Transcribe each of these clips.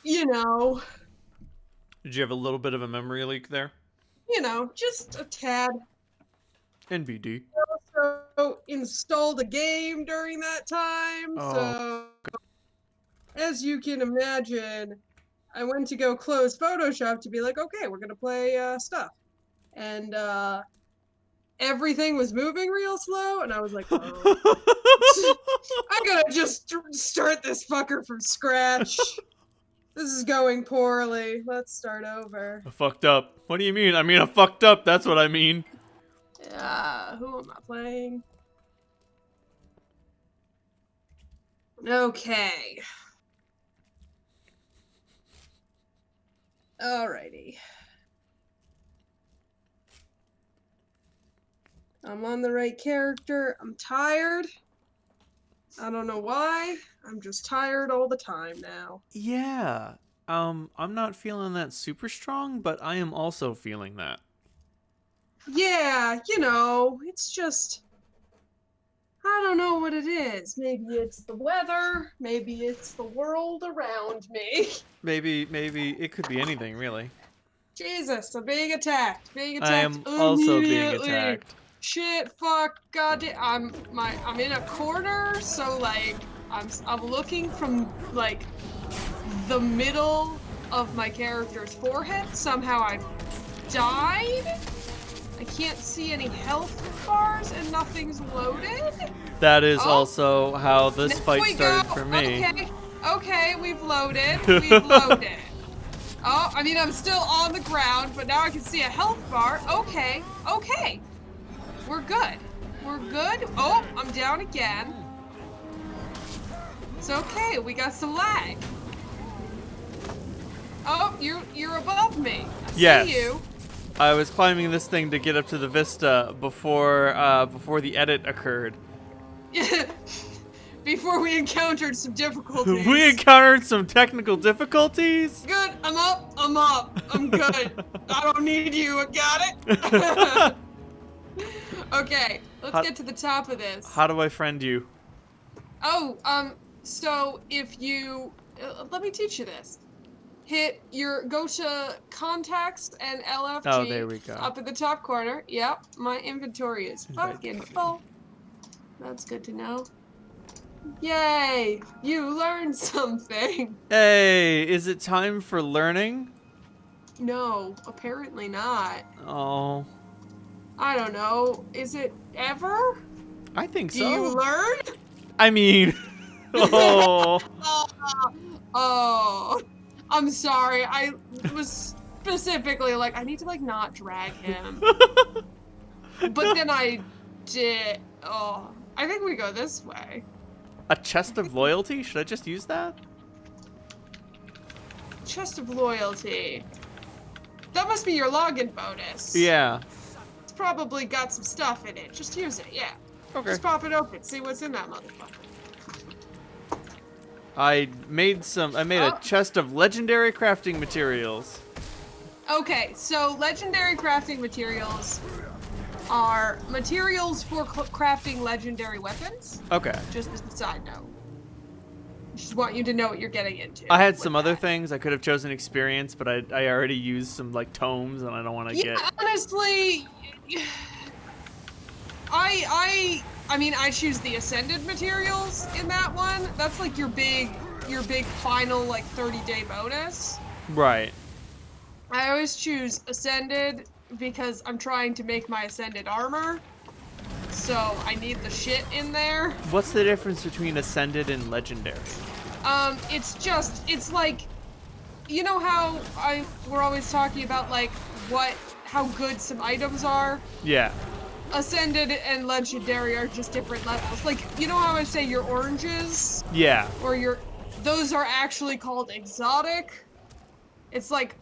you know, Did you have a little bit of a memory leak there? just a tad. NBD. Also installed a game during that time, Oh. so as you can imagine, I went to go close Photoshop to be like, okay, we're gonna play stuff, and everything was moving real slow, and I was like, oh, I gotta just start this fucker from scratch. This is going poorly. Let's start over. I fucked up. What do you mean? I mean, I fucked up. That's what I mean. Who am I playing? Okay. Alrighty. I'm on the right character. I'm tired. I don't know why. I'm just tired all the time now. Yeah. I'm not feeling that super strong, but I am also feeling that. Yeah, it's just I don't know what it is. Maybe it's the weather, maybe it's the world around me. Maybe it could be anything, really. Jesus, I'm being attacked. Being I attacked am also being immediately. attacked. Shit, fuck, goddamn. I'm in a corner, so like I'm looking from like the middle of my character's forehead. Somehow I've died. I can't see any health bars and nothing's loaded. That is Oh, also how this there fight we go. started for me. Okay, we've loaded. We've loaded. Oh, I mean, I'm still on the ground, but now I can see a health bar. Okay, okay. We're good. We're good. Oh, I'm down again. It's okay. We got some lag. Oh, you're above me. I Yes. see you. I was climbing this thing to get up to the vista before the edit occurred. Before we encountered some difficulties. We encountered some technical difficulties. Good. I'm up. I'm up. I'm good. I don't need you. I got it. Okay, let's get to the top of this. How do I friend you? Oh, so if you, let me teach you this. Go to contacts and LFG. Oh, there we go. Up at the top corner. Yep, my inventory is fucking Right. full. That's good to know. Yay, you learned something. Hey, is it time for learning? No, apparently not. Oh. I don't know. Is it ever? I think Do so. you learn? I mean, oh. Oh, I'm sorry. I was specifically like, I need to like not drag him. But then I did. Oh, I think we go this way. A chest of loyalty? Should I just use that? Chest of loyalty. That must be your login bonus. Yeah. It's probably got some stuff in it. Just use it, yeah. Okay. Just pop it open. See what's in that motherfucker. I made a chest of legendary crafting materials. Okay, so legendary crafting materials are materials for crafting legendary weapons. Okay. Just as a side note. Just want you to know what you're getting into. I had some other things. I could have chosen experience, but I already used some like tomes, and I don't want to get. Honestly, I mean, I choose the ascended materials in that one. That's like your big final like 30-day bonus. Right. I always choose ascended because I'm trying to make my ascended armor. So I need the shit in there. What's the difference between ascended and legendary? It's like, you know how we're always talking about like how good some items are? Yeah. Ascended and legendary are just different levels. Like, you know how I say your oranges? Yeah. Or those are actually called exotic. It's like,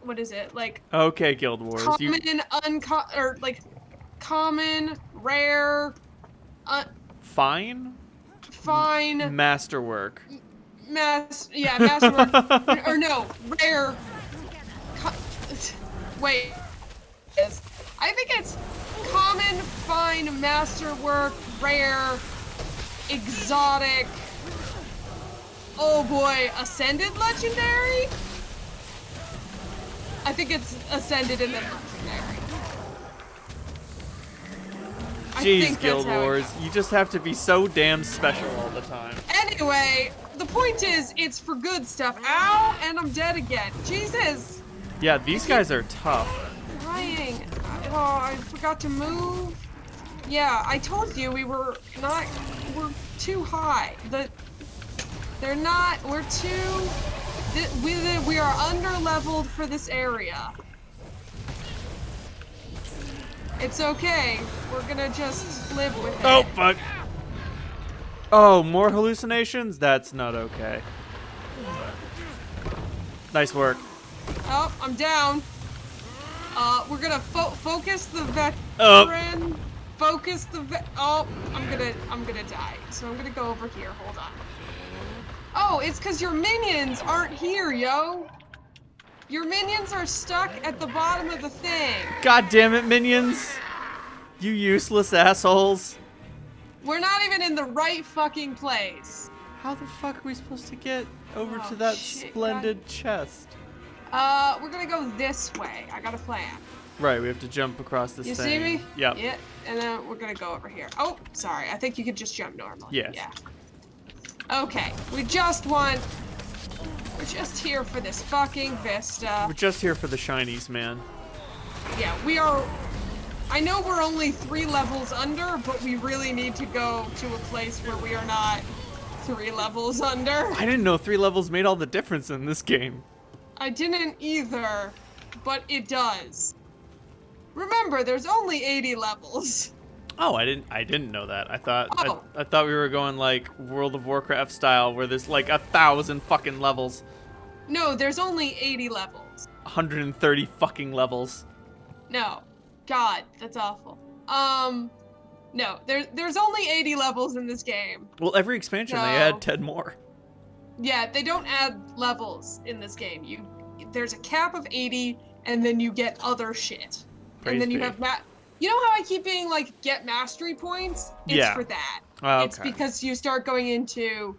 what is it? Like, Okay, Guild Wars. Common, rare, Fine? fine. Masterwork. Masterwork. or no, rare. Wait. I think it's common, fine, masterwork, rare, exotic. Oh boy, Ascended Legendary? I think it's Ascended and then Legendary. Jeez, Guild Wars, you just have to be so damn special all the time. Anyway, the point is, it's for good stuff. Ow, and I'm dead again. Jesus. Yeah, these guys are tough. Crying. Oh, I forgot to move. Yeah, I told you we're too high. We're too, we are under-leveled for this area. It's okay. We're gonna just live with it. Oh, fuck. Oh, more hallucinations? That's not okay. Nice work. Oh, I'm down. We're gonna focus the veteran. Focus the oh, I'm gonna die. So I'm gonna go over here. Hold on. Oh, it's because your minions aren't here, yo. Your minions are stuck at the bottom of the thing. God damn it, minions! You useless assholes. We're not even in the right fucking place. How the fuck are we supposed to get over to that splendid chest? We're gonna go this way. I got a plan. Right, we have to jump across this thing. You see me? Yep. Yeah, and then we're gonna go over here. Oh, sorry. I think you could just jump normally. Yes. Yeah. Okay, we're just here for this fucking vista. We're just here for the shinies, man. Yeah, we are. I know we're only 3 levels under, but we really need to go to a place where we are not 3 levels under. I didn't know 3 levels made all the difference in this game. I didn't either, but it does. Remember, there's only 80 levels. Oh, I didn't know that. I thought Oh. I thought we were going like World of Warcraft style, where there's like 1,000 fucking levels. No, there's only 80 levels. 130 fucking levels. No. God, that's awful. No, there's only 80 levels in this game. Well, every expansion they No. add 10 more. Yeah, they don't add levels in this game. There's a cap of 80, and then you get other shit. Praise and then you be. have you know how I keep being like, get mastery points? It's Yeah. for that. Oh, okay. It's because you start going into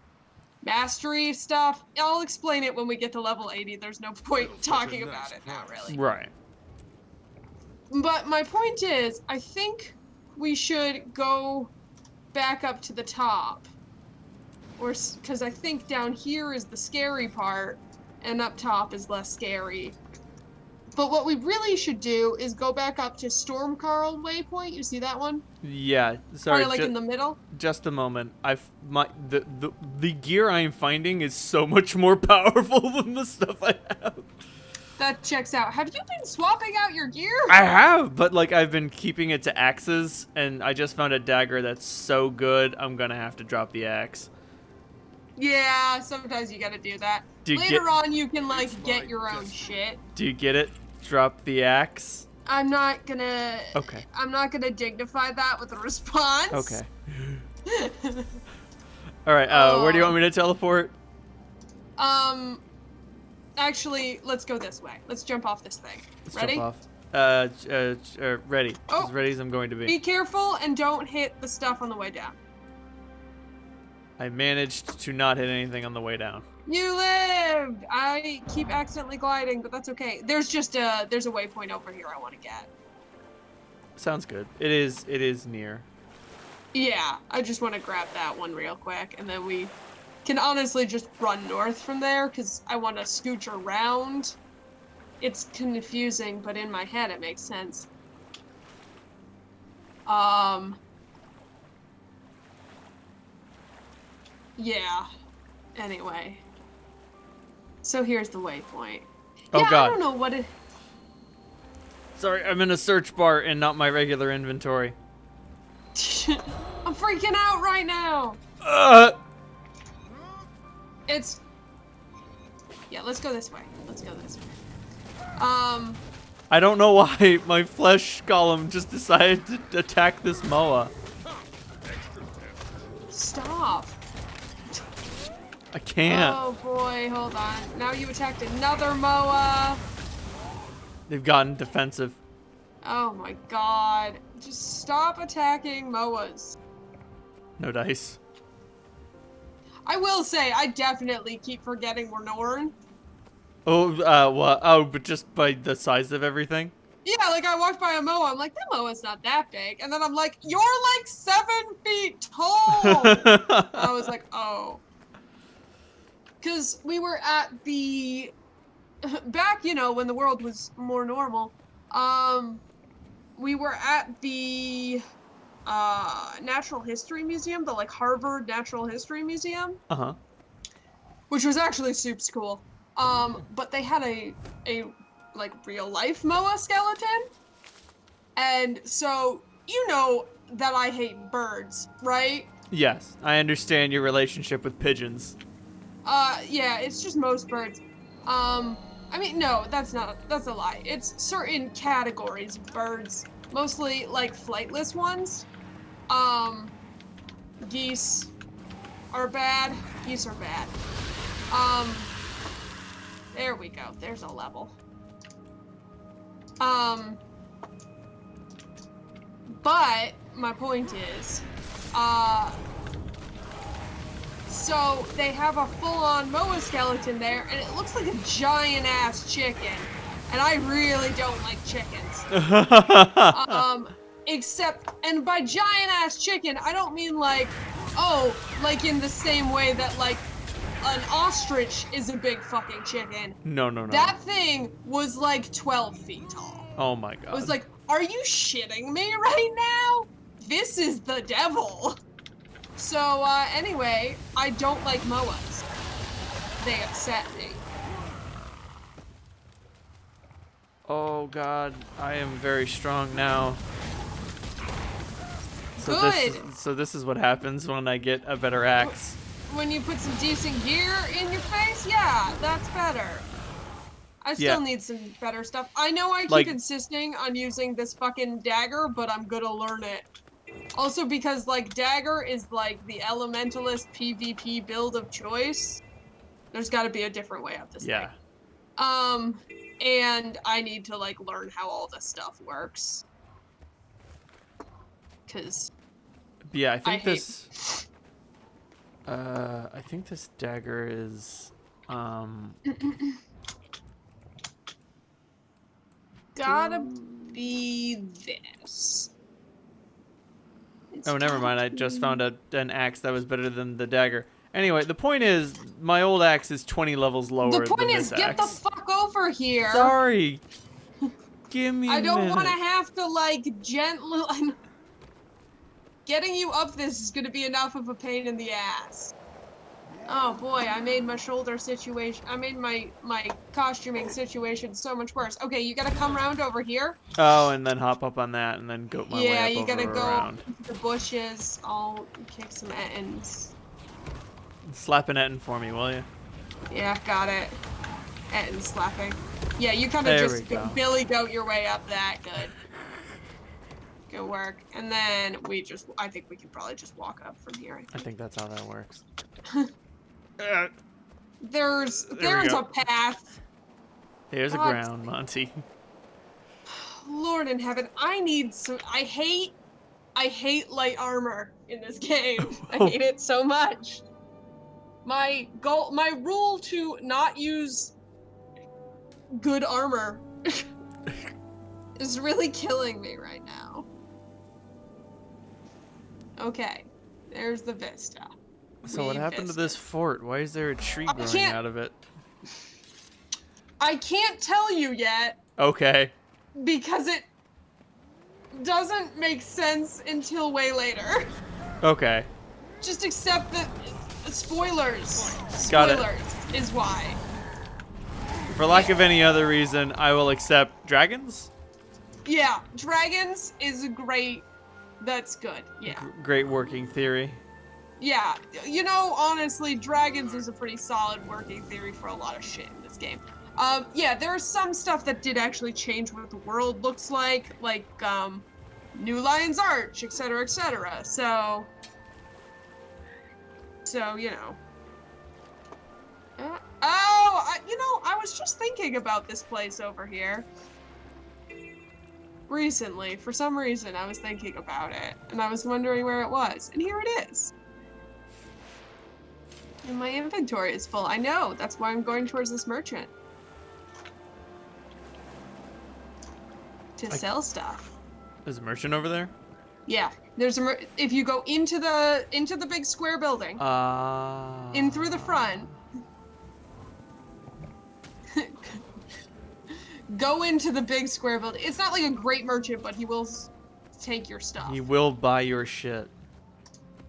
mastery stuff. I'll explain it when we get to level 80. There's no point talking about it now, really. Right. But my point is, I think we should go back up to the top. Because I think down here is the scary part, and up top is less scary. But what we really should do is go back up to Stormcarl Waypoint. You see that one? Yeah. Sorry. Probably like in the middle. Just a moment. The gear I am finding is so much more powerful than the stuff I have. That checks out. Have you been swapping out your gear? I have, but like I've been keeping it to axes, and I just found a dagger that's so good. I'm gonna have to drop the axe. Yeah, sometimes you gotta do that. Later on, you can like get your own shit. Do you get it? Drop the axe. I'm not gonna. Okay. I'm not gonna dignify that with a response. Okay. All right. Where do you want me to teleport? Actually, let's go this way. Let's jump off this thing. Let's Ready? jump off. Ready. Oh. As ready as I'm going to be. Be careful and don't hit the stuff on the way down. I managed to not hit anything on the way down. You lived! I keep accidentally gliding, but that's okay. There's a waypoint over here I want to get. Sounds good. It is near. Yeah, I just want to grab that one real quick, and then we can honestly just run north from there, because I want to scooch around. It's confusing, but in my head it makes sense. Yeah. Anyway. So here's the waypoint. Oh, yeah, God. I don't know what it... Sorry, I'm in a search bar and not my regular inventory. I'm freaking out right now! It's... Yeah, let's go this way. Let's go this way. I don't know why my flesh golem just decided to attack this Moa. Stop. I can't. Oh boy, hold on. Now you attacked another Moa. They've gotten defensive. Oh my god. Just stop attacking Moas. No dice. I will say, I definitely keep forgetting we're Norn. Oh, what? Oh, but just by the size of everything? Yeah, like I walked by a moa, I'm like, that moa's not that big. And then I'm like, you're like 7 feet tall. I was like, oh. Because we were at the, back, when the world was more normal, we were at the Natural History Museum, the like Harvard Natural History Museum, Uh-huh. which was actually super cool. But they had a like real life moa skeleton. And so, that I hate birds, right? Yes, I understand your relationship with pigeons. Yeah, it's just most birds. I mean, no, that's a lie. It's certain categories of birds, mostly like flightless ones. Um, geese are bad. Geese are bad. Um, there we go. There's a level. Um, but my point is, so they have a full-on moa skeleton there, and it looks like a giant-ass chicken. And I really don't like chickens. And by giant-ass chicken, I don't mean like, oh, like in the same way that like an ostrich is a big fucking chicken. No, no, no. That thing was like 12 feet tall. Oh my I was god. like, are you shitting me right now? This is the devil. So, anyway, I don't like moas. They upset me. Oh god, I am very strong now. So Good. this is what happens when I get a better axe. When you put some decent gear in your face, yeah, that's better. I still need some better stuff. I know I keep insisting on using this fucking dagger, but I'm gonna learn it. Also because, like, dagger is, like, the elementalist PvP build of choice. There's gotta be a different way of this thing. And I need to, like, learn how all this stuff works. Because Yeah, I think I think this dagger is, gotta be this. oh, never mind. I just found an axe that was better than the dagger. Anyway, the point is, my old axe is 20 levels lower than this axe. The point is, get the fuck over here. Sorry. Give me a minute. I don't want to have to, like, gently... Getting you up this is gonna be enough of a pain in the ass. Oh boy, I made my shoulder situation... I made my costuming situation so much worse. Okay, you gotta come around over here. Oh, and then hop up on that, and then goat my way up over around. Yeah, you gotta go into the bushes. I'll kick some ettins. Slap an ettin for me, will you? Yeah, got it. Ettin slapping. Yeah, you kind of just billy goat your way up that. Good. Good work. And then I think we can probably just walk up from here. I think that's how that works. There's a path. There's a ground, Monty. Lord in heaven, I need some. I hate light armor in this game. I hate it so much. My rule to not use good armor is really killing me right now. Okay, there's the vista. So what happened to this fort? Why is there a tree growing out of it? I can't tell you yet. Okay. Because it doesn't make sense until way later. Okay. Just accept that spoilers. Got it. Spoilers is why. For lack of any other reason, I will accept dragons. Yeah, dragons is great. That's good. Yeah. Great working theory. Yeah, honestly, dragons is a pretty solid working theory for a lot of shit in this game. Yeah, there's some stuff that did actually change what the world looks like New Lion's Arch, etc., etc. So, I was just thinking about this place over here. Recently, for some reason, I was thinking about it, and I was wondering where it was, and here it is. And my inventory is full. I know. That's why I'm going towards this merchant. To sell stuff. There's a merchant over there? Yeah. There's a if you go into the big square building. In through the front. Go into the big square building. It's not like a great merchant, but he will take your stuff. He will buy your shit.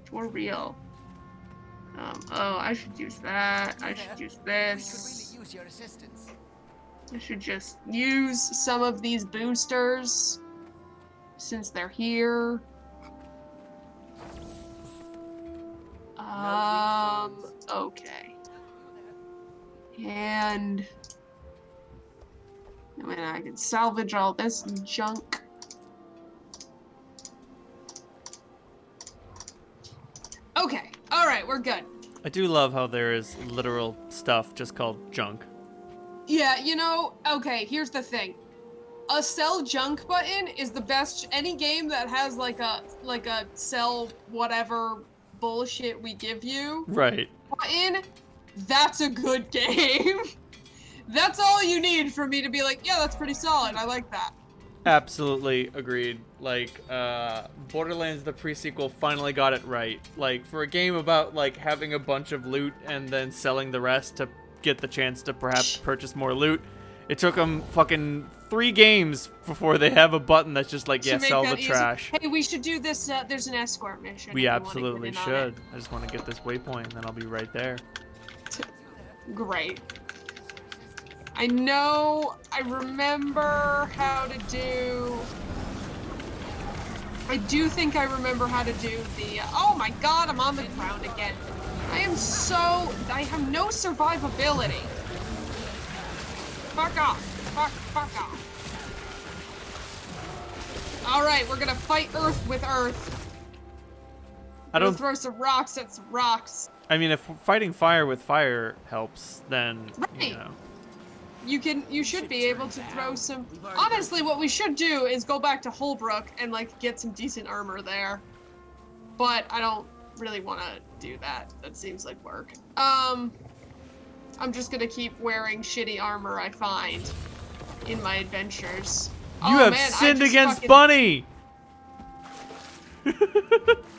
For real. Oh, I should use that. I should use this. We could really use your assistance. I should just use some of these boosters since they're here. Okay. And I mean, I can salvage all this junk. Okay. All right, we're good. I do love how there is literal stuff just called junk. Yeah, you know, okay, here's the thing. A sell junk button is the best. Any game that has like a sell whatever bullshit we give you Right. button, that's a good game. That's all you need for me to be like, yeah, that's pretty solid. I like that. Absolutely agreed. Like, Borderlands the pre-sequel finally got it right. Like, for a game about, like, having a bunch of loot and then selling the rest to get the chance to perhaps purchase more loot, it took them fucking 3 games before they have a button that's just like, yeah, sell the trash. Hey, we should do this. There's an escort mission. We absolutely should. I just want to get this waypoint and then I'll be right there. Great. I know, I remember how to do... I do think I remember how to do the... oh my god, I'm on the ground again. I have no survivability. Fuck off. Fuck off. Alright, we're gonna fight Earth with Earth. I don't... throw some rocks at some rocks. I mean, if fighting fire with fire helps, then, right. You know... You should be able to throw some... Honestly, what we should do is go back to Holbrook and, like, get some decent armor there. But I don't really want to do that. That seems like work. I'm just gonna keep wearing shitty armor I find in my adventures. You have sinned against Bunny!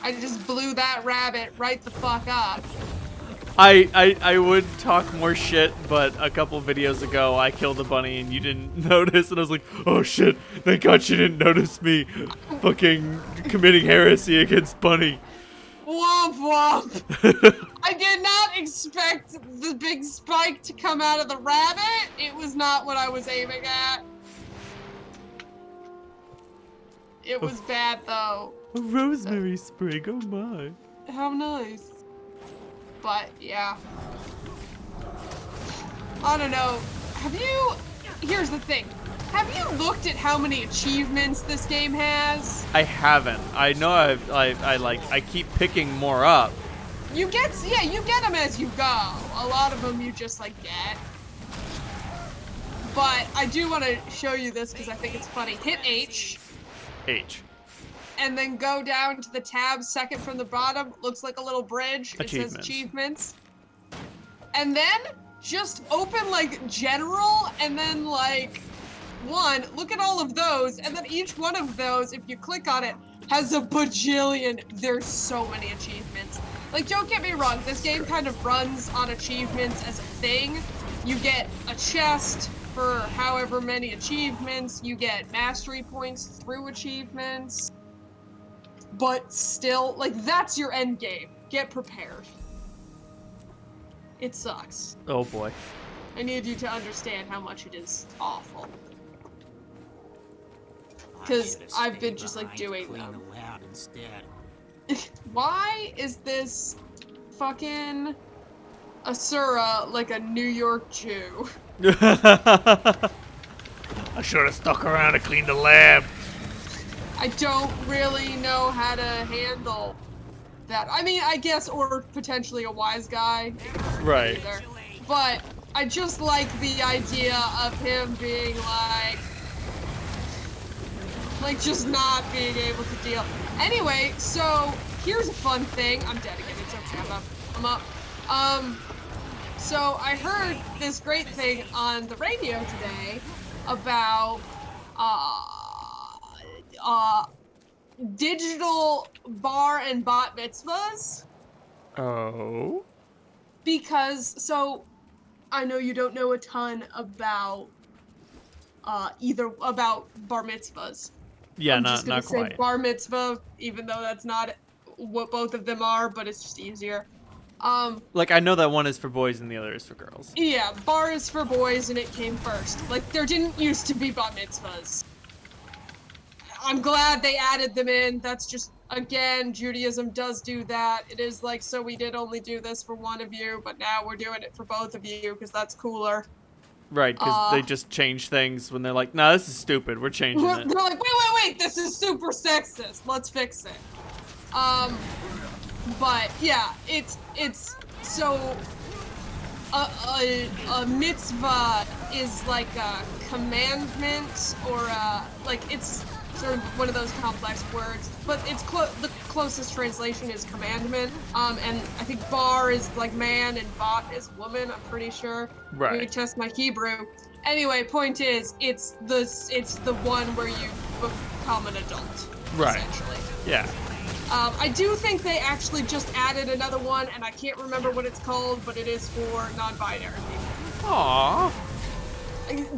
I just blew that rabbit right the fuck up. I would talk more shit, but a couple videos ago I killed a bunny and you didn't notice, and I was like, oh shit, thank god she didn't notice me fucking committing heresy against Bunny. Womp womp. I did not expect the big spike to come out of the rabbit. It was not what I was aiming at. It was bad though. A rosemary sprig, oh my. How nice. But yeah, I don't know. Here's the thing. Have you looked at how many achievements this game has? I haven't. I know I keep picking more up. You get them as you go. A lot of them you just like get. But I do want to show you this because I think it's funny. Hit H. H. And then go down to the tab second from the bottom. Looks like a little bridge. It says achievements. And then just open like general and then like look at all of those. And then each one of those, if you click on it, has a bajillion. There's so many achievements. Like, don't get me wrong. This game kind of runs on achievements as a thing. You get a chest for however many achievements. You get mastery points through achievements. But still, like, that's your end game. Get prepared. It sucks. Oh boy. I need you to understand how much it is awful. Because I've been just, like, doing them. Why is this fucking Asura like a New York Jew? I should have stuck around to clean the lab. I don't really know how to handle that. I mean, I guess, or potentially a wise guy. Right. Either. But I just like the idea of him being like just not being able to deal. Anyway, so here's a fun thing. I'm dead again. It's okay. I'm up. So I heard this great thing on the radio today about uh, digital bar and bat mitzvahs. Oh. Because, so, I know you don't know a ton about either about bar mitzvahs. Yeah, I'm not just gonna not say quite. bar mitzvah, even though that's not what both of them are, but it's just easier. Um, Like, I know that one is for boys and the other is for girls. yeah, bar is for boys and it came first. Like, there didn't used to be bar mitzvahs. I'm glad they added them in. That's just, again, Judaism does do that. It is like, so we did only do this for one of you, but now we're doing it for both of you because that's cooler. Right, because they just change things when they're like, nah, this is stupid. We're changing They're it. like, wait, this is super sexist. Let's fix it. But yeah, it's so a mitzvah is like a commandment or like it's sort of one of those complex words, but it's the closest translation is commandment. And I think bar is like man and bat is woman. I'm pretty sure. Right. Let me test my Hebrew. Anyway, point is, it's the one where you become an adult. Right. Essentially. Yeah. I do think they actually just added another one, and I can't remember what it's called, but it is for non-binary people. Aww.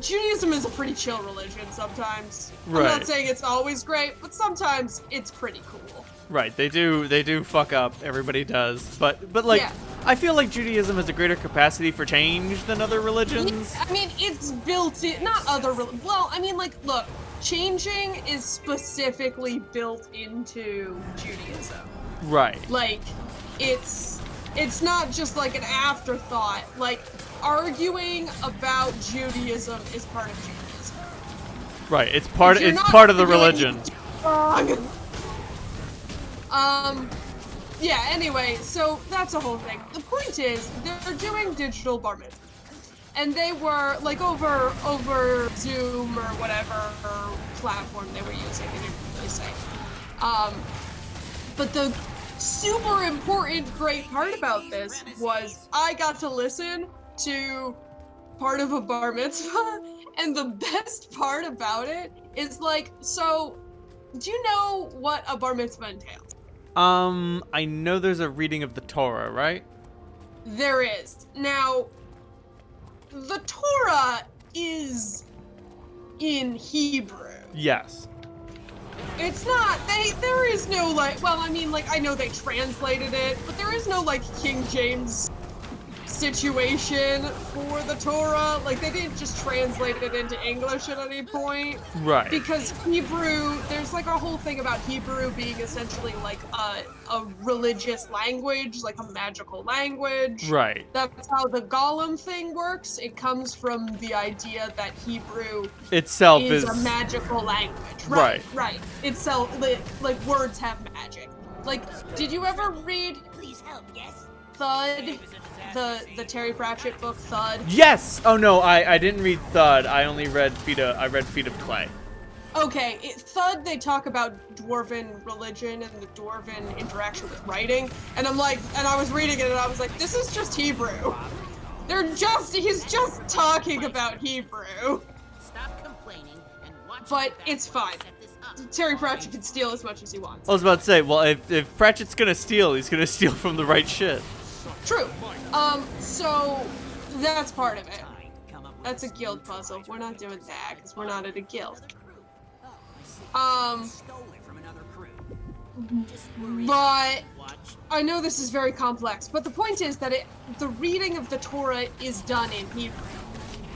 Judaism is a pretty chill religion sometimes. Right. I'm not saying it's always great, but sometimes it's pretty cool. Right. They do fuck up. Everybody does. But like, Yeah. I feel like Judaism has a greater capacity for change than other religions. I mean, it's built in, not other, well, I mean, like, look, changing is specifically built into Judaism. Right. Like, it's not just like an afterthought. Like, arguing about Judaism is part of Judaism. Right. It's part of the religion. Yeah, anyway, so that's a whole thing. The point is, they're doing digital bar mitzvah. And they were, like, over Zoom or whatever platform they were using, they didn't really say. But the super important, great part about this was I got to listen to part of a bar mitzvah, and the best part about it is, like, so, do you know what a bar mitzvah entails? I know there's a reading of the Torah, right? There is. Now, the Torah is in Hebrew. Yes. It's not, there is no, like, well, I mean, like, I know they translated it, but there is no, like, King James situation for the Torah. Like, they didn't just translate it into English at any point. Right. Because Hebrew, there's like a whole thing about Hebrew being essentially like a religious language, like a magical language. Right. That's how the Golem thing works. It comes from the idea that Hebrew Itself is a magical language. Right. Right. Itself, like words have magic. Like, did you ever read Thud? The Terry Pratchett book Thud. Yes. Oh no, I didn't read Thud. I only read Feet of Clay. Okay, Thud, they talk about dwarven religion and the dwarven interaction with writing, and I was reading it and I was like, this is just Hebrew. He's just talking about Hebrew. Stop complaining and watch. But it's fine. Terry Pratchett can steal as much as he wants. I was about to say, well, if Pratchett's gonna steal, he's gonna steal from the right shit. True. So that's part of it. That's a guild puzzle. We're not doing that because we're not at a guild. But I know this is very complex, but the point is that the reading of the Torah is done in Hebrew,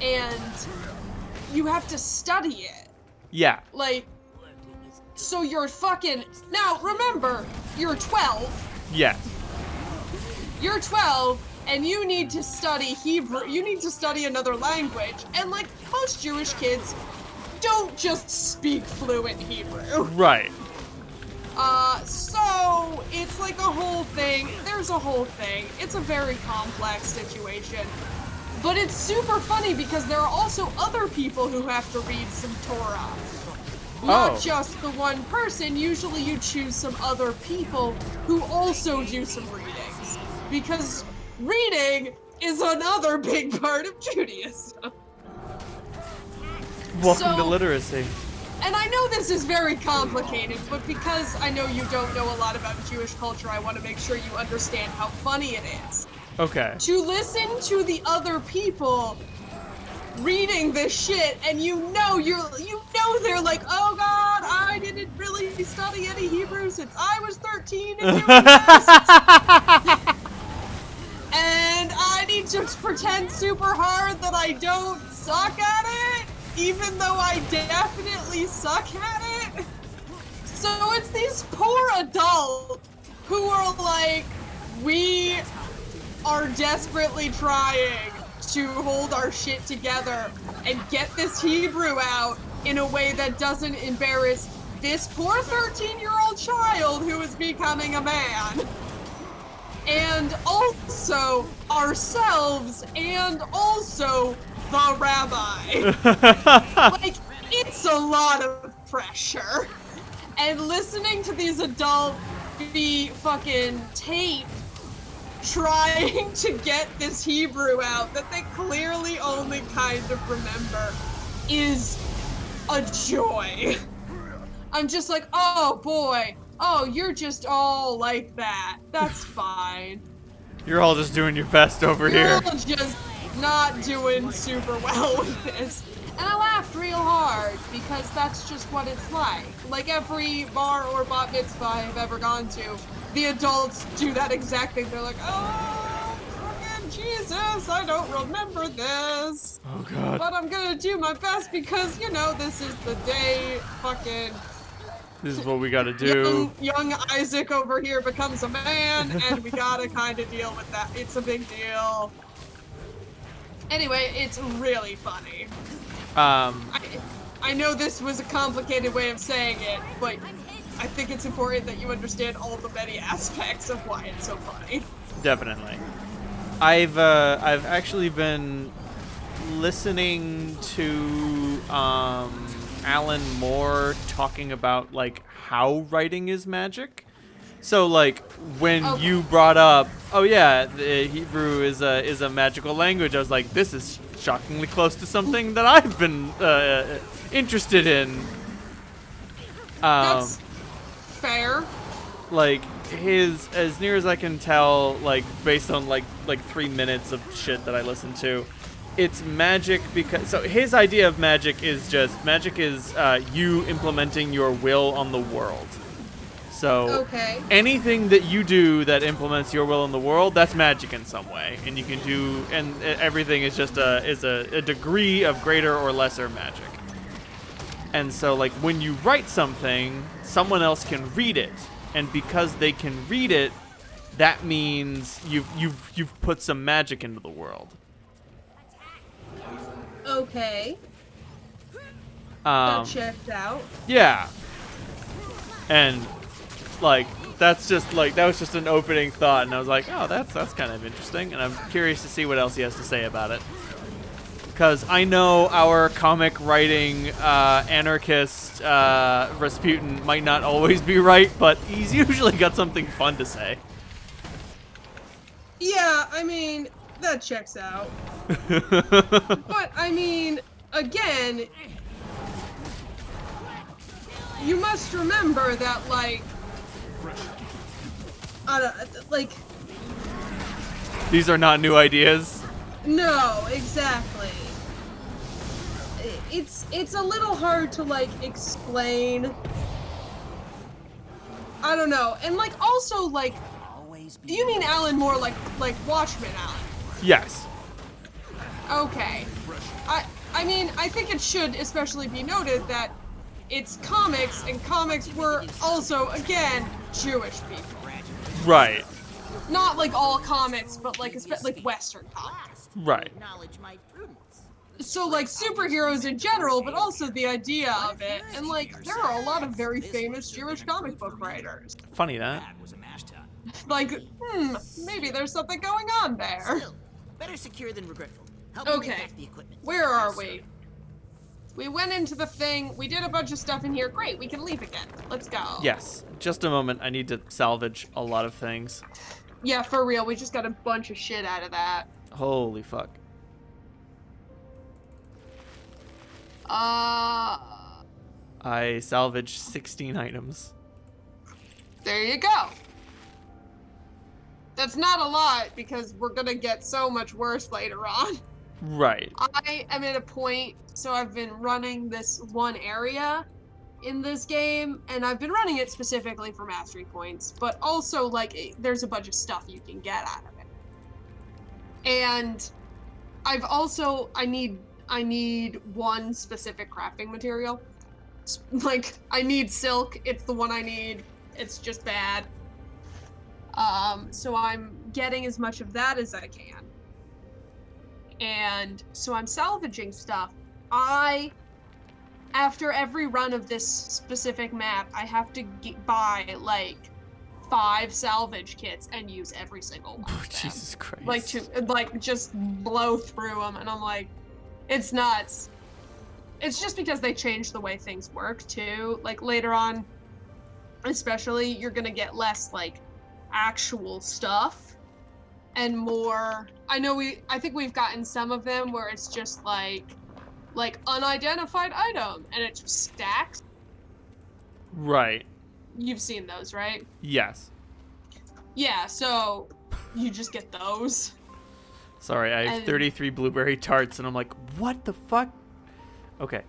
and you have to study it. Yeah. Like, so you're fucking, now remember, you're 12. Yes. You're 12, and you need to study Hebrew, you need to study another language, and like most Jewish kids don't just speak fluent Hebrew. Right. So it's like a whole thing, there's a whole thing, it's a very complex situation, but it's super funny because there are also other people who have to read some Torah. Not just the one person, usually you choose some other people who also do some readings. Because reading is another big part of Judaism. Welcome to So- literacy. And I know this is very complicated, but because I know you don't know a lot about Jewish culture, I want to make sure you understand how funny it is. Okay. To listen to the other people reading this shit, and you know they're like, oh god, I didn't really study any Hebrew since I was 13 and doing this. And I need to pretend super hard that I don't suck at it, even though I definitely suck at it. So it's these poor adults who are like, we are desperately trying to hold our shit together and get this Hebrew out in a way that doesn't embarrass this poor 13-year-old child who is becoming a man. And also ourselves, and also the rabbi. Like, it's a lot of pressure. And listening to these adults be fucking taped trying to get this Hebrew out that they clearly only kind of remember is a joy. I'm just like, oh boy, oh, you're just all like that. That's fine. You're all just doing your best over You're here. all just not doing super well with this. And I laughed real hard because that's just what it's like. Like every bar or bat mitzvah I've ever gone to, the adults do that exact thing. They're like, oh, fucking Jesus, I don't remember this. Oh god. But I'm gonna do my best because, you know, this is the day fucking This is what we gotta do. young Isaac over here becomes a man, and we gotta kind of deal with that. It's a big deal. Anyway, it's really funny. I know this was a complicated way of saying it, but I think it's important that you understand all the many aspects of why it's so funny. Definitely. I've actually been listening to Alan Moore talking about like how writing is magic. So like when Okay. you brought up, oh yeah, the Hebrew is a magical language, I was like, this is shockingly close to something that I've been interested in. That's fair. Like his, as near as I can tell, like based on like 3 minutes of shit that I listened to, it's magic because, so his idea of magic is you implementing your will on the world. So Okay. anything that you do that implements your will in the world, that's magic in some way, and you can do, and everything is just a degree of greater or lesser magic. And so like when you write something, someone else can read it, and because they can read it, that means you've put some magic into the world. Okay. That Um, checked out. yeah. And like that was just an opening thought, and I was like, oh, that's kind of interesting, and I'm curious to see what else he has to say about it. Because I know our comic writing anarchist Rasputin might not always be right, but he's usually got something fun to say. Yeah, I mean, that checks out. But, I mean, again, you must remember that, like, These are not new ideas. no, exactly. It's a little hard to, like, explain. I don't know. And, like, also, like, you mean Alan Moore, like Watchmen Alan? Yes. Okay. I mean, I think it should especially be noted that it's comics, and comics were also, again, Jewish people. Right. Not like all comics, but like like Western comics. Right. Acknowledge my prudence. So like superheroes in general, but also the idea of it, and like there are a lot of very famous Jewish comic book writers. Funny that. That was a mash tub. Like, maybe there's something going on there. Still, better secure than regretful. Help me Okay. repack the equipment. Where are we? We went into the thing, we did a bunch of stuff in here. Great, we can leave again. Let's go. Yes. Just a moment. I need to salvage a lot of things. Yeah, for real. We just got a bunch of shit out of that. Holy fuck. I salvaged 16 items. There you go. That's not a lot because we're gonna get so much worse later on. Right. I am at a point, so I've been running this one area in this game, and I've been running it specifically for mastery points, but also, like, there's a bunch of stuff you can get out of it. And I've also, I need one specific crafting material. Like, I need silk, it's the one I need, it's just bad. So I'm getting as much of that as I can. And so I'm salvaging stuff. After every run of this specific map, I have to buy, like, 5 salvage kits and use every single one of them. Jesus Christ. Like, just blow through them, and I'm like, it's nuts. It's just because they changed the way things work, too. Like, later on, especially, you're gonna get less, like, actual stuff and more. I think we've gotten some of them where it's just like unidentified item and it just stacks. Right. You've seen those, right? Yes. Yeah, so you just get those. Sorry, I have 33 blueberry tarts and I'm like, what the fuck? Okay.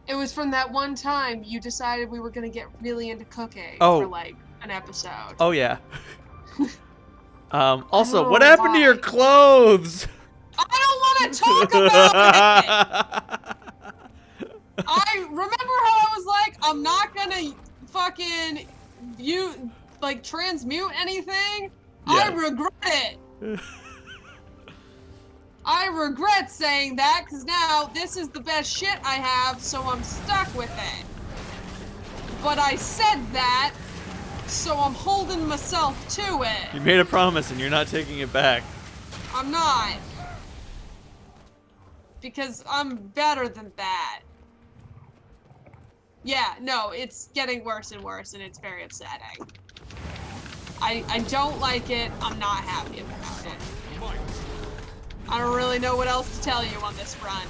It was from that one time you decided we were gonna get really into cooking for like an episode. Oh yeah. Also, what know happened to your why. clothes? I don't want to talk about it! I remember how I was like, I'm not gonna fucking transmute anything. Yeah. I regret it. I regret saying that because now this is the best shit I have, so I'm stuck with it. But I said that, so I'm holding myself to it. You made a promise and you're not taking it back. I'm not. Because I'm better than that. Yeah, no, it's getting worse and worse, and it's very upsetting. I don't like it. I'm not happy about it. I don't really know what else to tell you on this front.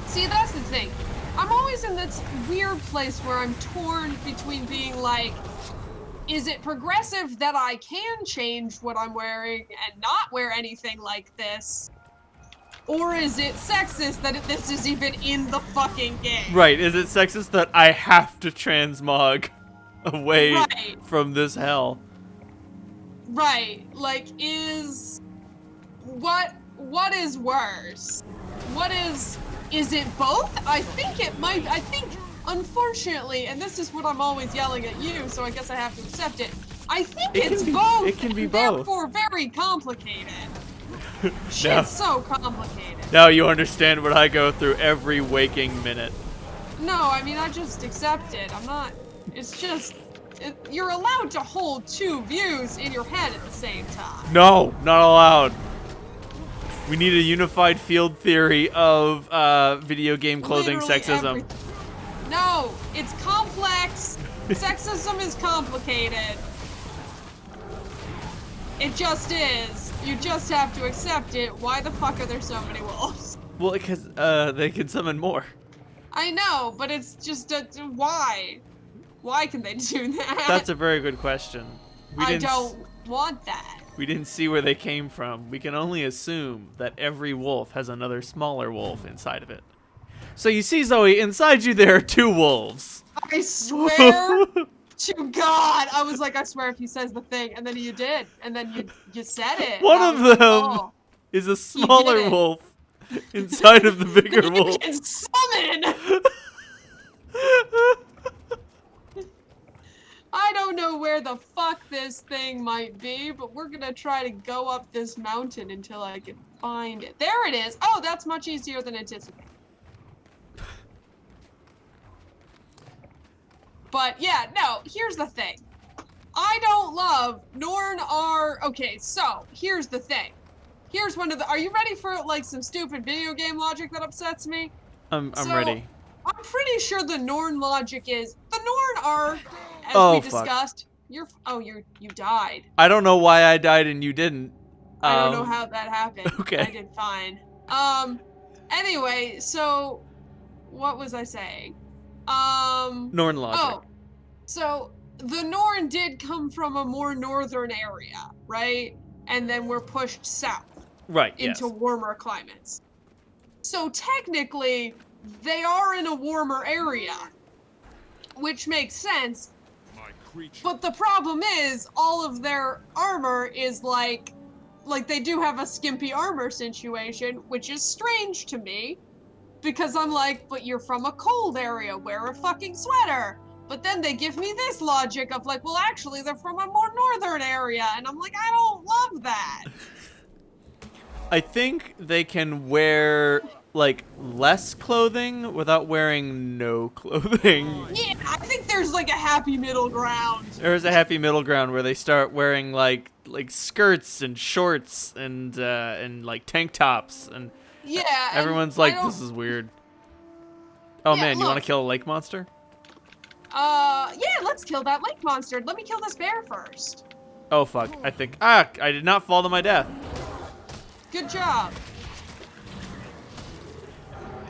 See, that's the thing. I'm always in this weird place where I'm torn between being like, is it progressive that I can change what I'm wearing and not wear anything like this? Or is it sexist that this is even in the fucking game? Right, is it sexist that I have to transmog away from this hell? Right, like, what is worse? Is it both? I think it might, unfortunately, and this is what I'm always yelling at you, so I guess I have to accept it. I think it's both. It can be both. Therefore, very complicated. Shit's so complicated. Now you understand what I go through every waking minute. No, I mean, I just accept it. I'm not, it's just, you're allowed to hold 2 views in your head at the same time. No, not allowed. We need a unified field theory of video game clothing sexism. No, it's complex. Sexism is complicated. It just is. You just have to accept it. Why the fuck are there so many wolves? Well, because they can summon more. I know, but it's just why? Why can they do that? That's a very good question. I don't want that. We didn't see where they came from. We can only assume that every wolf has another smaller wolf inside of it. So you see, Zoe, inside you there are 2 wolves. I swear to God, I was like, I swear if he says the thing, and then you did, and then you said it. One of them is a smaller wolf inside of the bigger wolf. You can summon! I don't know where the fuck this thing might be, but we're gonna try to go up this mountain until I can find it. There it is! Oh, that's much easier than anticipated. But yeah, no, here's the thing. I don't love, nor are, okay, so, here's the thing. Here's one of the, are you ready for, like, some stupid video game logic that upsets me? I'm ready. I'm pretty sure the Norn logic is, the Norn are, as we discussed, You died. I don't know why I died and you didn't. I don't know how that happened. Okay. I did fine. Anyway, so what was I saying? Norn logic. Oh, so the Norn did come from a more northern area, right? And then we're pushed south Right. into Yes. warmer climates. So technically, they are in a warmer area, which makes sense. But the problem is, all of their armor is like they do have a skimpy armor situation, which is strange to me. Because I'm like, but you're from a cold area, wear a fucking sweater. But then they give me this logic of like, well, actually, they're from a more northern area. And I'm like, I don't love that. I think they can wear like less clothing without wearing no clothing. Yeah, I think there's like a happy middle ground. There's a happy middle ground where they start wearing like skirts and shorts and like tank tops and Yeah. everyone's like, this is weird. Oh Yeah, man, you want to look. kill a lake monster? Yeah, let's kill that lake monster. Let me kill this bear first. Oh fuck, I think I did not fall to my death. Good job.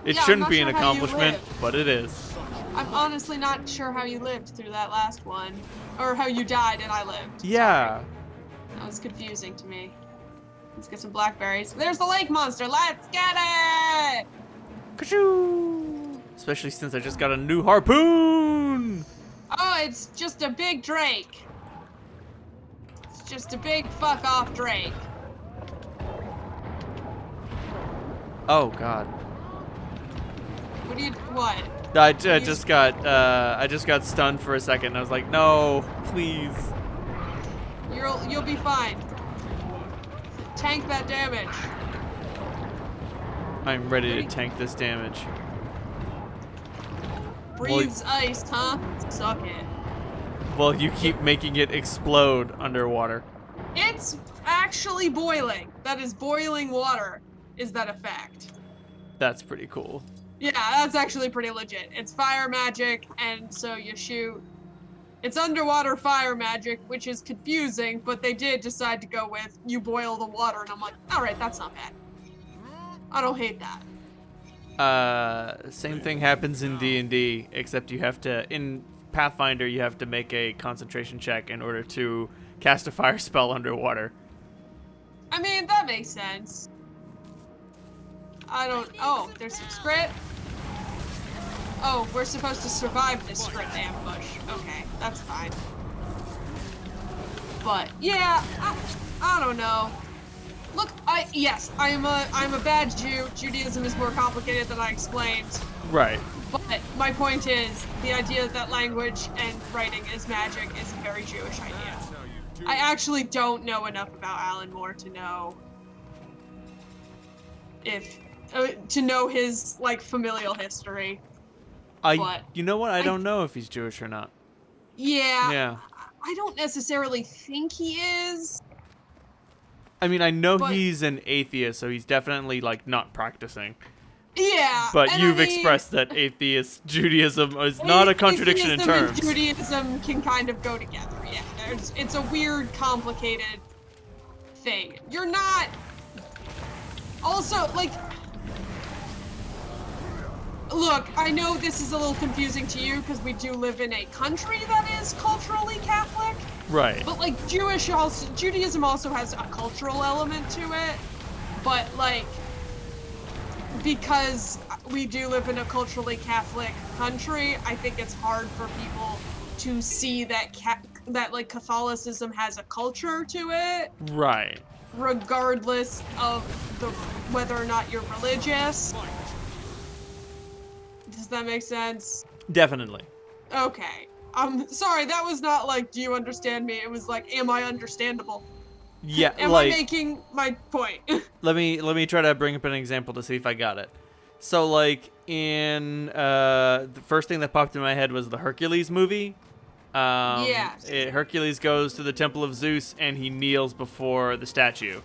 It Yeah, I'm shouldn't not be sure an how you accomplishment, lived. but it is. I'm honestly not sure how you lived through that last one. Or how you died and I lived. Yeah. That was confusing to me. Let's get some blackberries. There's the lake monster. Let's get it! Ka-choo! Especially since I just got a new harpoon. Oh, it's just a big drake. It's just a big fuck off drake. Oh god. What? I just got stunned for a second. I was like, no, please. You'll be fine. Tank that damage. I'm ready to tank this damage. Breathes ice, huh? Suck it. Well, you keep making it explode underwater. It's actually boiling. That is boiling water. Is that a fact? That's pretty cool. Yeah, that's actually pretty legit. It's fire magic, and so you shoot. It's underwater fire magic, which is confusing, but they did decide to go with you boil the water, and I'm like, all right, that's not bad. I don't hate that. Same thing happens in D&D, except you have to, in Pathfinder, you have to make a concentration check in order to cast a fire spell underwater. I mean, that makes sense. Oh, there's some script. Oh, we're supposed to survive this script ambush. Okay, that's fine. But yeah, I don't know. Look, I'm a bad Jew. Judaism is more complicated than I explained. Right. But my point is, the idea that language and writing is magic is a very Jewish idea. I actually don't know enough about Alan Moore to know to know his like familial history. You know what? I don't know if he's Jewish or not. Yeah. Yeah. I don't necessarily think he is. I mean, I know But- he's an atheist, so he's definitely like not practicing. Yeah. But and you've I mean, expressed that atheist Judaism is not a contradiction in atheism terms. and Judaism can kind of go together. Yeah. It's a weird, complicated thing. You're not. Also, like. Look, I know this is a little confusing to you because we do live in a country that is culturally Catholic. Right. But like Judaism also has a cultural element to it. But like, because we do live in a culturally Catholic country, I think it's hard for people to see that that like Catholicism has a culture to it. Right. Regardless of whether or not you're religious. Does that make sense? Definitely. Okay. Sorry, that was not like, do you understand me? It was like, am I understandable? Yeah, Am I making my point? let me try to bring up an example to see if I got it. So like in the first thing that popped in my head was the Hercules movie. Yes. Hercules goes to the Temple of Zeus and he kneels before the statue.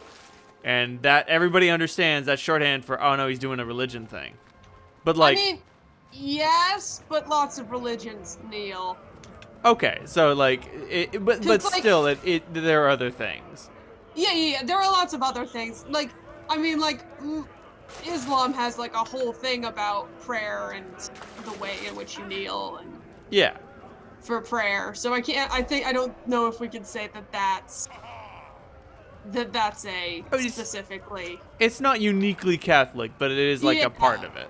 And that everybody understands that shorthand for, oh no, he's doing a religion thing. But like, I mean, yes, but lots of religions kneel. Okay, so like, but 'Cause, like- still, there are other things. Yeah. There are lots of other things. Like, I mean, like, Islam has like a whole thing about prayer and the way in which you kneel and Yeah. for prayer. So I don't know if we can say that that's a I mean, specifically. it's not uniquely Catholic, but it is like Yeah. a part of it.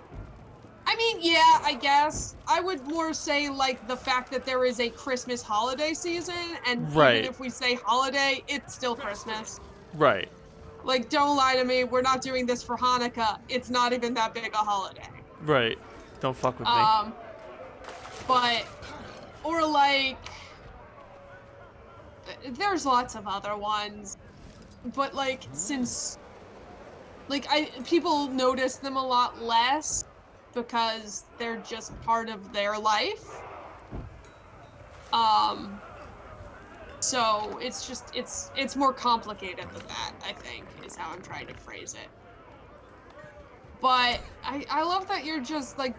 I mean, yeah, I guess. I would more say, like, the fact that there is a Christmas holiday season, and Right. even if we say holiday, it's still Christmas. Right. Like, don't lie to me, we're not doing this for Hanukkah. It's not even that big a holiday. Right. Don't fuck with me. But, or like, there's lots of other ones. But, like, since, like, people notice them a lot less, because they're just part of their life. So it's more complicated than that, I think, is how I'm trying to phrase it. But I love that you're just like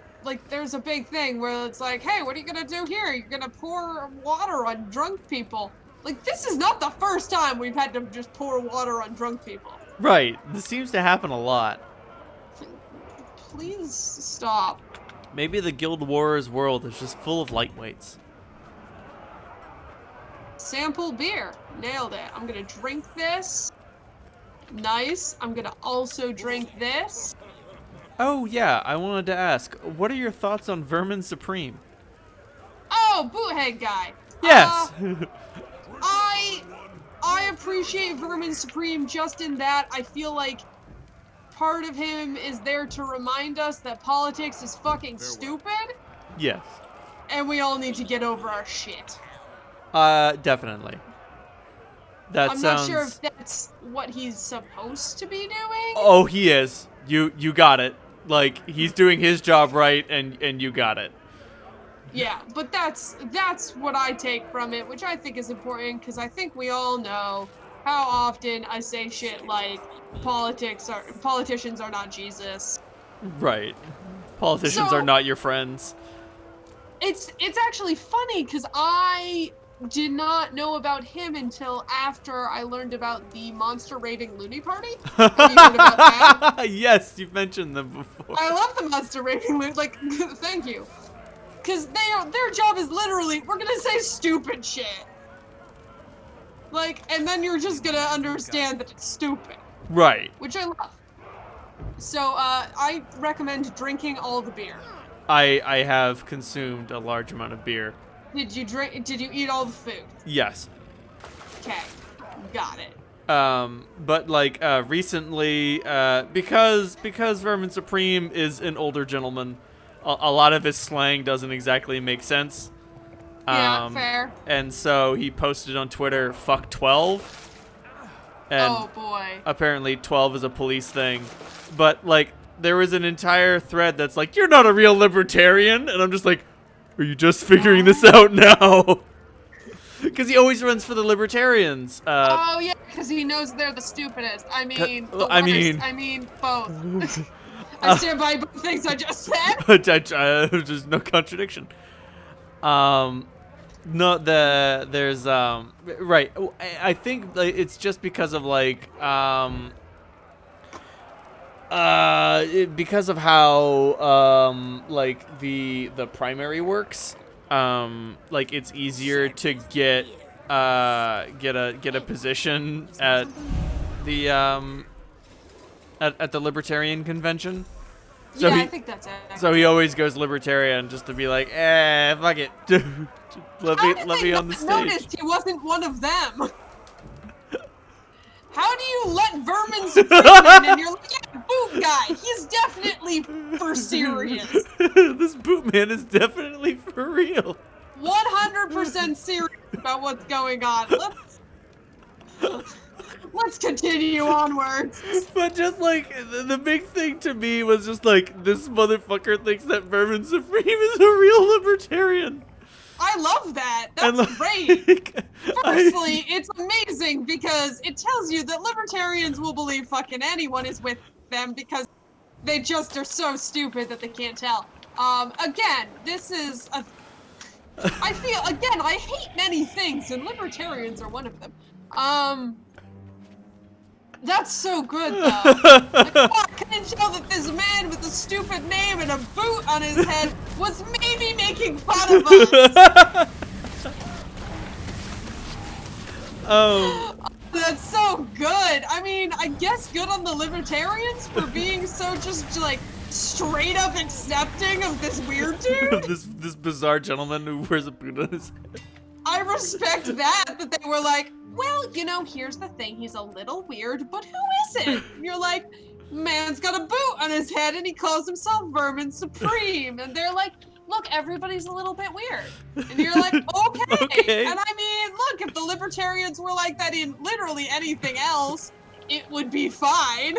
there's a big thing where it's like, hey, what are you gonna do here? You're gonna pour water on drunk people. Like, this is not the first time we've had to just pour water on drunk people. Right. This seems to happen a lot. Please stop. Maybe the Guild Wars world is just full of lightweights. Sample beer. Nailed it. I'm gonna drink this. Nice. I'm gonna also drink this. Oh yeah, I wanted to ask, what are your thoughts on Vermin Supreme? Oh, boothead guy. Yes. I appreciate Vermin Supreme just in that I feel like part of him is there to remind us that politics is fucking stupid, Yes. and we all need to get over our shit. Definitely. That I'm sounds... not sure if that's what he's supposed to be doing. Oh, he is. You got it. Like, he's doing his job right, and you got it. Yeah, but that's what I take from it, which I think is important, because I think we all know how often I say shit like politicians are not Jesus. Right. Politicians are not your friends. It's actually funny because I did not know about him until after I learned about the monster raving loony party. Have you heard about that? Yes, you've mentioned them before. I love the monster raving loony. Like, thank you, because their job is literally, we're gonna say stupid shit. Like, and then you're just gonna understand that it's stupid. Right. Which I love. So, I recommend drinking all the beer. I have consumed a large amount of beer. Did you eat all the food? Yes. Okay. Got it. But like, recently, because Vermin Supreme is an older gentleman, a lot of his slang doesn't exactly make sense. Yeah, fair. And so he posted on Twitter, "Fuck 12." And oh boy. apparently 12 is a police thing. But like, there was an entire thread that's like, "You're not a real libertarian," and I'm just like, are you just figuring this out now? Because he always runs for the libertarians. Oh yeah, because he knows they're the stupidest. I mean, the worst. I mean both. I stand by both things I just said. There's no contradiction. No, there's right. I think it's just because of like because of how like the primary works. Like it's easier to get a position at the at the libertarian convention. So yeah, I think that's it. So he always goes libertarian just to be like, fuck it. let me on the stage. Noticed he wasn't one of them. How do you let Vermin Supreme in and you're like, yeah, boot guy, he's definitely for serious. This boot man is definitely for real. 100% serious about what's going on. Let's continue onwards. But just like, the big thing to me was just like, this motherfucker thinks that Vermin Supreme is a real libertarian. I love that. That's great. Firstly, it's amazing because it tells you that libertarians will believe fucking anyone is with them because they just are so stupid that they can't tell. Again, this is I feel, again, I hate many things, and libertarians are one of them. That's so good, though. Like, oh, I couldn't show that this man with a stupid name and a boot on his head was maybe making fun of us. Oh. That's so good. I mean, I guess good on the libertarians for being so just, like, straight up accepting of this weird dude. this bizarre gentleman who wears a boot on his head. I respect that they were like, well, you know, here's the thing, he's a little weird, but who isn't? And you're like, man's got a boot on his head and he calls himself Vermin Supreme. And they're like, look, everybody's a little bit weird. And you're like, okay. Okay. And I mean, look, if the libertarians were like that in literally anything else, it would be fine.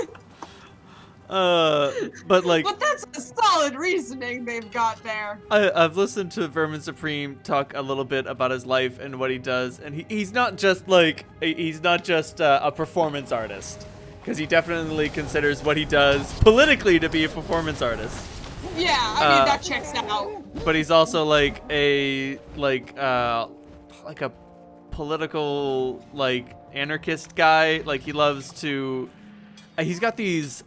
But like, But that's a solid reasoning they've got there. I've listened to Vermin Supreme talk a little bit about his life and what he does, and he's not just like a performance artist, because he definitely considers what he does politically to be a performance artist. Yeah, I mean, that checks out. But he's also like a political like anarchist guy. Like he loves to. He's got these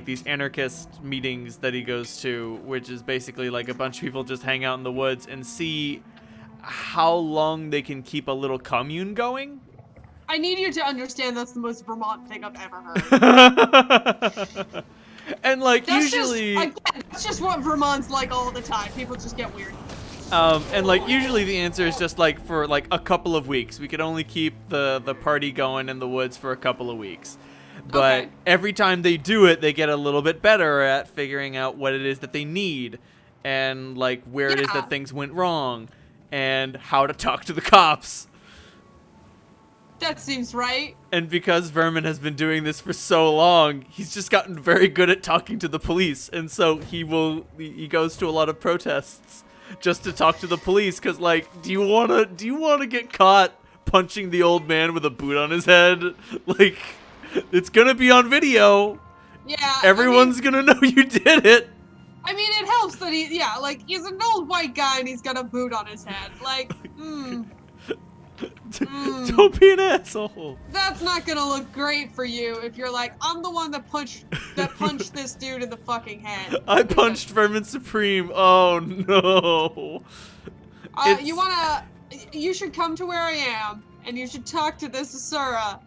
these anarchist meetings that he goes to, which is basically like a bunch of people just hang out in the woods and see how long they can keep a little commune going. I need you to understand that's the most Vermont thing I've ever heard. And like That's usually just, again, that's just what Vermont's like all the time. People just get weird. and like usually the answer is just like for like a couple of weeks. We could only keep the party going in the woods for a couple of weeks. But Okay. every time they do it, they get a little bit better at figuring out what it is that they need and like where it is Yeah. that things went wrong and how to talk to the cops. That seems right. And because Vermin has been doing this for so long, he's just gotten very good at talking to the police. And so he goes to a lot of protests just to talk to the police. Cause like, do you wanna get caught punching the old man with a boot on his head? Like, it's gonna be on video. Yeah. Everyone's gonna know you did it. I mean, it helps that he's an old white guy and he's got a boot on his head. Like, Don't be an asshole. that's not gonna look great for you if you're like, I'm the one that punched this dude in the fucking head. I punched Vermin Supreme. Oh no. You should come to where I am, and you should talk to this Asura,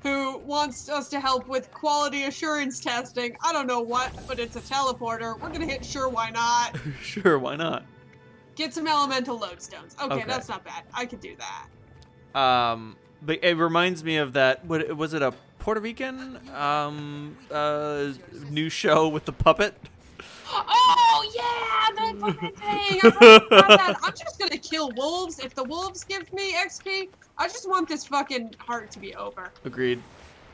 who wants us to help with quality assurance testing. I don't know what, but it's a teleporter. We're gonna hit sure, why not? Sure, why not? Get some elemental lodestones. Okay, Okay. that's not bad. I could do that. But it reminds me of that. What was it? A Puerto Rican new show with the puppet? Oh yeah, the puppet thing. I forgot about that. I'm just gonna kill wolves. If the wolves give me XP, I just want this fucking heart to be over. Agreed.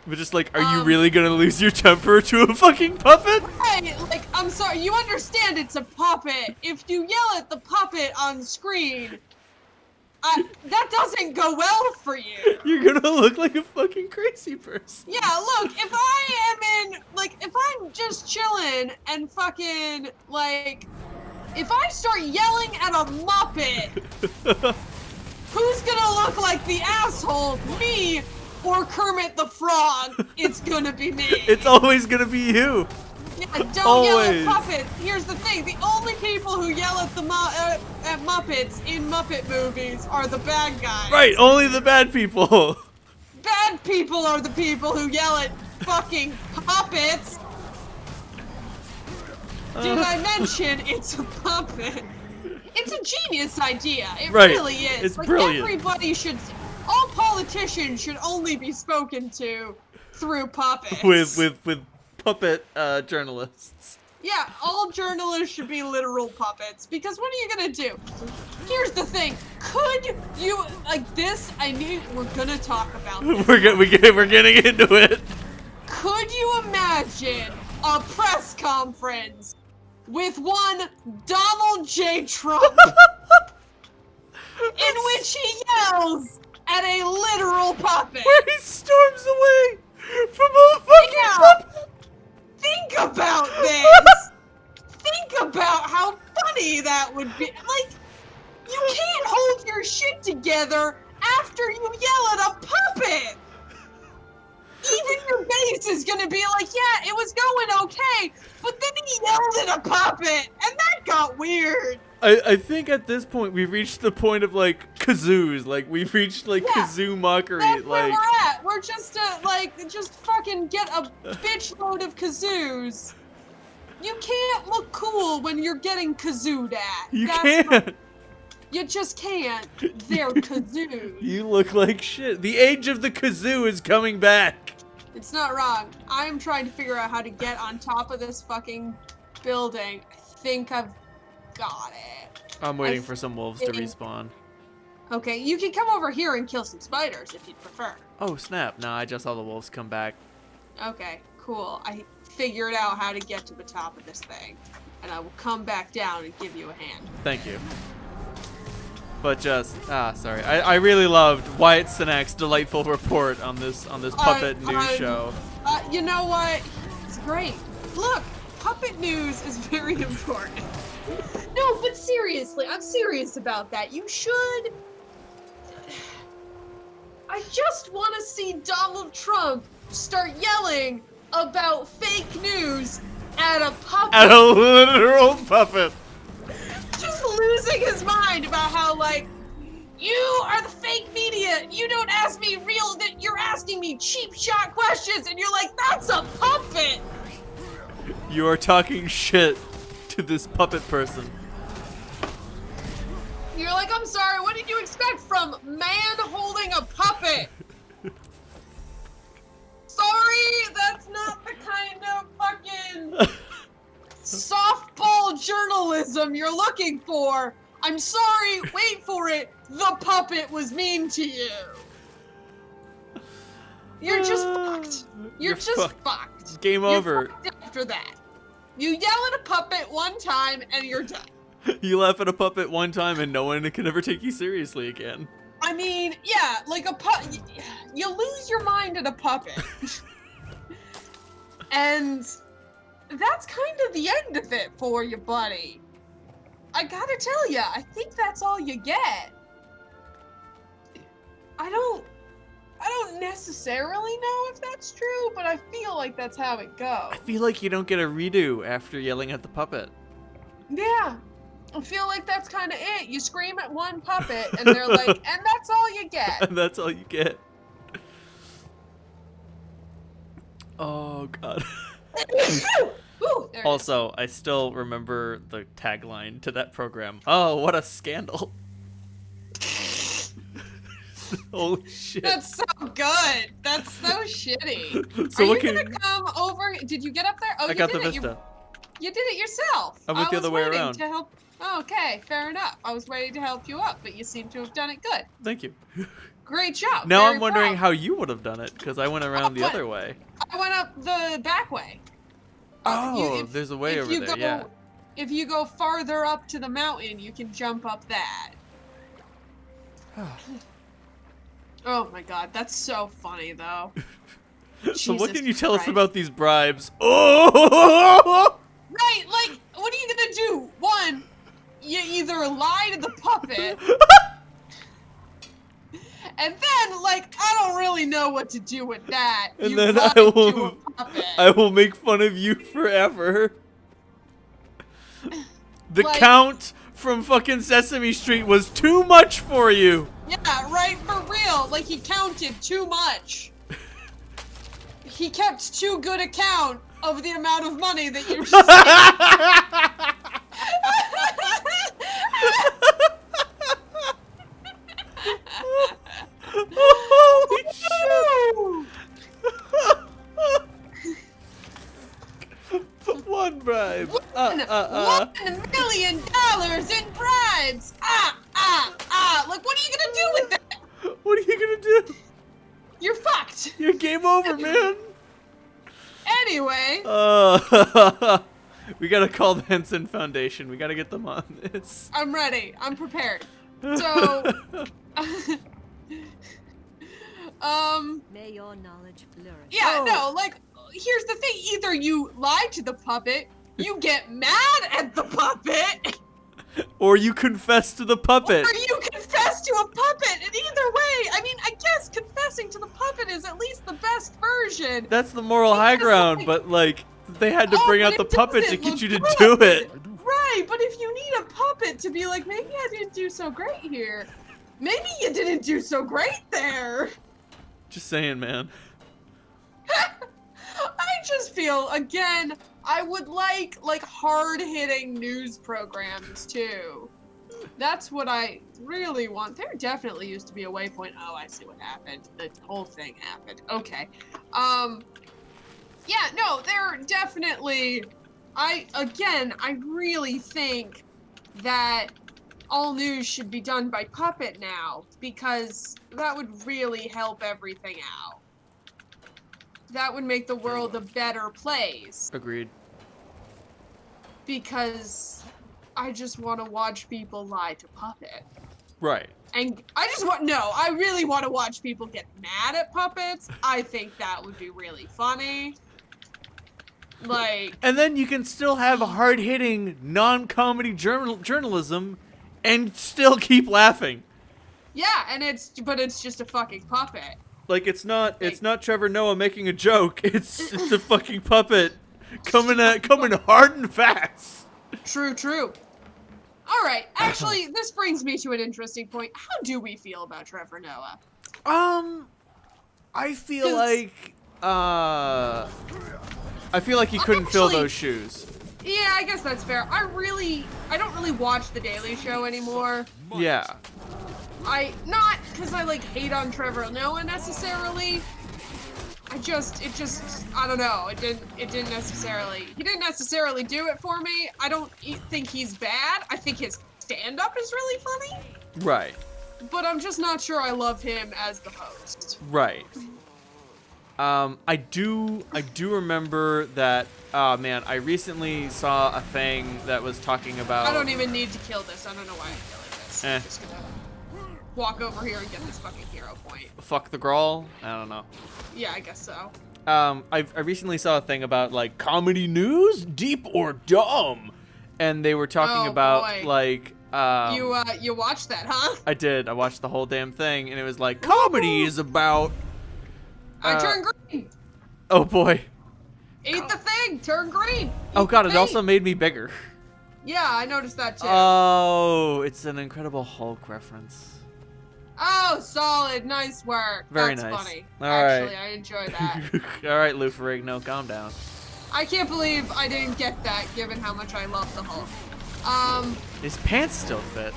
But just like, are you really gonna lose your temper to a fucking puppet? Right, like, I'm sorry, you understand it's a puppet. If you yell at the puppet on screen, that doesn't go well for you. You're gonna look like a fucking crazy person. Yeah, look, if I'm just chilling and fucking, like, if I start yelling at a Muppet, who's gonna look like the asshole? Me or Kermit the Frog? It's gonna be me. It's always gonna be you. Yeah, don't always. yell at puppets. Here's the thing: the only people who yell at the at Muppets in Muppet movies are the bad guys. Right, only the bad people. Bad people are the people who yell at fucking puppets. Did I mention it's a puppet? It's a genius idea. It Right. really is. It's like, brilliant. Everybody should. All politicians should only be spoken to through puppets. with puppet journalists. Yeah, all journalists should be literal puppets, because what are you gonna do? Here's the thing, could you, like this, we're gonna talk about this. We're getting into it. Could you imagine a press conference with one Donald J. Trump in which he yells at a literal puppet? Where he storms away from a fucking puppet. Think about this! Think about how funny that would be. Like, you your shit together after you yell at a puppet. Even your base is gonna be like, yeah, it was going okay, but then he yelled at a puppet, and that got weird. I think at this point we've reached the point of like kazoos. Like we've reached like kazoo mockery. That's where Like we're at. We're just just fucking get a bitch load of kazoos. You can't look cool when you're getting kazooed at. You can't. You just can't. They're kazoos. You look like shit. The age of the kazoo is coming back. It's not wrong. I'm trying to figure out how to get on top of this fucking building. I think I've got it. I'm waiting for some wolves to respawn. Okay, you can come over here and kill some spiders if you'd prefer. Oh snap! No, I just saw the wolves come back. Okay, cool. I figured out how to get to the top of this thing, and I will come back down and give you a hand. Thank you. But just sorry. I really loved Wyatt Sinak's delightful report on this puppet news show. You know what? It's great. Look, puppet news is very important. No, but seriously, I'm serious about that. You should. I just want to see Donald Trump start yelling about fake news at a puppet. At a literal puppet. Just losing his mind about how, like, you are the fake media. You don't ask me real, that you're asking me cheap shot questions, and you're like, that's a puppet. You are talking shit to this puppet person. You're like, I'm sorry, what did you expect from man holding a puppet? Sorry, that's not the kind of fucking softball journalism you're looking for. I'm sorry, wait for it. The puppet was mean to you. You're just fucked. You're just fucked. Game over. Fucked after that. You yell at a puppet one time and you're done. You laugh at a puppet one time and no one can ever take you seriously again. I mean, yeah, like you lose your mind at a puppet. And that's kind of the end of it for you, buddy. I gotta tell ya, I think that's all you get. I don't necessarily know if that's true, but I feel like that's how it goes. I feel like you don't get a redo after yelling at the puppet. Yeah. I feel like that's kind of it. You scream at one puppet, and they're like, and that's all you get. And that's all you get. Oh, God. Ooh, Also, I still remember the tagline to that program. Oh, what a scandal. Holy shit. That's so good. That's so shitty. So Are what you can... gonna come over? Did you get up there? Oh, I got the Vista. You did it yourself. I went the other way waiting around. to help. Oh, okay, fair enough. I was waiting to help you up, but you seem to have done it good. Thank you. Great job. Now Very I'm wondering proud. how you would have done it, because I went around the other way. I went up the back way. Oh, there's a way over there, yeah. If you go farther up to the mountain, you can jump up that. Oh my god, that's so funny though. So what Jesus can you tell us Christ. about these bribes? Oh! Right, like, what are you gonna do? One, you either lie to the puppet, and then, like, I don't really know what to do with that. And You then lie I to will, a puppet. I will make fun of you forever. The Like- Count from fucking Sesame Street was too much for you. Yeah, right, for real. Like, he counted too much. He kept too good account of the amount of money that you just Holy shit. One bribe. $1 million in bribes! Like, what are you gonna do with that? What are you gonna do? You're fucked! You're game over, man. Anyway, we gotta call the Henson Foundation. We gotta get them on this. I'm ready. I'm prepared. So, May your knowledge flourish. yeah, no, like, here's the thing. Either you lie to the puppet, you get mad at the puppet, Or you confess to the puppet. or you confess to to a puppet, and either way, I mean, I guess confessing to the puppet is at least the best version. That's the moral high Because, ground, like- but like they had to bring but out the it puppet to doesn't get look you to good. do it. Right, but if you need a puppet to be like, maybe I didn't do so great here. Maybe you didn't do so great there. Just saying, man. I just feel, again, I would like hard-hitting news programs too. That's what I really want. There definitely used to be a waypoint. Oh, I see what happened. The whole thing happened. Okay. Yeah, no, there definitely, I really think that all news should be done by Puppet now, because that would really help everything out. That would make the world a better place. Agreed. Because I just want to watch people lie to Puppet. Right. And I really want to watch people get mad at puppets. I think that would be really funny. Like, And then you can still have hard-hitting, non-comedy journalism and still keep laughing. yeah, but it's just a fucking puppet. Like it's not Trevor Noah making a joke. It's a fucking puppet coming hard and fast. True. All right, actually, this brings me to an interesting point. How do we feel about Trevor Noah? I feel like he couldn't fill those shoes. Yeah, I guess that's fair. I don't really watch The Daily Show anymore. Yeah. Not because I hate on Trevor Noah necessarily. I don't know. He didn't necessarily do it for me. I don't think he's bad. I think his stand-up is really funny. Right. But I'm just not sure I love him as the host. Right. I do remember that, man, I recently saw a thing that was talking about... I don't even need to kill this. I don't know why I'm killing this. Eh. I'm just gonna walk over here and get this fucking hero point. Fuck the Grawl? I don't know. Yeah, I guess so. I recently saw a thing about, comedy news? Deep or dumb? And they were talking about, boy. You watched that, huh? I did. I watched the whole damn thing, and it was like, comedy is about... I turned green. Oh, boy. Eat the thing. Turn green. Oh, Eat God, the it thing. also made me bigger. Yeah, I noticed that, too. Oh, it's an Incredible Hulk reference. Oh, solid. Nice work. Very That's nice. funny. All Actually, right. I enjoy that. All right, Lou Ferrigno, calm down. I can't believe I didn't get that, given how much I love the Hulk. His pants still fit.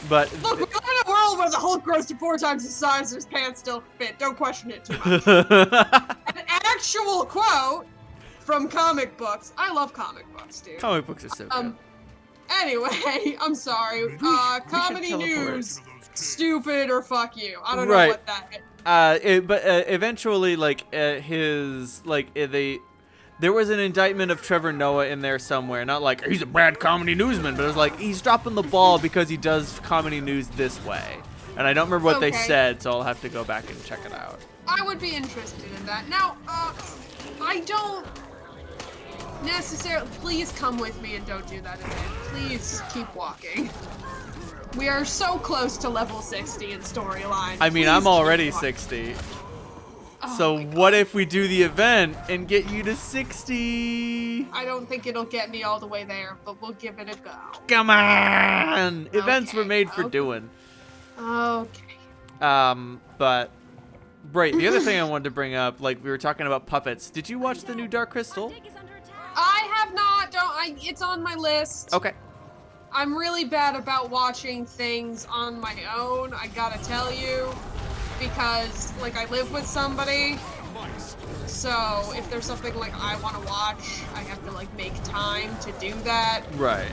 But Look, we live in a world where the Hulk grows to 4 times his size and his pants still fit. Don't question it too much. An actual quote from comic books. I love comic books, dude. comic books are so good. Anyway, I'm sorry. Comedy teleport. news, stupid or fuck you. I don't know Right. what that is. But eventually, there was an indictment of Trevor Noah in there somewhere. Not like he's a bad comedy newsman, but it was like he's dropping the ball because he does comedy news this way. And I don't remember what they Okay. said, so I'll have to go back and check it out. I would be interested in that. Now, I don't necessarily. Please come with me and don't do that again. Please keep walking. We are so close to level 60 in storyline. I mean, Please I'm keep already walking. 60. Oh So my God. what if we do the event and get you to 60? I don't think it'll get me all the way there, but we'll give it a go. Come on! Events were Okay, made for okay. doing. Okay. But right, the other thing I wanted to bring up, we were talking about puppets. Did you watch the new Dark Crystal? I have not. It's on my list. Okay. I'm really bad about watching things on my own, I gotta tell you, because, I live with somebody, so if there's something, I want to watch, I have to, make time to do that Right.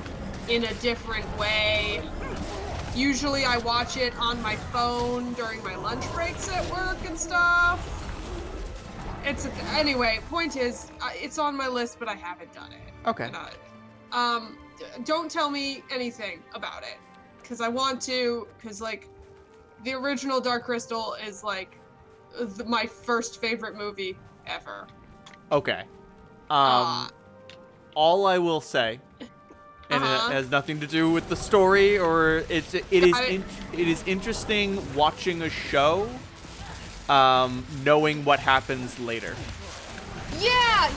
in a different way. Usually I watch it on my phone during my lunch breaks at work and stuff. Anyway, point is, it's on my list, but I haven't done it. Okay. Don't tell me anything about it, because I want to, because, the original Dark Crystal is, my first favorite movie ever. Okay. All I will say and it Uh-huh. has nothing to do with the story, or it it. is interesting watching a show, knowing what happens later. Yeah,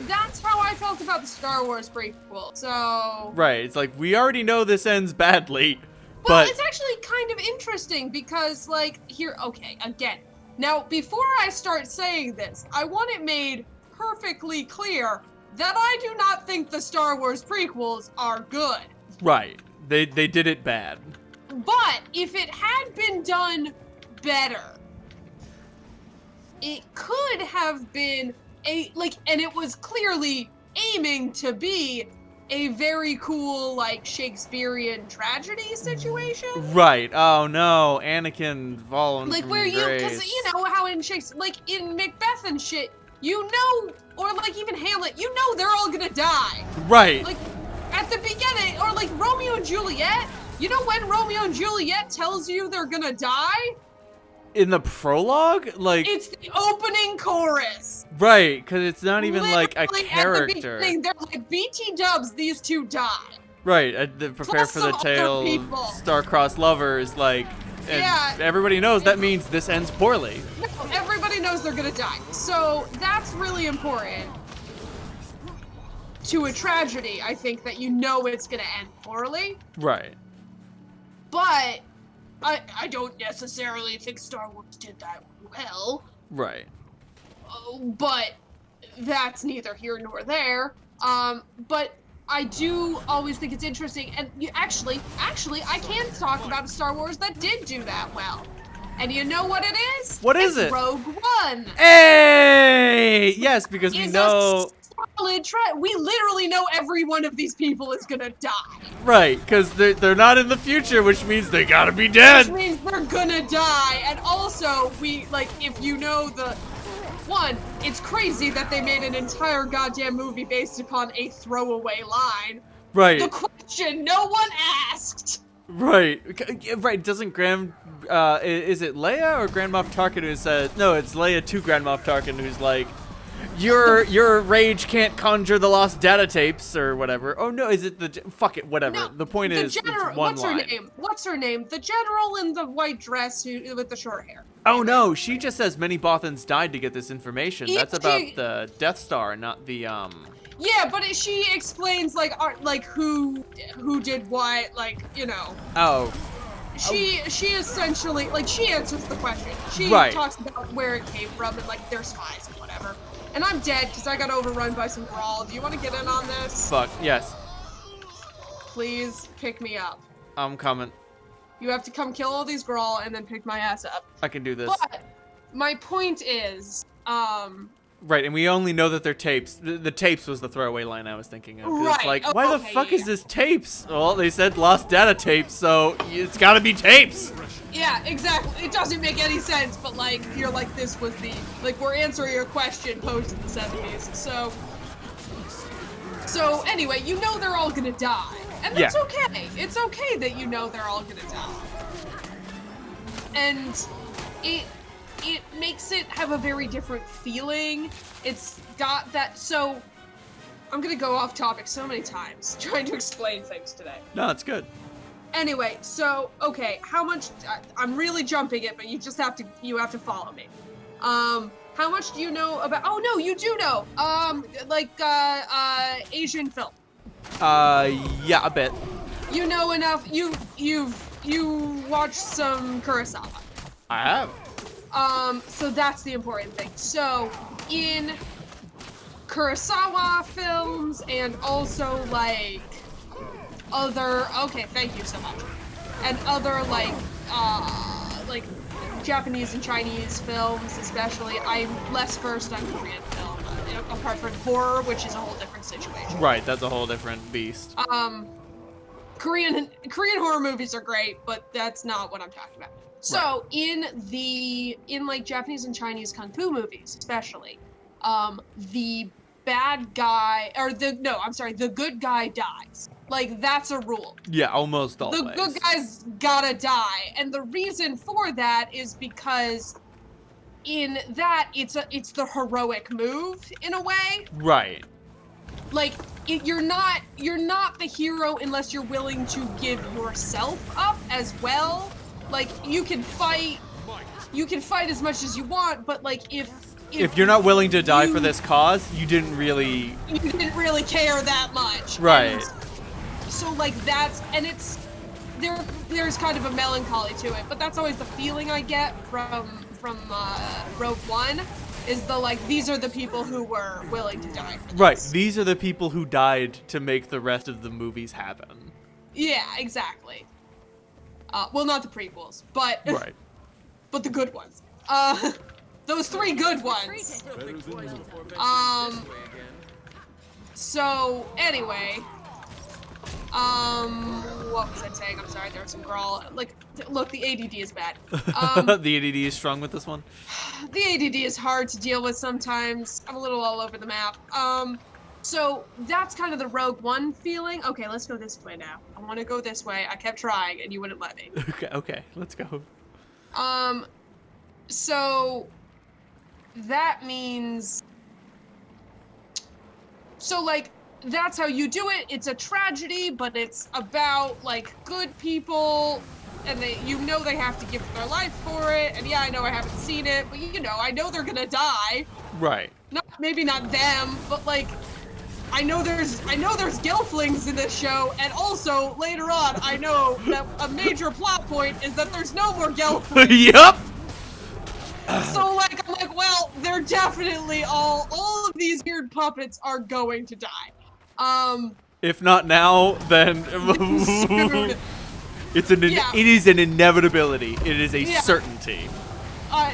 that's how I felt about the Star Wars prequel. So. Right, it's like we already know this ends badly, Well, but it's actually kind of interesting because, like, okay, again. Now, before I start saying this, I want it made perfectly clear that I do not think the Star Wars prequels are good. right, they did it bad. But if it had been done better, it could have been and it was clearly aiming to be a very cool, like, Shakespearean tragedy situation. Right. Oh no, Anakin fallen Like, from where because grace. you know how in Shakespeare, like in Macbeth and shit, or like even Hamlet, they're all gonna die. Right. Like, at the beginning, or like Romeo and Juliet, when Romeo and Juliet tells you they're gonna die? In the prologue, like It's the opening chorus. right, because it's not even like a Literally, character. at the beginning, they're like, BT dubs, these two die. Right. Prepare Plus for the some other tale. people. Star-crossed lovers, like, and Yeah. everybody knows that means this ends poorly. No, everybody knows they're gonna die. So that's really important to a tragedy, I think, that it's gonna end poorly. Right. But I don't necessarily think Star Wars did that well. Right. But that's neither here nor there. But I do always think it's interesting, and actually, I can talk about a Star Wars that did do that well. And you know what it is? What is it? Rogue One. Hey! Yes, because we Is know. we literally know every one of these people is gonna die. Right, because they're not in the future, which means they gotta be dead. Which means they're gonna die. And also, if you know it's crazy that they made an entire goddamn movie based upon a throwaway line. Right. The question no one asked. Right. Right. Doesn't is it Leia or Grand Moff Tarkin who says, no, it's Leia to Grand Moff Tarkin who's like, your rage can't conjure the lost data tapes or whatever. Oh no, is it fuck it, whatever. No, the point is, it's one what's line. her name? What's her name? The general in the white dress with the short hair. Oh no, she just says many Bothans died to get this information. Yeah, That's about the Death Star, not the Yeah, but she explains who did what, Oh. She essentially, she answers the question. She Right. talks about where it came from and they're spies and whatever. And I'm dead because I got overrun by some Grawl. Do you want to get in on this? Fuck yes, Please pick me up. I'm coming. You have to come kill all these Grawl and then pick my ass up. I can do this. But my point is, Right, and we only know that they're tapes. The tapes was the throwaway line I was thinking of. 'Cause Right, It's like, why the okay, fuck yeah. is this tapes? Well, they said lost data tapes, so it's gotta be tapes. yeah, exactly. It doesn't make any sense, but you're like, this was we're answering a question posed in the 70s. So anyway, they're all gonna die. And that's Yeah. okay. It's okay that they're all gonna die. And it makes it have a very different feeling. It's got that, so I'm gonna go off topic so many times trying to explain things today. No, it's good. Anyway, so okay, how much? I'm really jumping it, but you have to follow me. How much do you know about? Oh no, you do know. Asian film. Yeah, a bit. You know enough. You watched some Kurosawa. I have. So that's the important thing. So in Kurosawa films and also okay, thank you so much. And other Japanese and Chinese films especially, I'm less versed on Korean film, apart from horror, which is a whole different situation. Right, that's a whole different beast. Korean horror movies are great, but that's not what I'm talking about. So in Japanese and Chinese kung fu movies, especially, the bad guy the good guy dies. That's a rule. Yeah, almost always. The good guy's gotta die, and the reason for that is because in that it's the heroic move in a way. Right. like you're not the hero unless you're willing to give yourself up as well. Like you can fight as much as you want, but like if you're not willing to die for this cause, you didn't really care that much. Right. And so like it's there's kind of a melancholy to it, but that's always the feeling I get from Rogue One, is the like these are the people who were willing to die for this. Right. These are the people who died to make the rest of the movies happen. Yeah, exactly. Well, not the prequels, but right. But the good ones. Those 3 good ones. So anyway, what was I saying? I'm sorry, there was some growl. Like, look, the ADD is bad. The ADD is strong with this one? The ADD is hard to deal with sometimes. I'm a little all over the map. So that's kind of the Rogue One feeling. Okay, let's go this way now. I want to go this way. I kept trying, and you wouldn't let me. Okay, let's go. So that means... So, like, that's how you do it. It's a tragedy, but it's about, like, good people, and they have to give their life for it. And yeah, I know I haven't seen it, but I know they're gonna die. Right. Maybe not them, but like, I know there's Gelflings in this show, and also later on, I know that a major plot point is that there's no more Gelflings. Yup. So like, I'm like, well, they're definitely all of these weird puppets are going to die. If not now, then it is an inevitability. It is a certainty.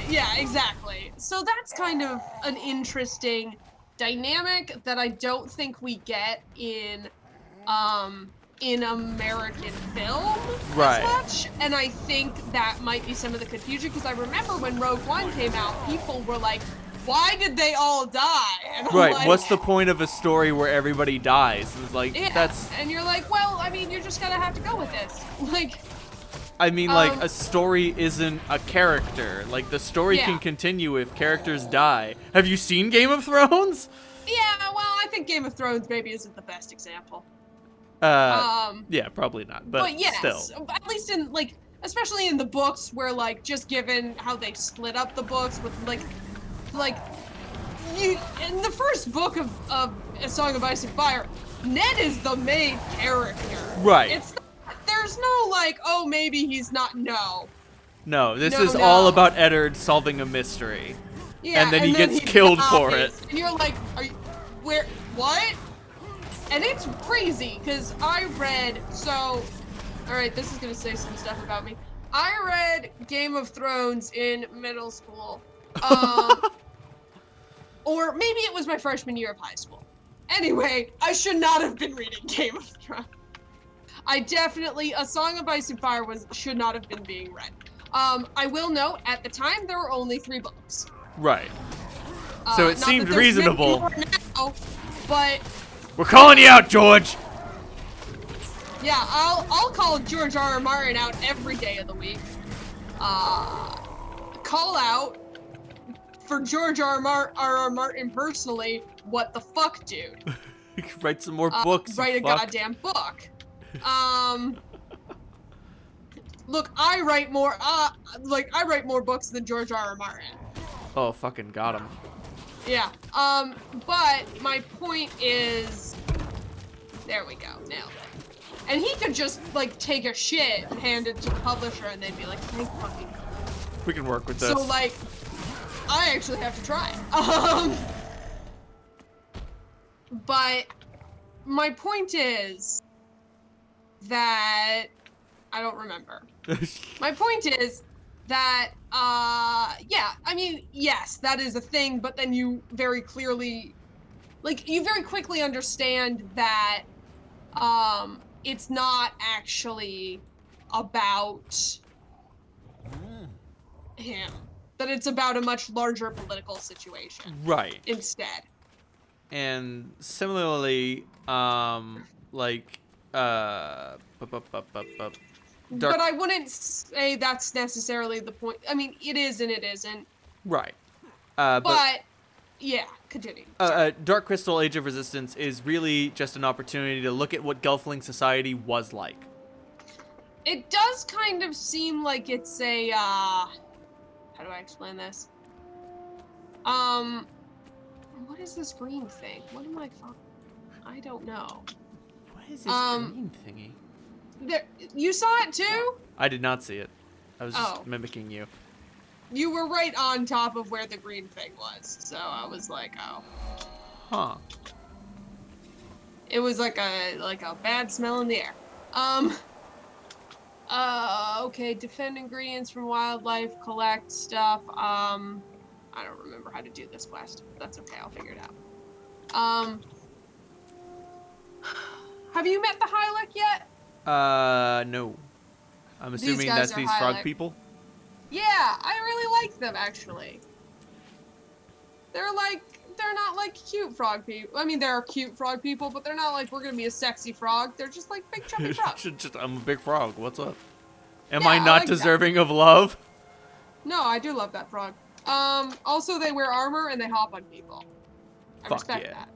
Yeah, exactly. So that's kind of an interesting dynamic that I don't think we get in American film as much, and I think that might be some of the confusion, because I remember when Rogue One came out, people were like, why did they all die? And I'm right, like, what's the point of a story where everybody dies? It's like, and you're like, well, I mean, you're just gonna have to go with this. Like, I mean, like, a story isn't a character. Like, the story can continue if characters die. Have you seen Game of Thrones? Yeah, well, I think Game of Thrones maybe isn't the best example. Yeah, probably not, but yes, still. At least in, like, especially in the books, where, like, just given how they split up the books with, in the first book of A Song of Ice and Fire, Ned is the main character. Right. There's no, like, oh, maybe he's not, no. No, this is all about Eddard solving a mystery. Yeah, and then he gets killed for it. And you're like, what? And it's crazy, because I read, alright, this is gonna say some stuff about me. I read Game of Thrones in middle school. Or maybe it was my freshman year of high school. Anyway, I should not have been reading Game of Thrones. I definitely, A Song of Ice and Fire should not have been being read. I will note, at the time, there were only 3 books. Right. So it seemed reasonable. Now, but we're calling you out, George! Yeah, I'll call George R.R. Martin out every day of the week. Call out for George R.R. Martin personally, what the fuck, dude? Write some more books. Write a goddamn book. Look, I write more books than George R.R. Martin. Oh, fucking got him. Yeah. But my point is, there we go, nailed it. And he could just like take a shit and hand it to the publisher, and they'd be like, "Thank fucking God." We can work with this. So like, I actually have to try. But my point is that I don't remember. My point is that, yeah, I mean, yes, that is a thing, but then you very quickly understand that, it's not actually about him. That it's about a much larger political situation. Right. Instead. And similarly, like, but I wouldn't say that's necessarily the point. I mean, it is and it isn't. Right. But yeah. continue. Sorry. Dark Crystal Age of Resistance is really just an opportunity to look at what Gelfling society was like. It does kind of seem like it's a, how do I explain this? What is this green thing? What am I don't know. What is this green thingy? You saw it too? I did not see it. I was just mimicking you. You were right on top of where the green thing was, so I was like, oh. Huh. It was like a bad smell in the air. Okay, defend ingredients from wildlife, collect stuff. I don't remember how to do this quest. That's okay, I'll figure it out. Have you met the Hylic yet? No. I'm assuming that's these frog people? Yeah, I really like them, actually. They're not like cute frog people. I mean, they're cute frog people, but they're not like, we're gonna be a sexy frog. They're just like big chubby frogs. I'm a big frog. What's up? Am Yeah, I not like deserving of love? No, I do love that frog. Also, they wear armor and they hop on people. I respect that.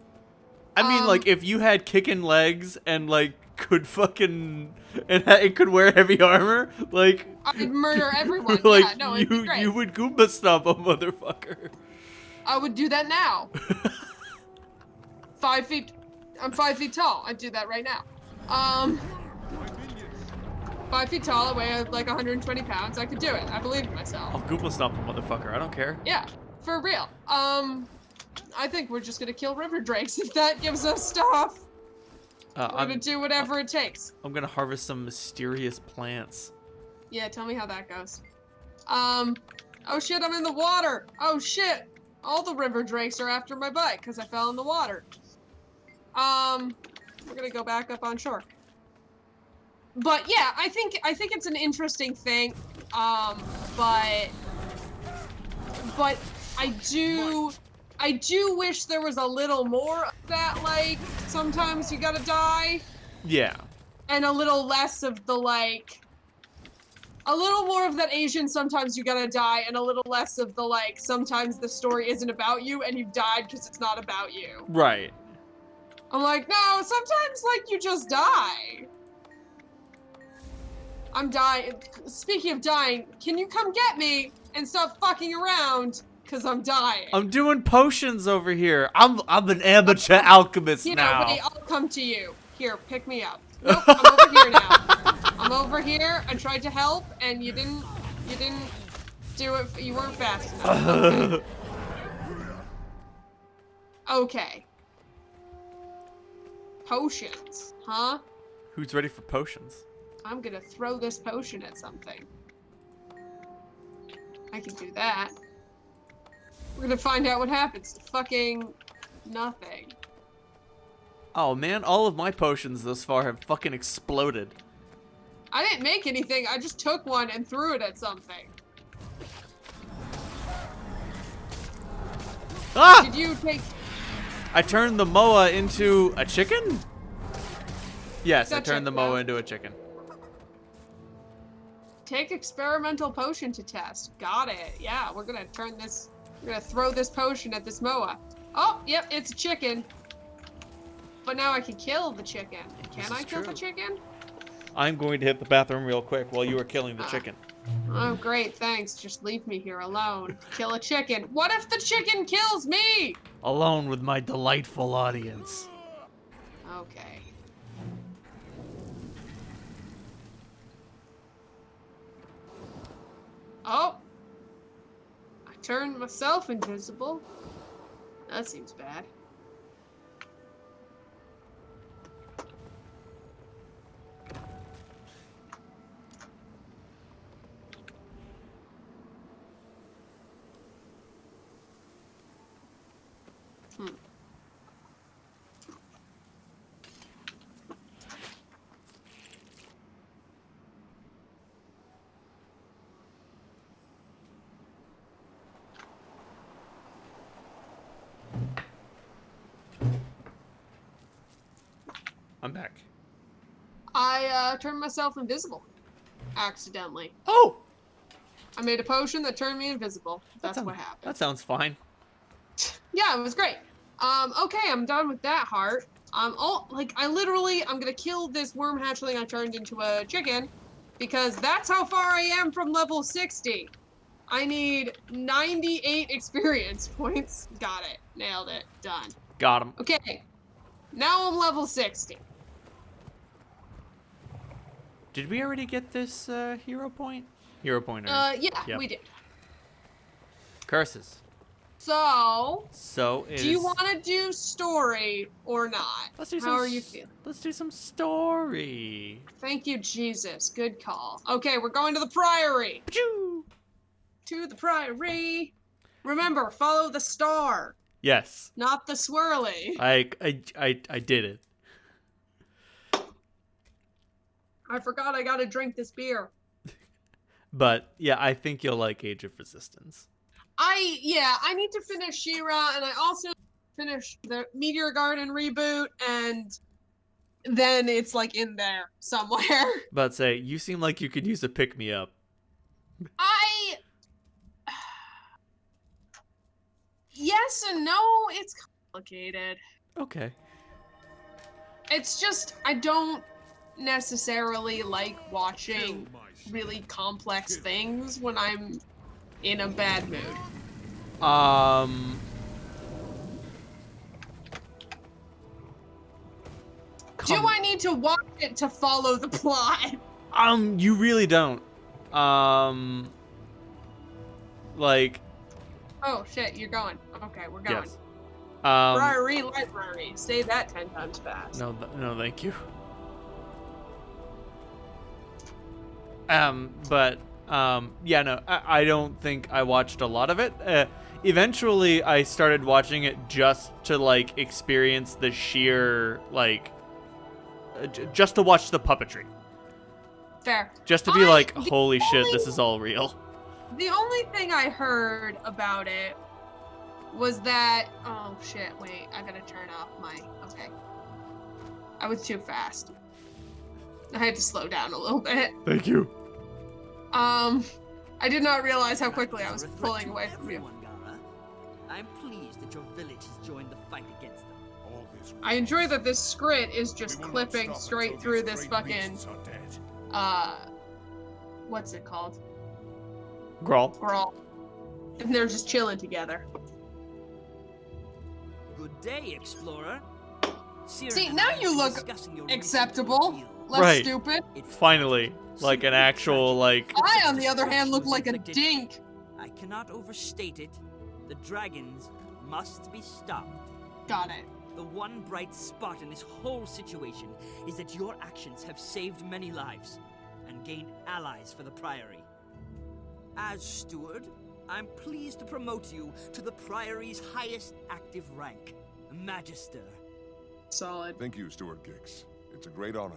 I mean, like, if you had kicking legs and, like, could fucking... and it could wear heavy armor, like... I'd murder everyone. Like, yeah, no, it'd be great. You would Goomba stomp a motherfucker. I would do that now. 5 feet... I'm 5 feet tall. I'd do that right now. 5 feet tall, I weigh like 120 pounds. I could do it. I believe in myself. I'll Goomba stomp a motherfucker. I don't care. Yeah, for real. I think we're just gonna kill river drakes if that gives us stuff. We're gonna do whatever it takes. I'm gonna harvest some mysterious plants. Yeah, tell me how that goes. Oh shit, I'm in the water. Oh shit, all the river drakes are after my butt because I fell in the water. We're gonna go back up on shore. But yeah, I think it's an interesting thing. But I do wish there was a little more of that, like, sometimes you gotta die. Yeah. And a little less of the, like, a little more of that Asian sometimes you gotta die, and a little less of the, like, sometimes the story isn't about you and you've died because it's not about you. Right. I'm like, no, sometimes, like, you just die. I'm dying. Speaking of dying, can you come get me and stop fucking around? Cause I'm dying. I'm doing potions over here. I'm an amateur alchemist now. Wait, I'll come to you. Here, pick me up. Nope, I'm over here now. I'm over here. I tried to help, and you didn't do it. You weren't fast enough. Okay. Okay. Potions, huh? Who's ready for potions? I'm gonna throw this potion at something. I can do that. We're gonna find out what happens to fucking nothing. Oh man, all of my potions thus far have fucking exploded. I didn't make anything, I just took one and threw it at something. Ah! Did you take... I turned the moa into a chicken? Yes, I turned the moa into a chicken. Take experimental potion to test. Got it. Yeah, we're gonna turn this... We're gonna throw this potion at this moa. Oh, yep, it's a chicken. But now I can kill the chicken. Can I kill the chicken? I'm going to hit the bathroom real quick while you are killing the chicken. Oh, great, thanks. Just leave me here alone. Kill a chicken. What if the chicken kills me? Alone with my delightful audience. Okay. Oh! I turned myself invisible. That seems bad. I'm back. I turned myself invisible. Accidentally. Oh! I made a potion that turned me invisible. That's what happened. That sounds fine. Yeah, it was great. Okay, I'm done with that heart. I'm gonna kill this worm hatchling I turned into a chicken because that's how far I am from level 60. I need 98 experience points. Got it. Nailed it. Done. Got him. Okay. Now I'm level 60. Did we already get this hero point? Hero point. Yeah, Yep. we did. Curses. So, So it do you is- want to do story or not? Let's do How some are you s- feeling? Let's do some story. Thank you, Jesus. Good call. Okay, we're going to the Priory. Pachoo! To the Priory. Remember, follow the star, Yes. not the swirly. I did it. I forgot I gotta drink this beer. But yeah, I think you'll like Age of Resistance. I need to finish She-Ra, and I also finish the Meteor Garden reboot, and then it's like in there somewhere. But say, you seem like you could use a pick me up. Yes and no, it's complicated. Okay. It's just, I don't necessarily like watching really complex things when I'm in a bad mood. Do I need to watch it to follow the plot? You really don't. Like, Oh shit, you're going. Okay, we're going. yes. Priory Library. Say that 10 times fast. No, thank you. Yeah, no, I don't think I watched a lot of it. Eventually, I started watching it just to, like, experience the sheer, like, just to watch the puppetry. Fair. Just to be like, the holy shit, only- this is all real. The only thing I heard about it was that, oh shit, wait, I gotta turn off my, okay. I was too fast. I had to slow down a little bit. Thank you. I did not realize how quickly I Dragons was are a threat pulling to away from you. everyone, Gara. I'm pleased that your village has joined the fight against them. All this I enjoy that this script is just we will not clipping stop straight until through these this great fucking, beasts are dead. what's it called? Grawl. Grawl. And they're just chilling together. Good day, explorer. See, Cyril and now I have you been look discussing your recent acceptable. ordeal. Less Right. stupid. It Finally, like an actual, like, I, on the other hand, look like a Inflicted. dink. I cannot overstate it. The dragons must be stopped. Got it. The one bright spot in this whole situation is that your actions have saved many lives and gained allies for the Priory. As steward, I'm pleased to promote you to the Priory's highest active rank, Magister. Solid. Thank you, Stuart Gix. It's a great honor.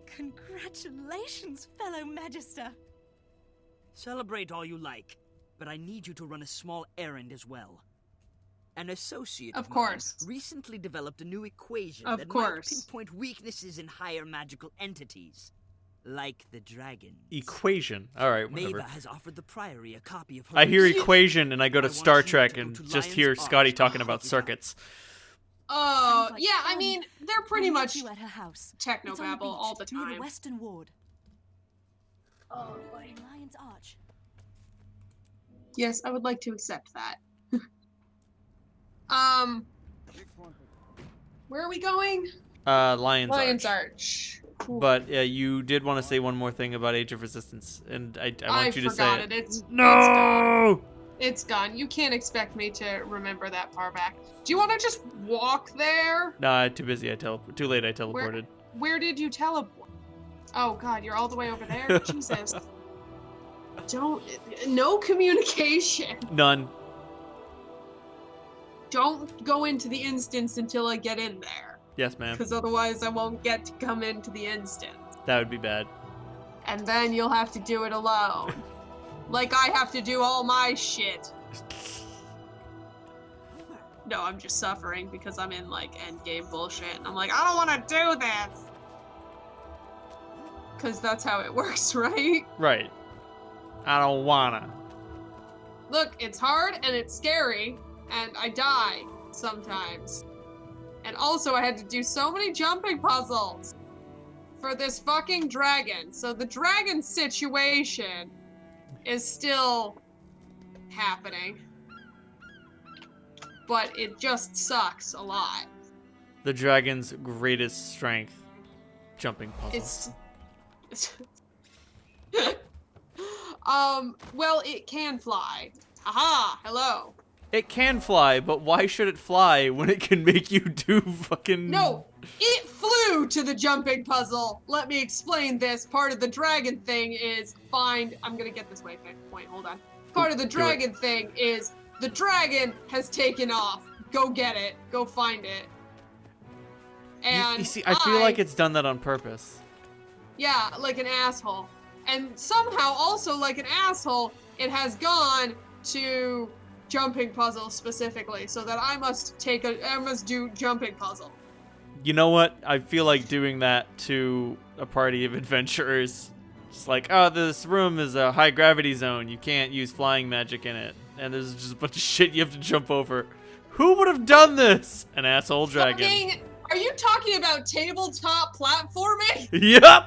Congratulations, fellow Magister. Celebrate all you like, but I need you to run a small errand as well. An associate Of mine course. recently developed a new equation Of that course. might pinpoint weaknesses in higher magical entities, like the dragons. equation. Alright, Maeva whatever. has offered the Priory a copy of her I hear research. equation and I go I to want Star you Trek to go and to just Lion's hear Arch Scotty to talking pick about it up. circuits. Oh, Sounds like yeah, I fun. mean, they're pretty I'll meet much you at her house. It's on the technobabble beach, all the near the time. Western Ward. Oh, boy. In Lion's Arch. Yes, I would like to accept that. Where are we going? Lion's Lion's Arch. Arch. Cool. But you did want to say one more thing about Age of Resistance, and I want you to say forgot it. It's gone. No! It's gone. You can't expect me to remember that far back. Do you want to just walk there? Nah, too busy. Too late. I teleported. Where did you teleport? Oh god, you're all the way over there? Jesus. No communication. None. Don't go into the instance until I get in there. Yes, ma'am. Because otherwise I won't get to come into the instance. That would be bad. And then you'll have to do it alone. Like I have to do all my shit. No, I'm just suffering because I'm in like endgame bullshit. And I'm like, I don't want to do this. Because that's how it works, right? Right. I don't wanna. Look, it's hard and it's scary. and I die sometimes. And also I had to do so many jumping puzzles for this fucking dragon. So the dragon situation is still happening. But it just sucks a lot. The dragon's greatest strength. Jumping puzzles. It's well, it can fly. Aha, hello. It can fly, but why should it fly when it can make you do fucking... No, it flew to the jumping puzzle. Let me explain this. Part of the dragon thing is find... I'm gonna get this waypoint. Hold on. Part of the dragon thing is the dragon has taken off. Go get it. Go find it. And you see, I feel like it's done that on purpose. Yeah, like an asshole. And somehow also like an asshole, it has gone to jumping puzzles specifically, so that I must do jumping puzzle. You know what? I feel like doing that to a party of adventurers. It's like, oh, this room is a high gravity zone. You can't use flying magic in it. And there's just a bunch of shit you have to jump over. Who would have done this? An asshole dragon. Are you talking about tabletop platforming? Yep!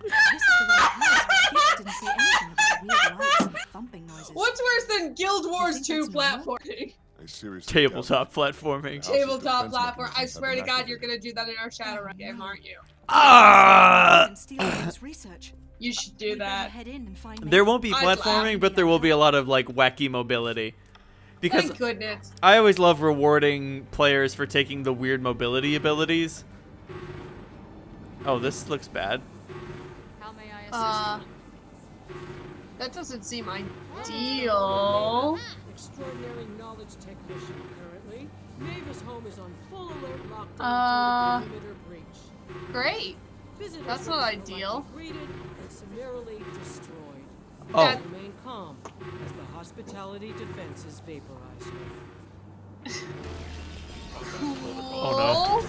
This is the right house, but Kix didn't say anything about weird lights and thumping noises. What's worse than Guild Wars think 2 that's normal? platforming? I seriously Tabletop platforming. Tabletop platform. I swear to God, you're gonna do that in our Shadowrun game, aren't you? Ah! And steal Kix's research. You should do We better that. head in and find There won't be I'd laugh. platforming, but there will be a lot of like wacky mobility. Because Thank goodness. I always love rewarding players for taking the weird mobility abilities. Oh, this looks bad. How may I assist That doesn't seem ideal. Extraordinary knowledge technician currently. Mavis Home is on full alert lockdown due to perimeter breach. Great. Visitors That's will not be ideal. politely greeted and summarily destroyed. Oh. That- Remain calm as the hospitality defenses vaporize you. Cool. Oh,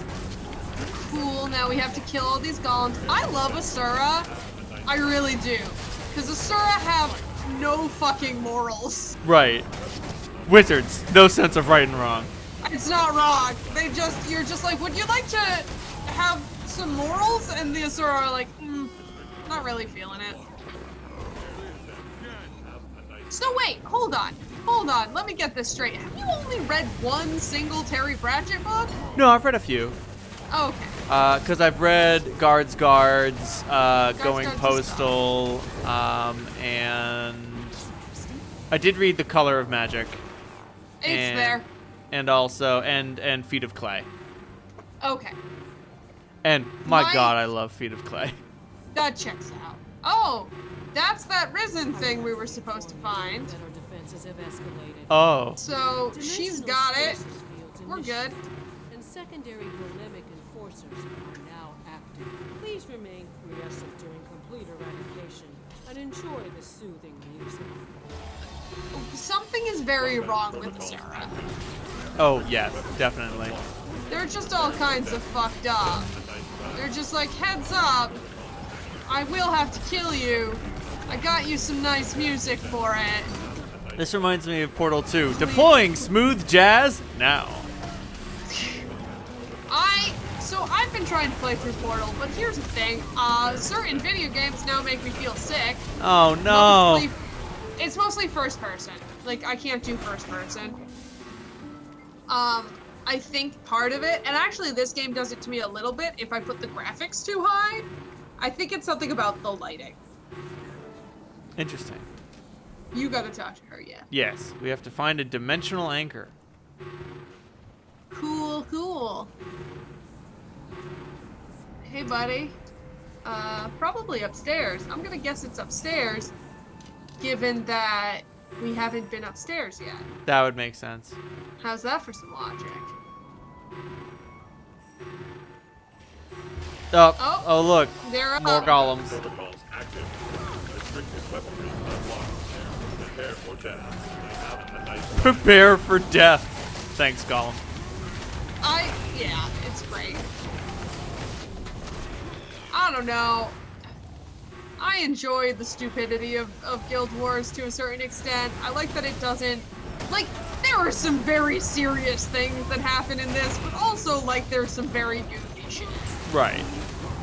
Cool. Now we have to kill all these golems. I love Asura. I really do. Because Asura have no fucking morals. Right. Wizards, no sense of right and wrong. It's not wrong. You're just like, would you like to have some morals? And the Asura are like, not really feeling it. So wait, hold on. Let me get this straight. Have you only read one single Terry Pratchett book? No, I've read a few. Okay. Because I've read Guards, Going Guards is Postal, and I did read The Color of Magic. It's and, there. And also, and Feet of Clay. Okay. And my god, I love Feet of Clay. That checks out. Oh, that's that Risen thing we were supposed to find. That our defenses have escalated. Oh. So she's Dimensional got it. stasis fields We're good. initiated, and secondary polemic enforcers are now active. Please remain quiescent during complete eradication and enjoy the soothing music. Something is very wrong with Sarah. Oh, yeah, definitely. They're just all kinds of fucked up. They're just like, heads up, I will have to kill you. I got you some nice music for it. This reminds me of Portal 2. Deploying smooth jazz now. So I've been trying to play through Portal, but here's the thing. Certain video games now make me feel sick. Oh no. It's mostly first person. Like, I can't do first person. I think part of it, and actually this game does it to me a little bit if I put the graphics too high. I think it's something about the lighting. Interesting. You gotta talk to her, yeah. Yes, we have to find a dimensional anchor. Cool. Hey, buddy. Probably upstairs. I'm gonna guess it's upstairs, given that we haven't been upstairs yet. That would make sense. How's that for some logic? Oh, look. They're up. More golems. Protocols active. Restricted weaponry unlocked. Prepare for death. Have a nice Prepare for death. Thanks, Golem. Yeah, it's great. I don't know. I enjoy the stupidity of Guild Wars to a certain extent. I like that it doesn't... Like, there are some very serious things that happen in this, but also, like, there's some very goofy shit. Right.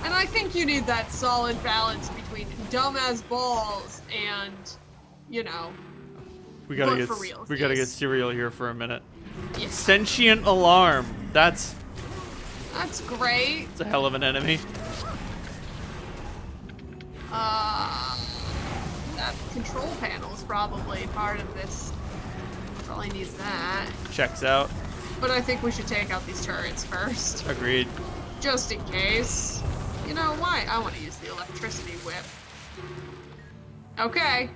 And I think you need that solid balance between dumbass balls and, you know, We gotta but get for real. we gotta get cereal here for a minute. Yeah. Sentient alarm. That's great. a hell of an enemy. That control panel is probably part of this. Probably needs that. Checks out. But I think we should take out these turrets first. Agreed. Just in case. You know why? I want to use the electricity whip. Okay.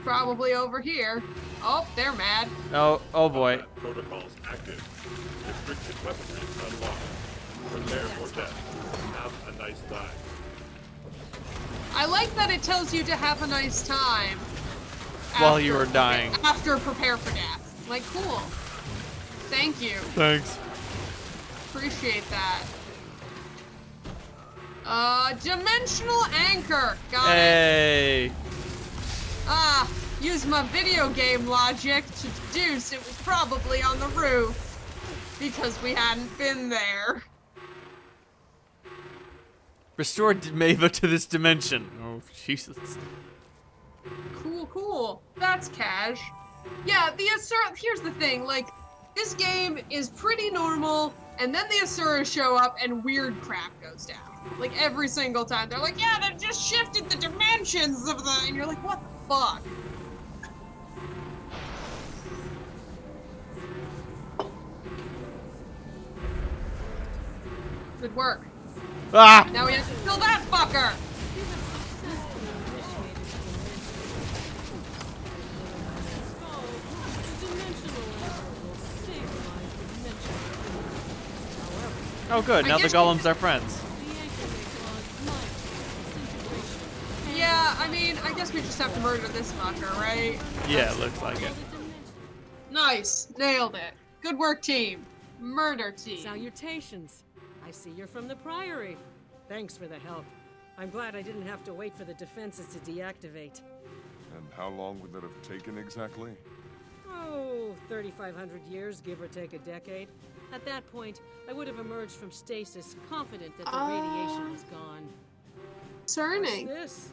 Probably over here. Oh, they're mad. Oh boy. Combat protocols active. Restricted weaponry unlocked. Prepare for death. Have a nice time. I like that it tells you to have a nice time. While you are dying. After prepare for death. Like, cool. Thank you. Thanks. Appreciate that. Dimensional anchor. Got it. Hey. Use my video game logic to deduce it was probably on the roof. Because we hadn't been there. Restore Mava to this dimension. Oh, Jesus. Cool. That's cash. Yeah, the Asura, here's the thing, like, this game is pretty normal, and then the Asura show up and weird crap goes down. Like, every single time. They're like, yeah, they just shifted the dimensions of the, and you're like, what the fuck? Good work. Ah! Now we have to kill that fucker! Oh, good. Now the guess- golems are friends. Yeah, I mean, I guess we just have to murder this fucker, right? Yeah, it looks like it. Nice. Nailed it. Good work, team. Murder team. Salutations. I see you're from the Priory. Thanks for the help. I'm glad I didn't have to wait for the defenses to deactivate. And how long would that have taken exactly? Oh, 3,500 years, give or take a decade. At that point, I would have emerged from stasis, confident that the radiation was gone. Concerning. What's this?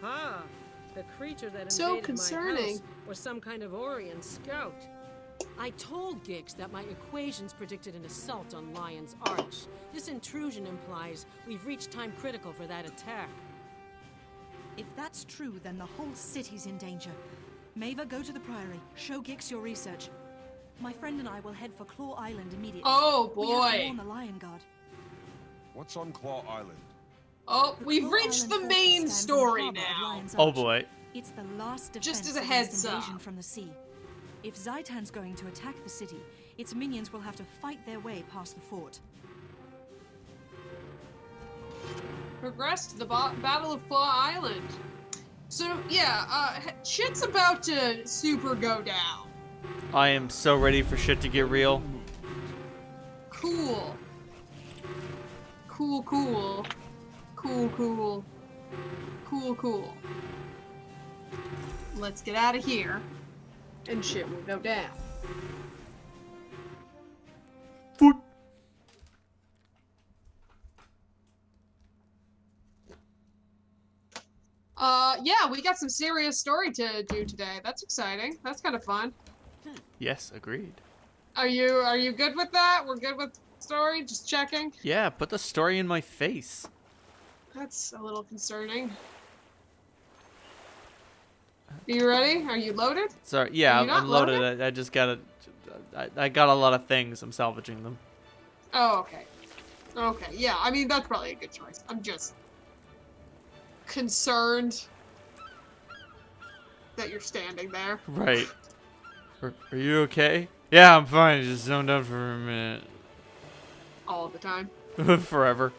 Aha! The creature that So invaded concerning. my house was some kind of Orion scout. I told Gix that my equations predicted an assault on Lion's Arch. This intrusion implies we've reached time critical for that attack. If that's true, then the whole city's in danger. Mava, go to the Priory. Show Gix your research. My friend and I will head for Claw Island immediately. Oh, We have to boy. warn the Lion Guard. What's on Claw Island? Oh, we've Claw reached Island the fortress main stands in the story harbor of now. Lion's Oh Arch. boy. It's the last defense Just as a against heads invasion up. from the sea. If Zaitan's going to attack the city, its minions will have to fight their way past the fort. Progress to the Battle of Claw Island. So, yeah, shit's about to super go down. I am so ready for shit to get real. Cool. Cool. Let's get out of here. And shit will go down. Foot. Yeah, we got some serious story to do today. That's exciting. That's kind of fun. Yes, agreed. Are you good with that? We're good with story? Just checking? Yeah, put the story in my face. That's a little concerning. Are you ready? Are you loaded? Sorry, yeah, Are you not I'm loaded. I just gotta. I got a lot of things. I'm salvaging them. Oh, okay. Okay, yeah, I mean, that's probably a good choice. I'm just concerned that you're standing there. Right. Are you okay? Yeah, I'm fine. Just zoned out for a minute. All the time. Forever.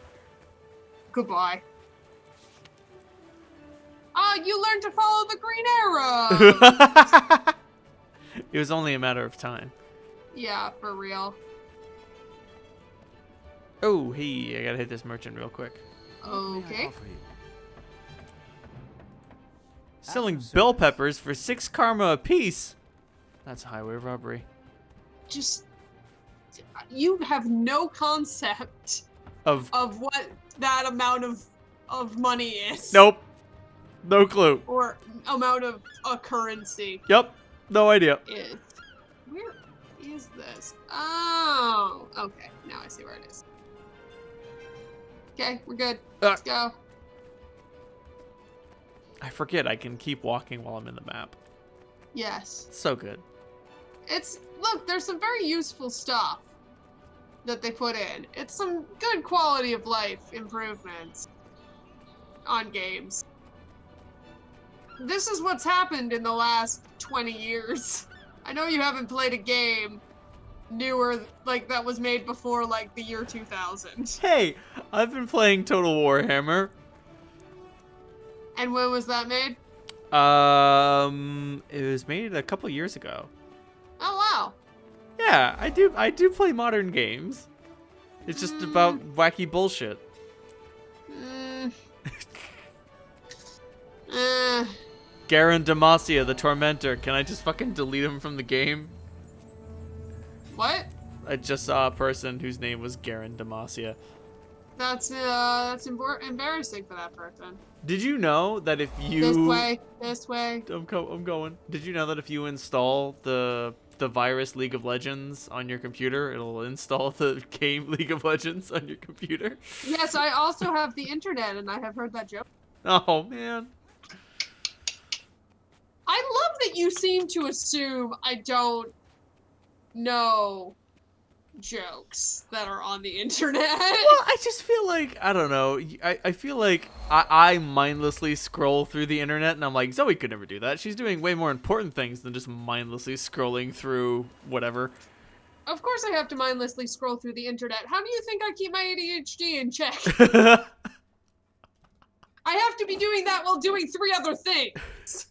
Goodbye. You learned to follow the green arrow! It was only a matter of time. Yeah, for real. Oh, hey, I gotta hit this merchant real quick. Okay. Selling bell peppers for 6 karma apiece. That's highway robbery. Just, you have no concept Of what that amount of money is. nope, no clue. Or amount of a currency Yep, no idea. is. Where is this? Oh, okay. Now I see where it is. Okay, we're good. Let's go. I forget I can keep walking while I'm in the map. Yes. So good. Look, there's some very useful stuff that they put in. It's some good quality of life improvements on games. This is what's happened in the last 20 years. I know you haven't played a game newer, like, that was made before, like, the year 2000. Hey, I've been playing Total Warhammer. And when was that made? It was made a couple years ago. Oh, wow. Yeah, I do play modern games. It's just about wacky bullshit. Garen Demacia, the Tormentor. Can I just fucking delete him from the game? What? I just saw a person whose name was Garen Demacia. That's embarrassing for that person. Did you know that if you... This way. I'm going. Did you know that if you install the virus League of Legends on your computer, it'll install the game League of Legends on your computer? Yes, I also have the internet, and I have heard that joke. Oh, man. I love that you seem to assume I don't know jokes that are on the internet. Well, I just feel like, I don't know, I feel like I mindlessly scroll through the internet and I'm like, Zoe could never do that. She's doing way more important things than just mindlessly scrolling through whatever. Of course I have to mindlessly scroll through the internet. How do you think I keep my ADHD in check? I have to be doing that while doing 3 other things.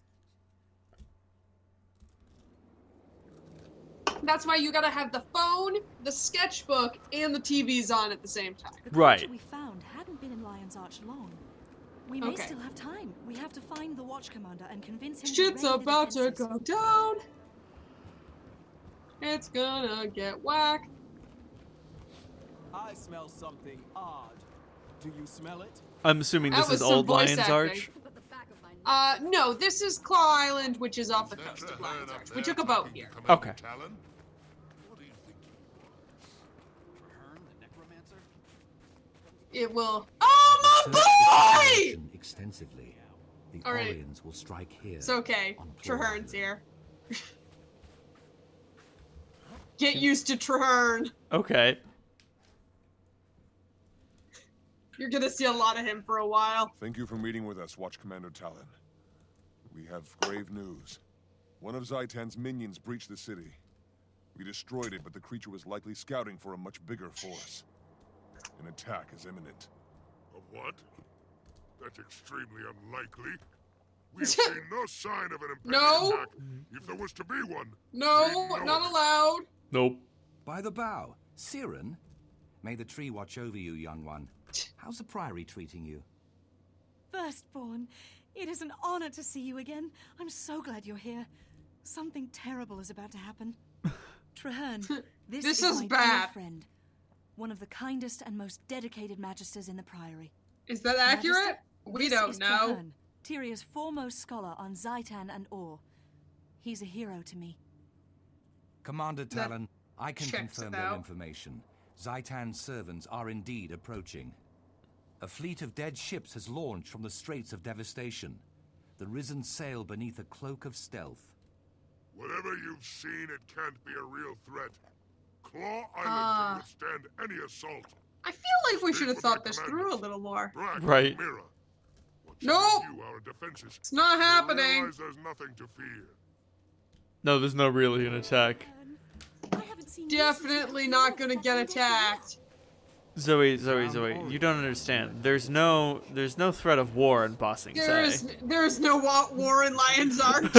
That's why you gotta have the phone, the sketchbook, and the TVs on at the same time. The Right. creature we found hadn't been in Lion's Arch long. We may still have time. We have to find the Watch Commander and convince him Shit's to raid the about to defenses. go down. It's gonna get whacked. I smell something odd. Do you smell it? I'm assuming this That is was some Old voice Lion's acting. Arch. Put the back of my neck. No, this is Claw Island, which is off the coast of Lion's Arch. We took a boat here. Okay. Talon? What do you think Hearn, the necromancer? It will. Oh, my boy! Extensively. The All right. Orions will strike here. It's okay. on Claw Traherne's Island. here. Get used to Traherne. Okay. You're gonna see a lot of him for a while. Thank you for meeting with us, Watch Commander Talon. We have grave news. One of Zaitan's minions breached the city. We destroyed it, but the creature was likely scouting for a much bigger force. An attack is imminent. A what? That's extremely unlikely. We've seen no sign of an impending No. attack. If there was to be one, No, we'd know not it. allowed. Nope. By the bow, Siren. May the tree watch over you, young one. How's the Priory treating you? Firstborn, it is an honor to see you again. I'm so glad you're here. Something terrible is about to happen. Traherne, this is my bad. dear friend. One of the kindest and most dedicated magisters in the Priory. Is that accurate? Magister, We this don't is know. Traherne, Tyria's foremost scholar on Zaitan and Or. He's a hero to me. Commander Talon, I can checks confirm it their out. information. Zaitan's servants are indeed approaching. A fleet of dead ships has launched from the Straits of Devastation. The risen sail beneath a cloak of stealth. Whatever you've seen, it can't be a real threat. Claw Island can withstand any assault. I feel like we should have thought this through a little more. Brack, Right. Mira, what Nope. you our defenses? It's not You happening. realize there's nothing to fear. No, there's no really an attack. I haven't seen you since Definitely you not got gonna that get one day. attacked. Zoe, you don't understand. There's no threat of war in Bossing There is no war in Lion's Arch.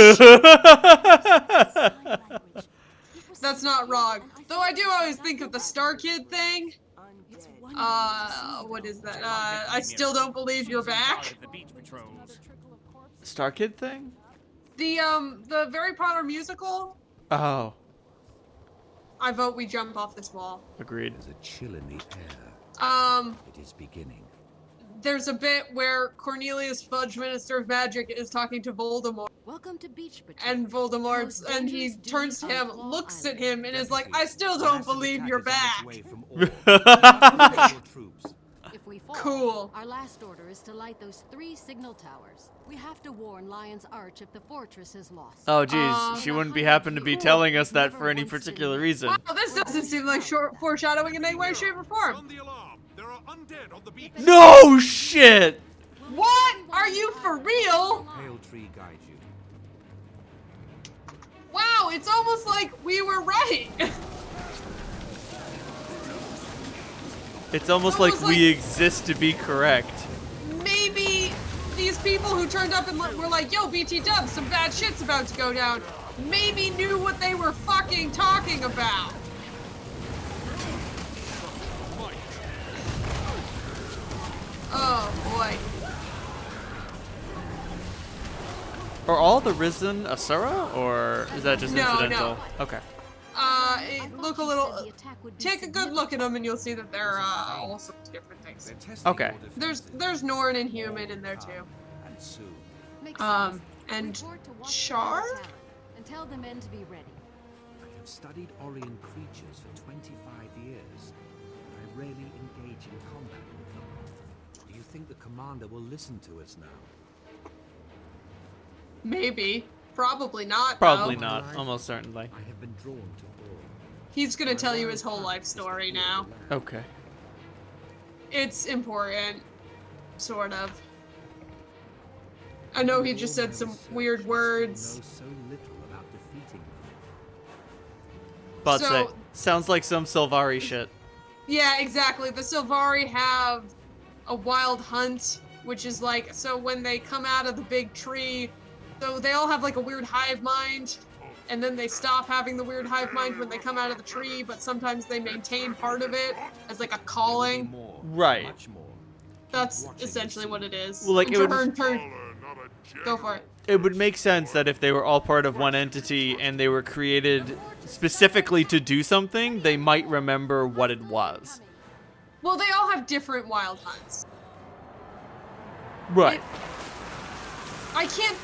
That's not wrong. Though I do always think of the Star Kid thing. What is that? I still don't believe you're back. Star Kid thing? The Harry Potter musical Oh, I vote we jump off this wall. agreed. There's a chill in the air. It is beginning. There's a bit where Cornelius Fudge, Minister of Magic, is talking to Voldemort, Welcome to Beach Patrol. and Voldemort, and he turns to him, looks at him, and is like, "I still don't believe you're back." If we fall, Cool. our last order is to light those 3 signal towers. We have to warn Lion's Arch if the fortress is lost. Oh, geez. She wouldn't be happen to be telling us that for any particular reason. Wow, this doesn't seem like foreshadowing in any way, shape, or form. Sound the alarm. There are undead on the beach. No shit! What? Are you for real? Pale tree guide you. Wow, it's almost like we were right. It's almost like we exist to be correct. Maybe these people who turned up and were like, "Yo, BT Dubs, some bad shit's about to go down," maybe knew what they were fucking talking about. Oh boy. Are all the Risen Asura, or is that just No, incidental? no. Okay. Look a little. Take a good look at them, and you'll see that there are all sorts of different things. Okay. There's Norn and Human in there too. And soon. And Report to Watch Char? Tower and tell the men to be ready. I have studied Orion creatures for 25 years. I rarely engage in combat with them. Do you think the commander will listen to us now? Maybe. Probably not. Probably though. not. Almost certainly. I have been drawn to war. He's gonna tell you his whole life story now. Okay. It's important, sort of. I know he just said some weird words. Know so little about defeating them. But So- sounds like some Sylvari shit. Yeah, exactly. The Sylvari have a wild hunt, which is like, so when they come out of the big tree, so they all have like a weird hive mind, and then they stop having the weird hive mind when they come out of the tree, but sometimes they maintain part of it as like a calling. More, Right. much more. That's essentially what it is. Well, like, it would- Go for it. It would make sense that if they were all part of one entity and they were created specifically to do something, they might remember what it was. Well, they all have different wild hunts. Right. I can't.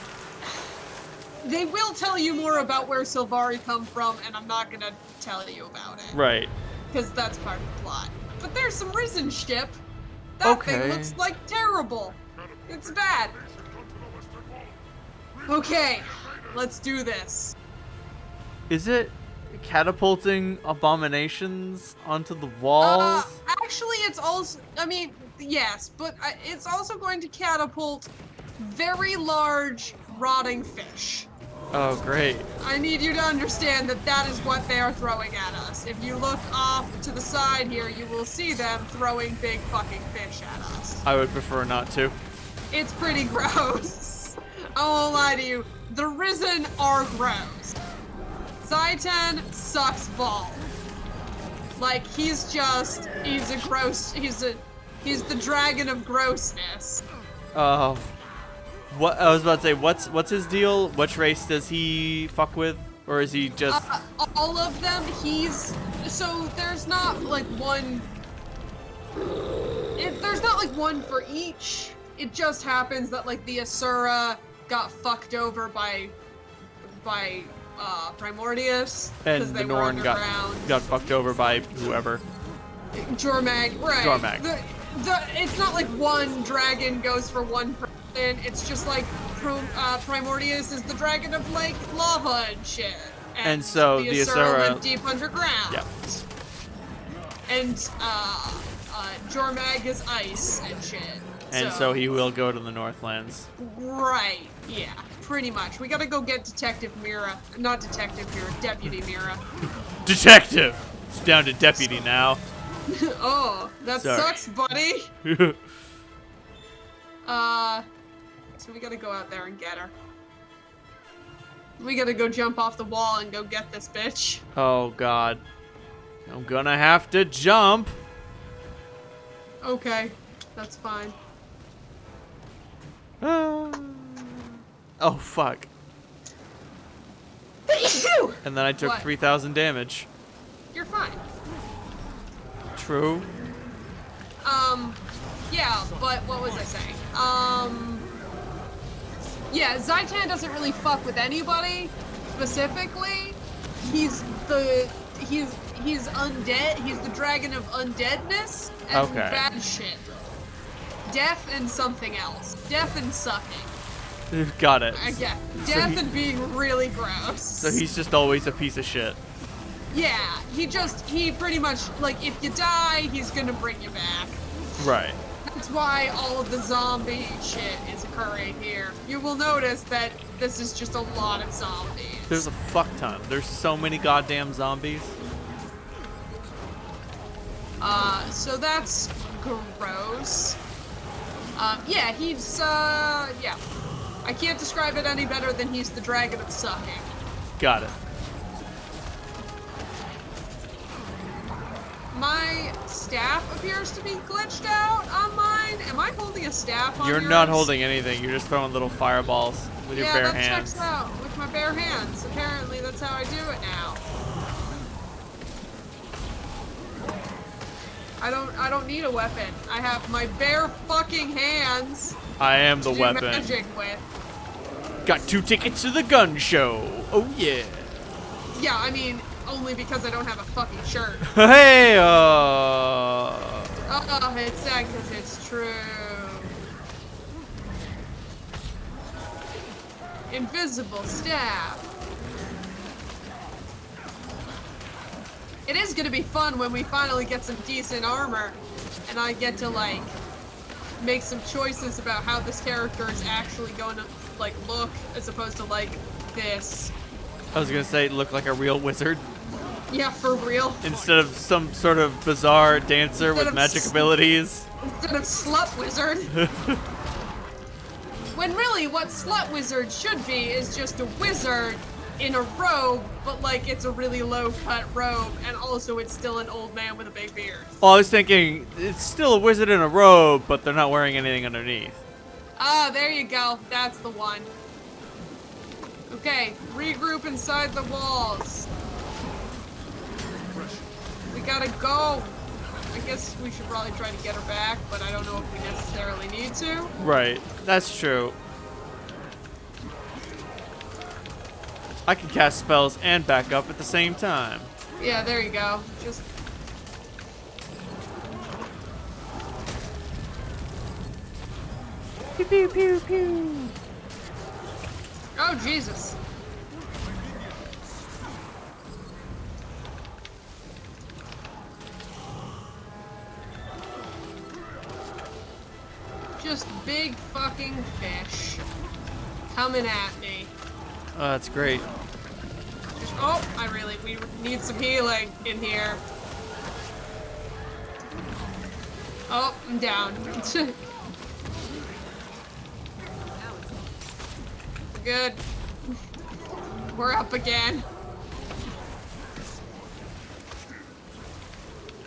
They will tell you more about where Sylvari come from, and I'm not gonna tell you about it. Right. Because that's part of the plot. But there's some Risen ship. That Okay. thing looks like terrible. It's bad. Okay, let's do this. Is it catapulting abominations onto the walls? Actually, it's also. I mean, yes, but it's also going to catapult very large rotting fish. Oh, great. I need you to understand that that is what they are throwing at us. If you look off to the side here, you will see them throwing big fucking fish at us. I would prefer not to. It's pretty gross. I won't lie to you. The Risen are gross. Zaitan sucks balls. Like, he's a gross, he's the dragon of grossness. What I was about to say, what's his deal? Which race does he fuck with? Or is he just All of them, so there's not like one, there's not like one for each. It just happens that like the Asura got fucked over by Primordius and because the they were Norn underground. got fucked over by whoever? Jormag, right. Jormag. It's not like one dragon goes for one person. It's just like Primordius is the dragon of like lava and shit. And so the Asura live deep underground. Yep. And Jormag is ice and shit. And so he will go to the Northlands. Right, yeah, pretty much. We gotta go get Detective Mira. Not Detective Mira, Deputy Mira. Detective! It's down to deputy now. Oh, that Sorry. sucks, buddy. So we gotta go out there and get her. We gotta go jump off the wall and go get this bitch. Oh god. I'm gonna have to jump. Okay, that's fine. Oh fuck. Whew! And then I took What? 3,000 damage. You're fine. True. Yeah, but what was I saying? Yeah, Zaitan doesn't really fuck with anybody specifically. He's undead. He's the dragon of undeadness and Okay. bad shit. Death and something else. Death and sucking. Got it. I get So death he- and being really gross. So he's just always a piece of shit. Yeah, he pretty much, like, if you die, he's gonna bring you back. Right. That's why all of the zombie shit is occurring here. You will notice that this is just a lot of zombies. There's a fuck ton. There's so many goddamn zombies. So that's gross. Yeah, yeah. I can't describe it any better than he's the dragon of sucking. Got it. My staff appears to be glitched out on mine. Am I holding a staff on You're yours? not holding anything. You're just throwing little fireballs with your bare that hands. checks out with my bare hands. Apparently, that's how I do it now. I don't need a weapon. I have my bare fucking hands. I am the to do weapon. magic with. Got 2 tickets to the gun show. Oh yeah. Yeah, I mean, only because I don't have a fucking shirt. Hey. Oh, it's sad because it's true. Invisible staff. It is gonna be fun when we finally get some decent armor and I get to, like, make some choices about how this character is actually going to, like, look as opposed to, like, this. I was gonna say look like a real wizard Yeah, for real. instead of some sort of bizarre dancer Instead with of magic s- abilities. Instead of slut wizard. When really what slut wizard should be is just a wizard in a robe, but like it's a really low cut robe, and also it's still an old man with a big beard. Well, I was thinking it's still a wizard in a robe, but they're not wearing anything underneath. Ah, there you go. That's the one. Okay, regroup inside the walls. We gotta go. I guess we should probably try to get her back, but I don't know if we necessarily need to. Right. That's true. I can cast spells and back up at the same time. Yeah, there you go. Just Pew pew pew pew. oh Jesus. Just big fucking fish coming at me. Oh, that's great. Just, oh, we need some healing in here. Oh, I'm down. Good. We're up again.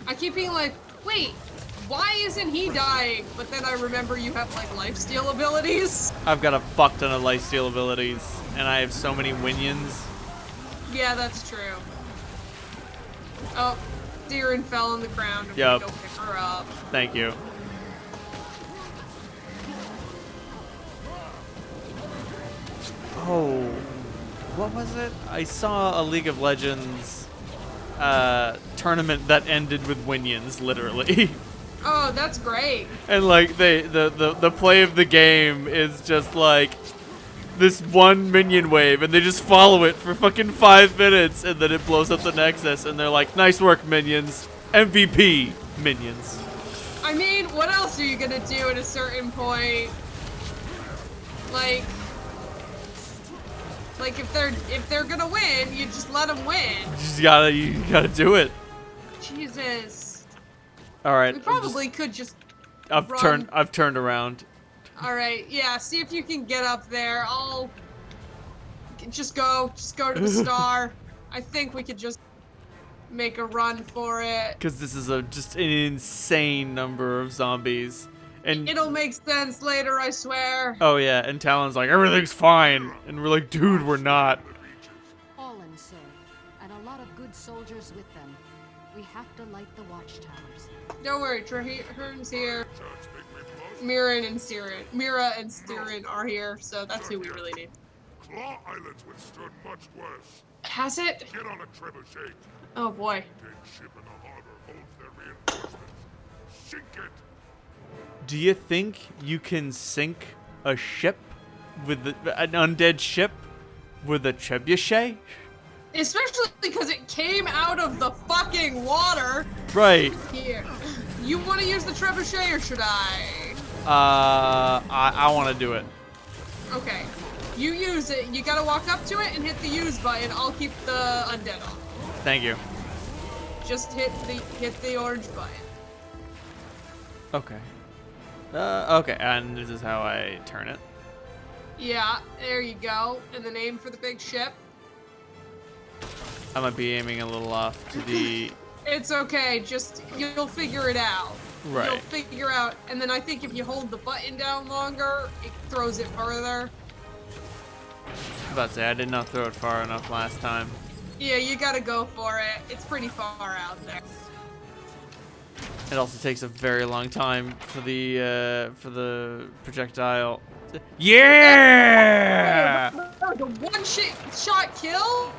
I keep being like, wait, why isn't he dying? But then I remember you have like lifesteal abilities. I've got a fuck ton of lifesteal abilities, and I have so many minions. Yeah, that's true. Oh, Deeren fell on the ground. I'm Yep. gonna go pick her up. Thank you. Oh, what was it? I saw a League of Legends tournament that ended with minions, literally. Oh, that's great. And like the play of the game is just like this one minion wave, and they just follow it for fucking 5 minutes, and then it blows up the Nexus, and they're like, "Nice work, minions! MVP, minions." I mean, what else are you gonna do at a certain point? Like if they're gonna win, you just let them win. You gotta do it. Jesus. All right, We probably could just I've run. turned around. All right, yeah. See if you can get up there. I'll just go to the star. I think we could just make a run for it. Because this is just an insane number of zombies. And It'll make sense later, I swear. oh yeah, and Talon's like, everything's fine. And we're like, dude, we're not. All in, sir. good soldiers with them. We have to light the watchtowers. Don't worry, Trahearn's here. Mira and Siren are here, so that's who we really need. Claw Island's withstood much worse. Has it? Get on a trebuchet. Oh boy. Dead ship in the harbor holds their reinforcements. Sink it. Do you think you can sink a ship with an undead ship with a trebuchet? Especially because it came out of the fucking water. Right. Here. You want to use the trebuchet or should I? I want to do it. Okay. You use it. You gotta walk up to it and hit the use button. I'll keep the undead on. Thank you. Just hit the orange button. Okay. Okay, and this is how I turn it. Yeah, there you go. And then aim for the big ship. I might be aiming a little off to the... It's okay, just, you'll figure it out. Right. You'll figure out, and then I think if you hold the button down longer, it throws it further. I was about to say, I did not throw it far enough last time. Yeah, you gotta go for it. It's pretty far out there. It also takes a very long time for the projectile. Yeah! The one shot kill?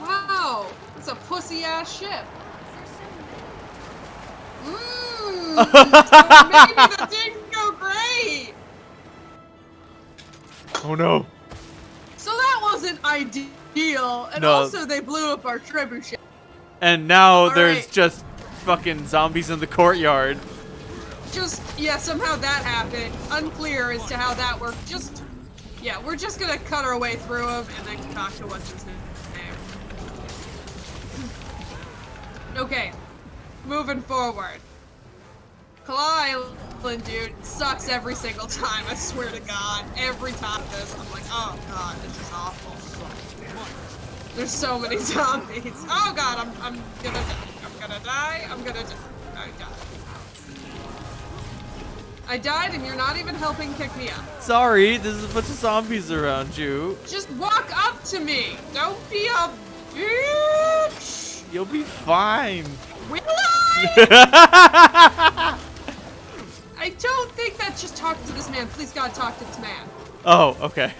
Wow, it's a pussy ass ship. So maybe that didn't go great. Oh no. So that wasn't ideal, and No. also they blew up our trebuchet. And now All there's right. just fucking zombies in the courtyard. Just, yeah, somehow that happened. Unclear as to how that worked. Just, yeah, we're just gonna cut our way through them and then talk to what's his name. Okay, moving forward. Claw Island, dude, sucks every single time, I swear to God. Every time this, I'm like, oh God, this is awful. There's so many zombies. Oh God, I'm gonna die. I'm gonna die. I died. I died and you're not even helping pick me up. Sorry, there's a bunch of zombies around you. Just walk up to me. Don't be a bitch. You'll be fine. Will I? I don't think that's just talk to this man. Please God, talk to this man. Oh, okay.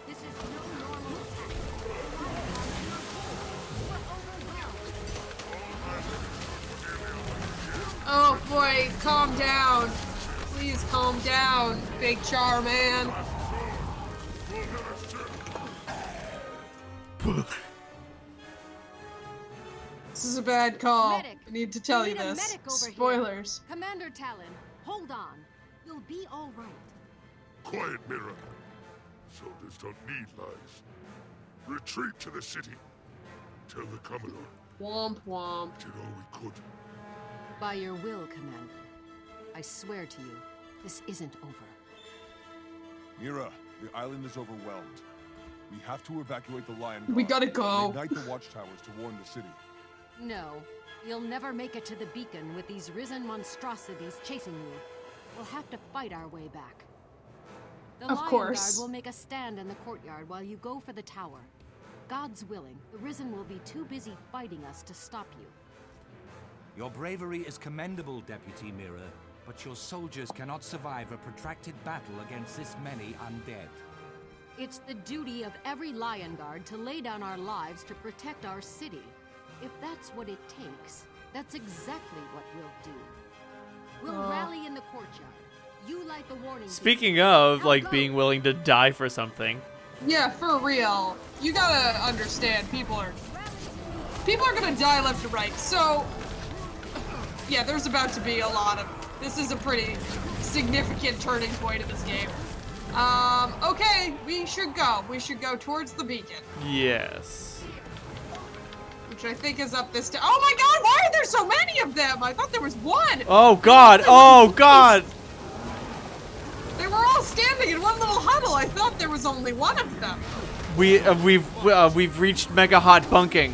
This is no normal attack. Oh boy, calm down. Please calm down, big char man. This is a bad call. Medic. I need to tell We you need a this. medic over here. Spoilers. Commander Talon, hold on. You'll be all right. Quiet, Mira. Soldiers don't need lies. Retreat to the city. Tell the Commodore Womp womp. we did all we could. By your will, Commander. I swear to you, this isn't over. Mira, the island is overwhelmed. We have to evacuate the Lion We Guard gotta go. and ignite the watchtowers to warn the city. No, you'll never make it to the beacon with these risen monstrosities chasing you. We'll have to fight our way back. The Of Lion course. Guard will make a stand in the courtyard while you go for the tower. God's willing, the risen will be too busy fighting us to stop you. Your bravery is commendable, Deputy Mira, but your soldiers cannot survive a protracted battle against this many undead. It's the duty of every Lion Guard to lay down our lives to protect our city. If that's what it takes, that's exactly what we'll do. We'll rally in the courtyard. You light the warning. Speaking beacon. of, Now like, go. being willing to die for something. Yeah, for real. You gotta understand, people are gonna die left and right. So, yeah, there's about to be a lot of. This is a pretty significant turning point in this game. Okay, we should go. We should go towards the beacon, Yes. which I think is up this. Oh my God! Why are there so many of them? I thought there was one. Oh God! Oh God! They were all standing in one little huddle. I thought there was only one of them. We've reached mega hot bunking.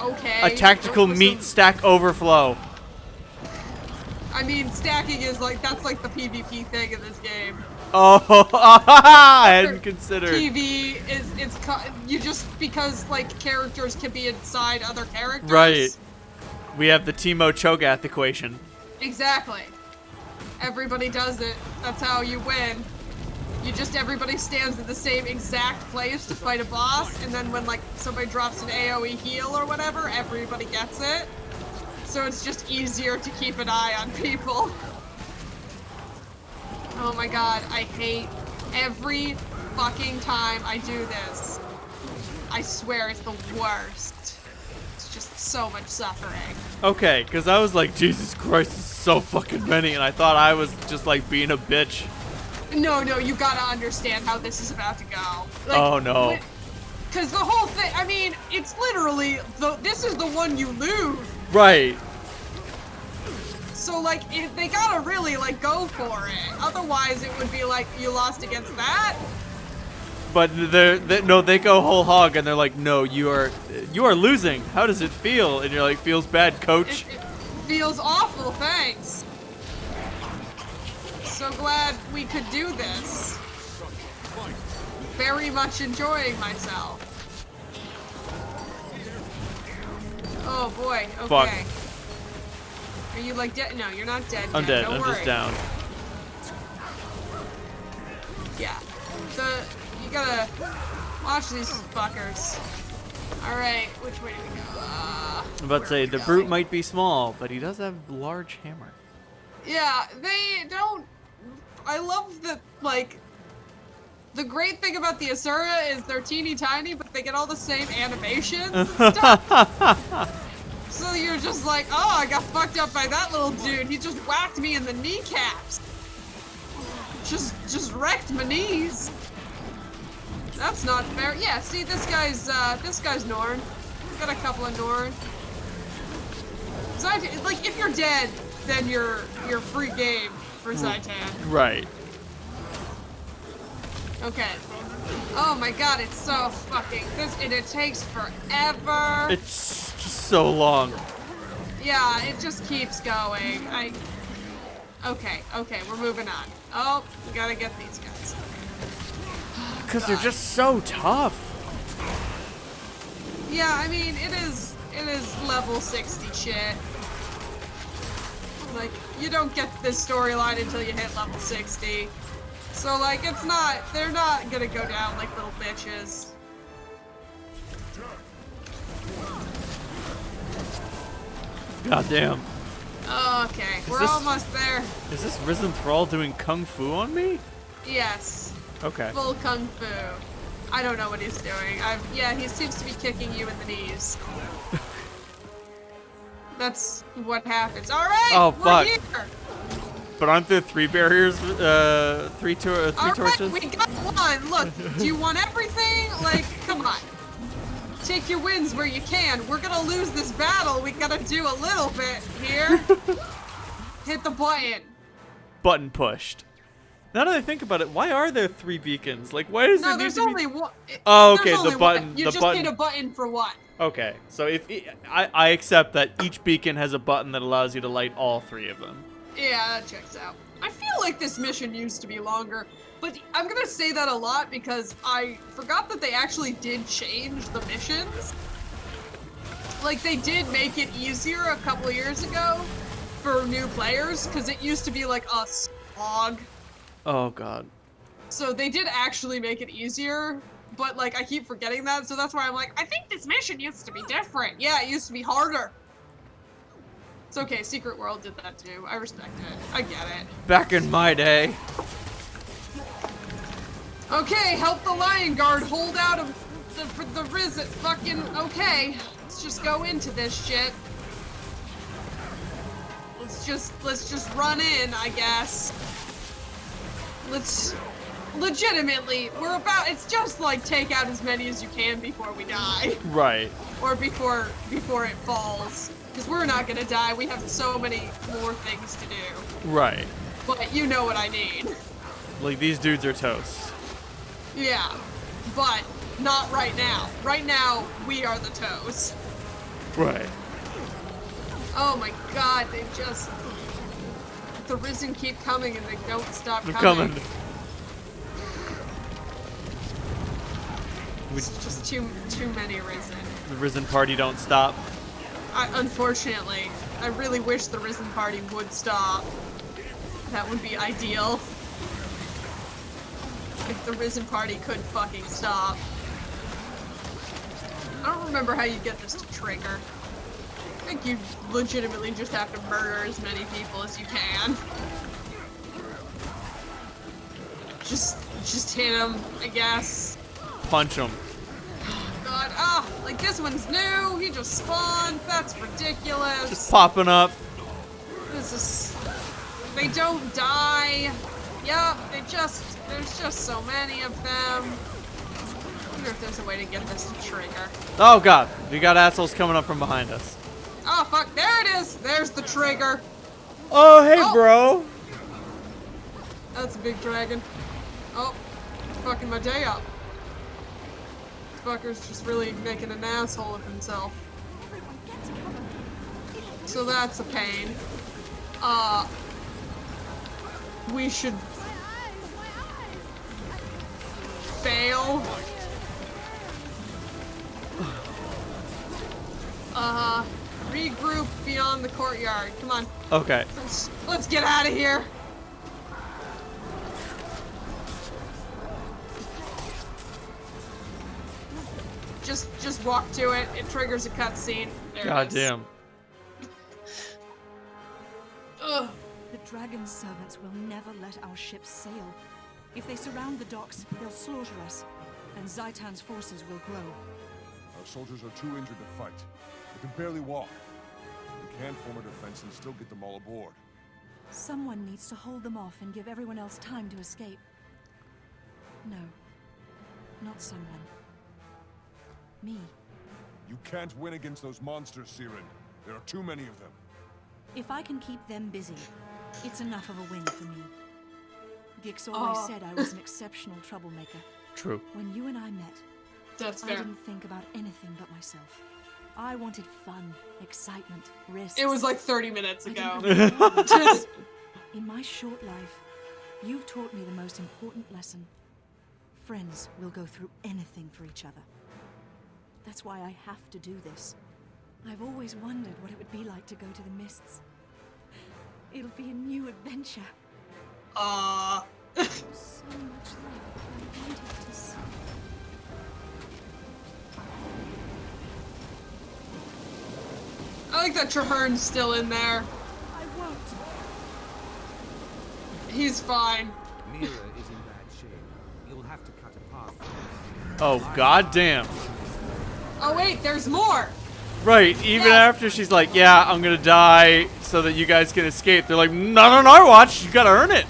Okay. A tactical With meat some- stack overflow. I mean, stacking is like, that's like the PvP thing in this game. Oh, I hadn't considered. PV is you just because like characters can be inside other characters. Right. We have the Teemo Cho'Gath equation. Exactly. Everybody does it. That's how you win. Everybody stands in the same exact place to fight a boss, and then when like somebody drops an AoE heal or whatever, everybody gets it. So it's just easier to keep an eye on people. Oh my god, I hate every fucking time I do this. I swear it's the worst. It's just so much suffering. Okay, because I was like, Jesus Christ, it's so fucking many, and I thought I was just like being a bitch. No, you gotta understand how this is about to go. Like, oh no. Because the whole thing, I mean, it's literally, this is the one you lose. Right. So, like, they gotta really, like, go for it. Otherwise, it would be like, you lost against that? But no, they go whole hog, and they're like, no, you are losing. How does it feel? And you're like, feels bad, coach. It feels awful, thanks. So glad we could do this. Very much enjoying myself. Oh boy, okay. Fuck. Are you like dead? No, you're not dead I'm yet. dead, Don't I'm worry. just down. Yeah. You gotta watch these fuckers. Alright, which way do we go? I'm about to say, the brute might be small, but he does have a large hammer. Yeah, they don't... I love that, like... The great thing about the Asura is they're teeny tiny, but they get all the same animations and stuff. So you're just like, oh, I got fucked up by that little dude. He just whacked me in the kneecaps. Just wrecked my knees. That's not fair. Yeah, see, this guy's Norn. Got a couple of Norn. Zaitan, like, if you're dead, then you're free game for Zaitan. Right. Okay. Oh my god, it's so fucking and it takes forever. It's just so long. Yeah, it just keeps going. Okay, we're moving on. Oh, we gotta get these guys. Because they're just so tough. Yeah, I mean, it is level 60 shit. Like, you don't get this storyline until you hit level 60. So, like, they're not gonna go down like little bitches. Goddamn. Okay, we're almost there. Is this Risen Thrall doing kung fu on me? Yes. Okay. Full kung fu. I don't know what he's doing. Yeah, he seems to be kicking you in the knees. That's what happens. All right. Oh, fuck. We're here. But aren't there 3 barriers, three torches? Alright, we got one. Look, do you want everything? Like, come on. Take your wins where you can. We're gonna lose this battle. We gotta do a little bit here. Hit the button. Button pushed. Now that I think about it, why are there 3 beacons? Like, why does it need there's to be... only one. Oh, okay, There's only the button. one. You the just button. need a button for one. Okay, so if I accept that each beacon has a button that allows you to light all 3 of them. Yeah, that checks out. I feel like this mission used to be longer, but I'm gonna say that a lot because I forgot that they actually did change the missions. Like, they did make it easier a couple years ago for new players, because it used to be like a slog. Oh, God. So they did actually make it easier, but like, I keep forgetting that, so that's why I'm like, I think this mission used to be different. Yeah, it used to be harder. It's okay, Secret World did that too. I respect it. I get it. Back in my day. Okay, help the Lion Guard hold out of the Riz. Fucking okay. Let's just go into this shit. Let's just run in, I guess. Let's legitimately. It's just like take out as many as you can before we die. Right. Or before it falls. Because we're not gonna die, we have so many more things to do. Right. But you know what I mean. Like, these dudes are toast. Yeah, but not right now. Right now, we are the toes. Right. Oh my god, the Risen keep coming and they don't stop They're coming. coming. It's just too many Risen. The Risen party don't stop. Unfortunately, I really wish the Risen party would stop. That would be ideal. If the Risen party could fucking stop. I don't remember how you get this to trigger. I think you legitimately just have to murder as many people as you can. Just hit him, I guess. Punch him. God, like this one's new. He just spawned. That's ridiculous. Just popping up. This is. They don't die. Yup, there's just so many of them. I wonder if there's a way to get this to trigger. Oh god, we got assholes coming up from behind us. Oh fuck, there it is. There's the trigger. Oh hey bro. That's a big dragon. Oh, fucking my day up. This fucker's just really making an asshole of himself. So that's a pain. We should fail. Regroup beyond the courtyard. Come on. Okay. Let's get out of here. Just walk to it. It triggers a cutscene. God damn. Ugh. The dragon servants will never let our ships sail. If they surround the docks, they'll slaughter us, and Zaitan's forces will grow. Our soldiers are too injured to fight. They can barely walk. We can't form a defense and still get them all aboard. Someone needs to hold them off and give everyone else time to escape. No, not someone. Me. You can't win against those monsters, Siren. There are too many of them. If I can keep them busy, it's enough of a win for me. Gix always said I was an exceptional troublemaker. True. When you and I met, That's I fair. didn't think about anything but myself. I wanted fun, excitement, risks. It was like 30 minutes I ago. didn't know what I wanted. In my short life, you've taught me the most important lesson. Friends will go through anything for each other. That's why I have to do this. I've always wondered what it would be like to go to the mists. It'll be a new adventure. So much left I wanted to see. I like that Traherne's still in there. I won't. He's fine. Mira is in bad shape. You'll have to cut a path. Oh god damn. Oh wait, there's more. Right, even Yes. after she's like, yeah, I'm gonna die so that you guys can escape. They're like, not on our watch, you gotta earn it.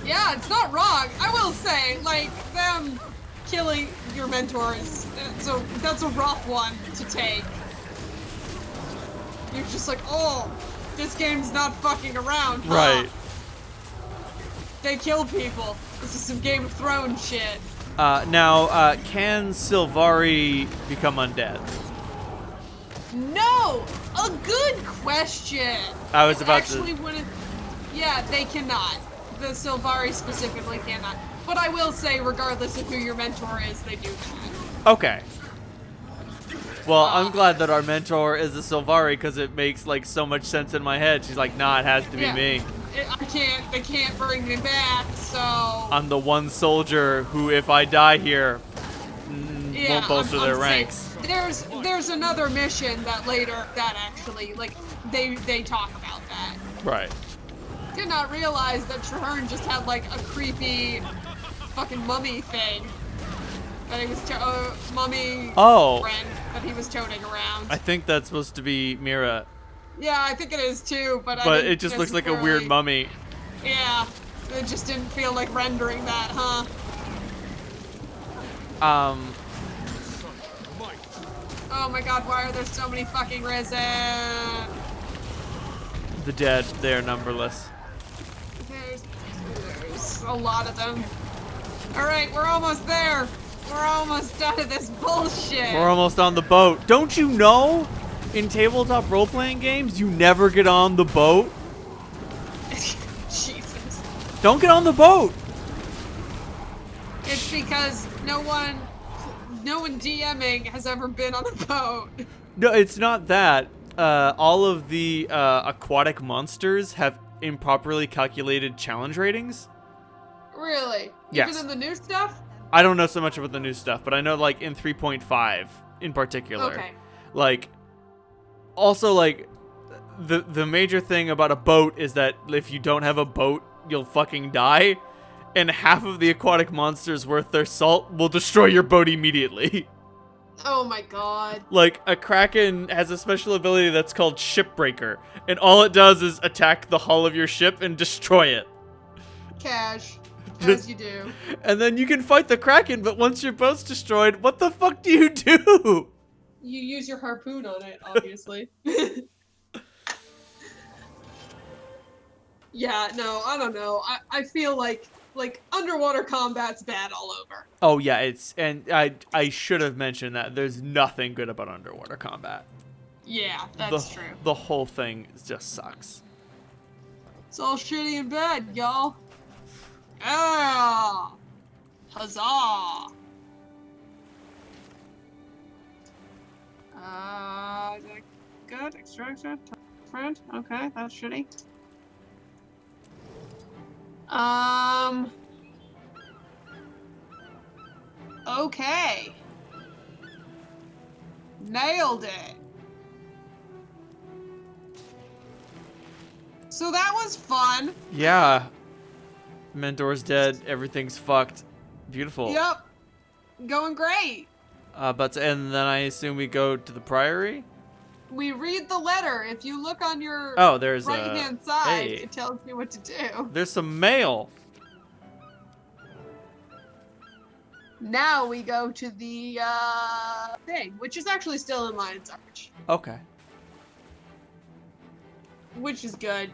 Yeah, it's not wrong. I will say, like, them killing your mentor is, that's a rough one to take. You're just like, oh, this game's not fucking around, huh? Right. They kill people. This is some Game of Thrones shit. Now, can Sylvari become undead? No! A good question! I was It about actually to... wouldn't. Yeah, they cannot. The Sylvari specifically cannot. But I will say, regardless of who your mentor is, they do that. Okay. Well, I'm glad that our mentor is a Sylvari because it makes like so much sense in my head. She's like, nah, it has to be Yeah. me. They can't bring me back, so. I'm the one soldier who, if I die here, Yeah, won't bolster I'm their safe. ranks. There's another mission that actually, like, they talk about that. Right. Did not realize that Traherne just had, like, a creepy fucking mummy thing. That he was, mummy friend that he was toting around. I think that's supposed to be Mira. Yeah, I think it is too, but It just looks like a weird mummy. Yeah, it just didn't feel like rendering that, huh? Oh my god, why are there so many fucking Risen? The dead, they are numberless. There's a lot of them. Alright, we're almost there. We're almost done of this bullshit. We're almost on the boat. Don't you know? In tabletop role-playing games, you never get on the boat. Jesus. Don't get on the boat. It's because no one no one DMing has ever been on a boat. No, it's not that. All of the aquatic monsters have improperly calculated challenge ratings. Really? Yes. Even in the new stuff? I don't know so much about the new stuff, but I know like in 3.5 in particular. Okay. Like, also like, the major thing about a boat is that if you don't have a boat, you'll fucking die. And half of the aquatic monsters worth their salt will destroy your boat immediately. Oh my god. Like, a kraken has a special ability that's called Shipbreaker, and all it does is attack the hull of your ship and destroy it. Cash. As you do. And then you can fight the kraken, but once your boat's destroyed, what the fuck do you do? You use your harpoon on it, obviously. Yeah, no, I don't know. I feel like underwater combat's bad all over. Oh yeah, and I should have mentioned that there's nothing good about underwater combat. Yeah, that's true. The whole thing just sucks. It's all shitty and bad, y'all. Ah! Huzzah! Is that good? Extraction? Friend? Okay, that's shitty. Okay. Nailed it. So that was fun. Yeah. Mentor's dead. Everything's fucked. Beautiful. Yep. Going great. And then I assume we go to the Priory? We read the letter. If you look on your There's right-hand side, hey. it tells you what to do. There's some mail. Now we go to the thing, which is actually still in Lion's Arch. Okay. Which is good.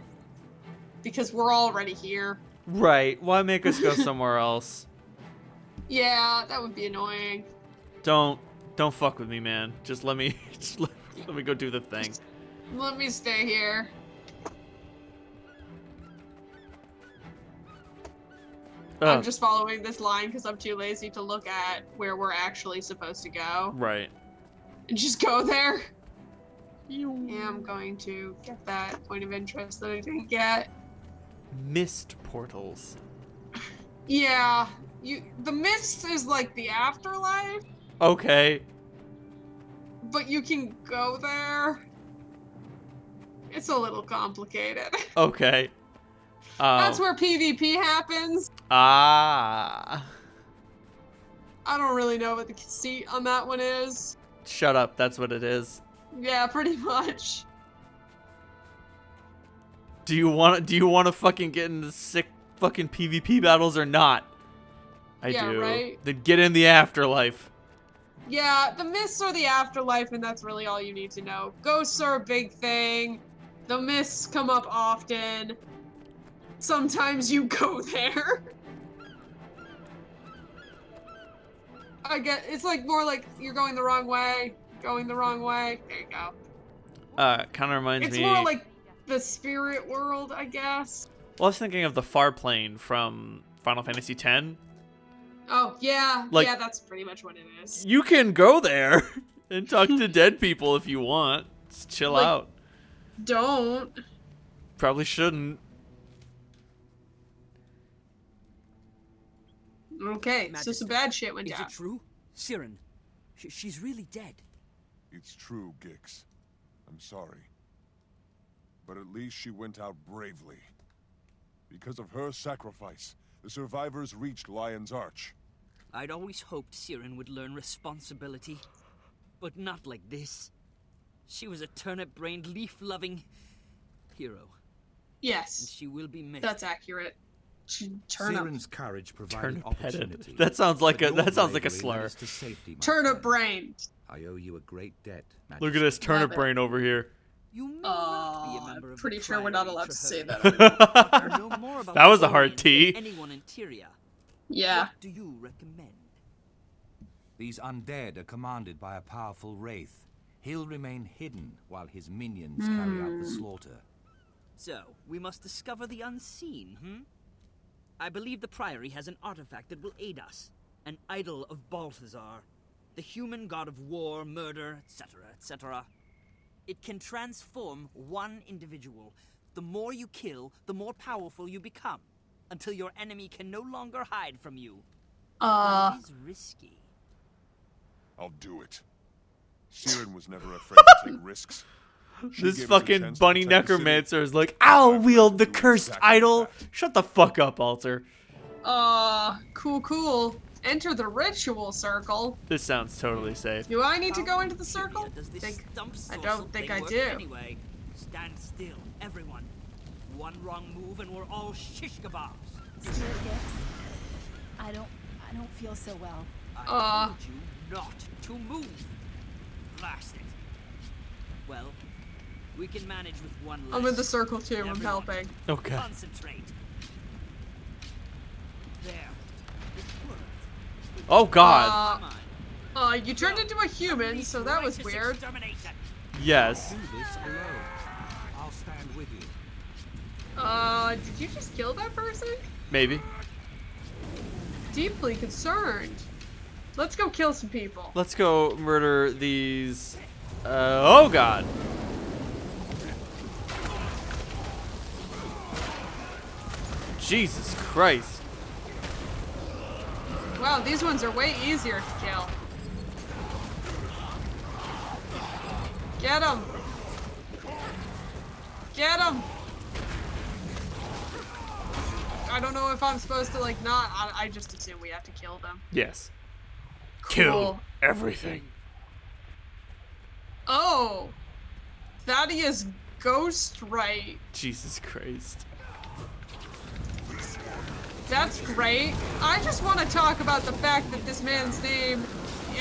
Because we're already here. Right. Why make us go somewhere else? Yeah, that would be annoying. Don't fuck with me, man. Just let me let me go do the thing. Let me stay here. I'm just following this line because I'm too lazy to look at where we're actually supposed to go. Right. And just go there. Yeah, I'm going to get that point of interest that I didn't get. Mist portals. Yeah, the mist is like the afterlife. Okay. But you can go there. It's a little complicated. Okay. That's where PvP happens. Ah. I don't really know what the conceit on that one is. Shut up. That's what it is. Yeah, pretty much. Do you want to fucking get into sick fucking PvP battles or not? I do. Right? Then get in the afterlife. Yeah, the mists are the afterlife, and that's really all you need to know. Ghosts are a big thing. The mists come up often. Sometimes you go there. I get it's like more like you're going the wrong way. Going the wrong way. There you go. Kind of reminds me. It's more like the spirit world, I guess. Well, I was thinking of the Far Plane from Final Fantasy X. Oh, yeah. Like, yeah, that's pretty much what it is. You can go there and talk to dead people if you want. Just chill out. Don't. Probably shouldn't. Okay, Majesty, so some bad shit went is down. it true? Siren, she's really dead. It's true, Gix. I'm sorry. But at least she went out bravely. Because of her sacrifice, the survivors reached Lion's Arch. I'd always hoped Siren would learn responsibility. But not like this. She was a turnip-brained, leaf-loving hero. Yes. And she will be missed. That's accurate. Turnip. Siren's courage provided opportunity. That sounds like a slur. Turnip brained. I owe you a great debt, Majesty. Look at this turnip brain over here. You may not be a member of pretty the sure we're not Priory, allowed to say Traher. that. You know more about That was a the hard Orient T. than anyone in Tyria. Yeah. What do you recommend? These undead are commanded by a powerful wraith. He'll remain hidden while his minions carry out the slaughter. So, we must discover the unseen, I believe the Priory has an artifact that will aid us. An idol of Balthazar. the human god of war, murder, etc., etc. It can transform one individual. The more you kill, the more powerful you become, until your enemy can no longer hide from you. But it is risky. I'll do it. Siren was never afraid to take risks. She This gave us a fucking chance to bunny protect the city. necromancer is like, I'll I'm wield the ready to do cursed exactly idol. that. Shut the fuck up, Alter. Cool. Enter the ritual circle. This sounds totally safe. Do I need to go How into the circle? does this Think- stump I sorcerer don't think thing I work do. Anyway, stand still, everyone. One wrong move and we're all shish kebabs. Spirit gifts. I don't feel so well. I told you not to move. Blast it. Well, we can manage with one less. I'm in the circle too. I'm Everyone, helping. Okay. Concentrate. There. It worked. Oh god. Come on. You turned into a human, so that was Righteous weird. extermination. Yes. Do this alone. I'll stand with you. Did you just kill that person? Maybe. Deeply concerned. Let's go kill some people. Let's go murder these. Oh god. Jesus Christ. Wow, these ones are way easier to kill. Get him! Get him! I don't know if I'm supposed to, like, not. I just assume we have to kill them. Yes. Cool. Kill everything. Oh! Thaddeus Ghost Right. Jesus Christ. That's great. I just want to talk about the fact that this man's name,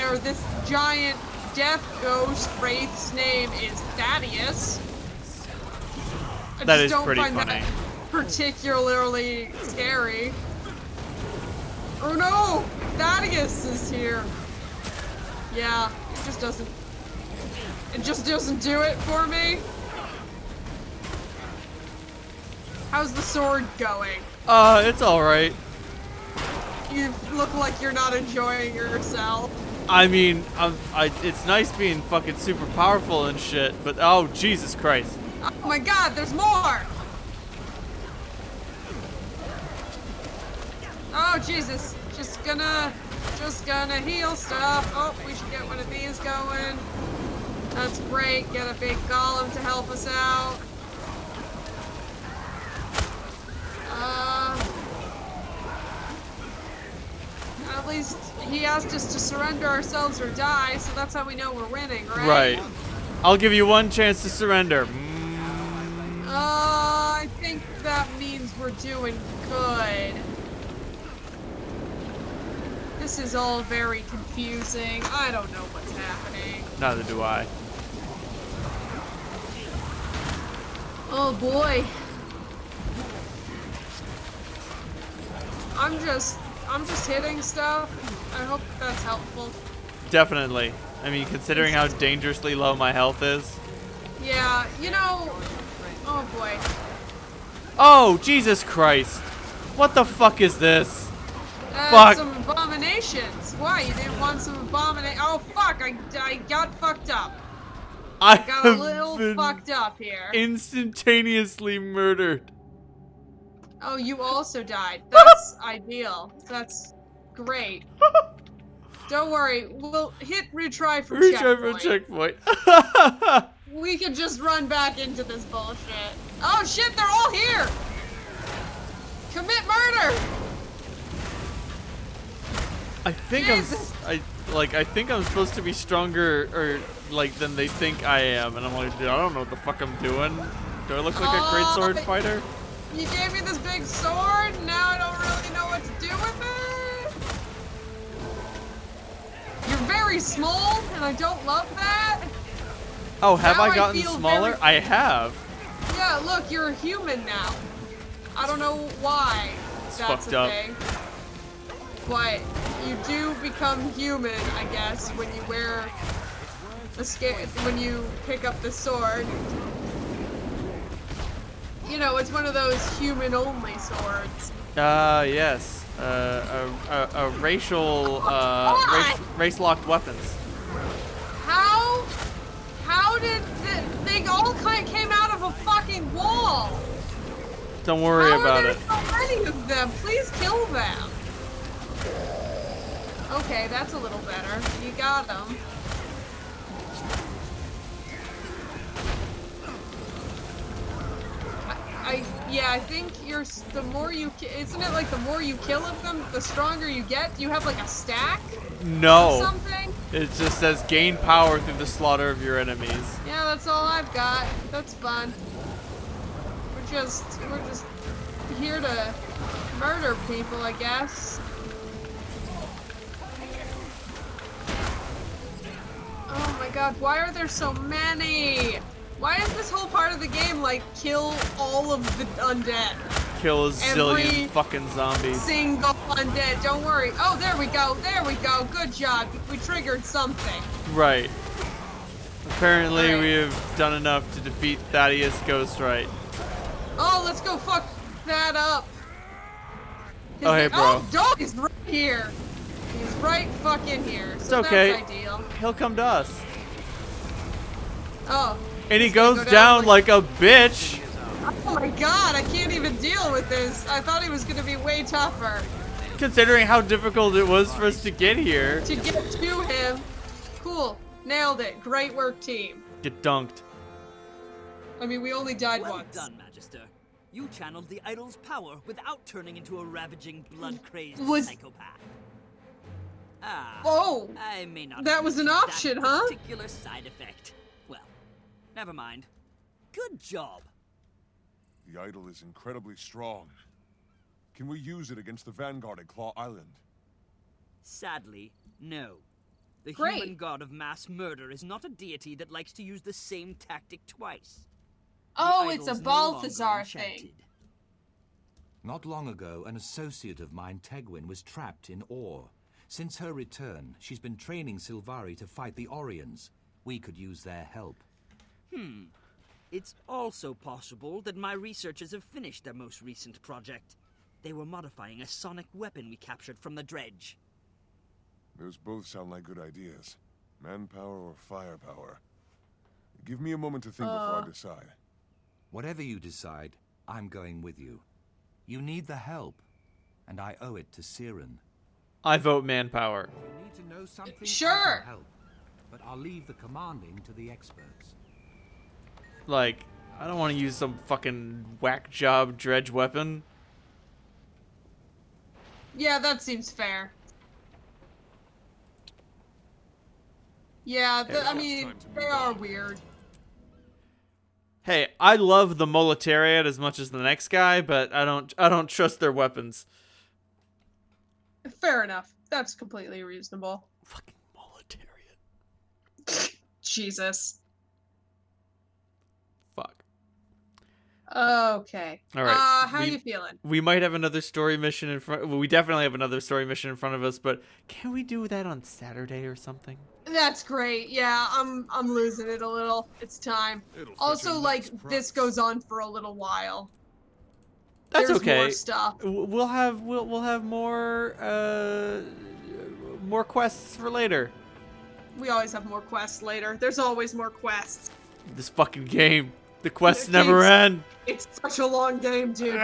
or this giant death ghost wraith's name is Thaddeus. I That just is don't pretty find funny. that particularly scary. Oh no! Thaddeus is here. Yeah, it just doesn't. It just doesn't do it for me. How's the sword going? It's alright. You look like you're not enjoying yourself. I mean, it's nice being fucking super powerful and shit, but oh, Jesus Christ. Oh my god, there's more! Oh Jesus, just gonna heal stuff. Oh, we should get one of these going. That's great, get a big golem to help us out. At least he asked us to surrender ourselves or die, so that's how we know we're winning, right? Right. I'll give you one chance to surrender. I think that means we're doing good. This is all very confusing. I don't know what's happening. Neither do I. Oh boy. I'm just hitting stuff. I hope that's helpful. Definitely. I mean, considering how dangerously low my health is. Yeah, you know. Oh boy. Oh, Jesus Christ. What the fuck is this? Fuck. Some abominations. Why? You didn't want some abomination? Oh fuck! I got fucked up. I Got a have little been fucked up here. instantaneously murdered. Oh, you also died. That's ideal. That's great. Don't worry. We'll hit retry for checkpoint. We could just run back into this bullshit. Oh shit, they're all here! Commit murder! I think Jesus. I think I'm supposed to be stronger or like than they think I am, and I'm like, dude, I don't know what the fuck I'm doing. Do I look like a great sword fighter? You gave me this big sword, and now I don't really know what to do with it. You're very small, and I don't love that. Oh, have Now I I gotten feel smaller? very- I have. Yeah, look, you're a human now. I don't know why It's that's fucked a up. thing. But you do become human, I guess, when you wear when you pick up the sword. You know, it's one of those human-only swords. Yes. racial race-locked weapons. How did they all kind of came out of a fucking wall? Don't worry about it. How are there so many of them? Please kill them. Okay, that's a little better. You got them. I think the more you, isn't it like the more you kill of them, the stronger you get? Do you have like a stack? No. Or something? It just says gain power through the slaughter of your enemies. Yeah, that's all I've got. That's fun. We're just here to murder people, I guess. Oh my god, why are there so many? Why is this whole part of the game like kill all of the undead? Kill a zillion Every fucking zombies. Single undead, don't worry. Oh, there we go, good job. We triggered something. Right. Apparently Alright. we have done enough to defeat Thaddeus Ghostwright. Oh, let's go fuck that up. Oh, hey, bro. Oh, dog is right here. He's right fucking here. So It's okay. That's ideal. He'll come to us. Oh. And he he's gonna goes go down like a bitch. Oh my god, I can't even deal with this. I thought he was gonna be way tougher. Considering how difficult it was for us to get here. To get to him. Cool. Nailed it. Great work, team. Get dunked. I mean, we only died Well once. done, Magister. You channeled the idol's power without turning into a ravaging, blood-crazed psychopath. Ah. Oh. I may not. That have was an mentioned option, that huh? Particular side effect. Well, never mind. Good job. The idol is incredibly strong. Can we use it against the Vanguard at Claw Island? Sadly, no. The Great. human god of mass murder is not a deity that likes to use the same tactic twice. Oh, The it's a idol's no longer Balthazar thing. enchanted. Not long ago, an associate of mine, Tegwin, was trapped in ore. Since her return, she's been training Sylvari to fight the Orions. We could use their help. It's also possible that my researchers have finished their most recent project. They were modifying a sonic weapon we captured from the dredge. Those both sound like good ideas. Manpower or firepower. Give me a moment to think before I decide. Whatever you decide, I'm going with you. You need the help, and I owe it to Siren. I vote manpower. You need to know something. Sure. I can help, but I'll leave the commanding to the experts. Like, I don't want to use some fucking whack job dredge weapon. Yeah, that seems fair. Yeah, I mean, they are weird. Hey, I love the Moletariat as much as the next guy, but I don't trust their weapons. Fair enough. That's completely reasonable. Fucking Moletariat. Jesus. Fuck. Okay. All right. How are you feeling? We might have another story mission in front. Well, we definitely have another story mission in front of us, but can we do that on Saturday or something? That's great. Yeah, I'm losing it a little. It's time. It'll Also, like, this goes on for a little while. That's There's okay. More stuff. We'll have more quests for later. We always have more quests later. There's always more quests. This fucking game. The quests The never game's- end. It's such a long game, dude.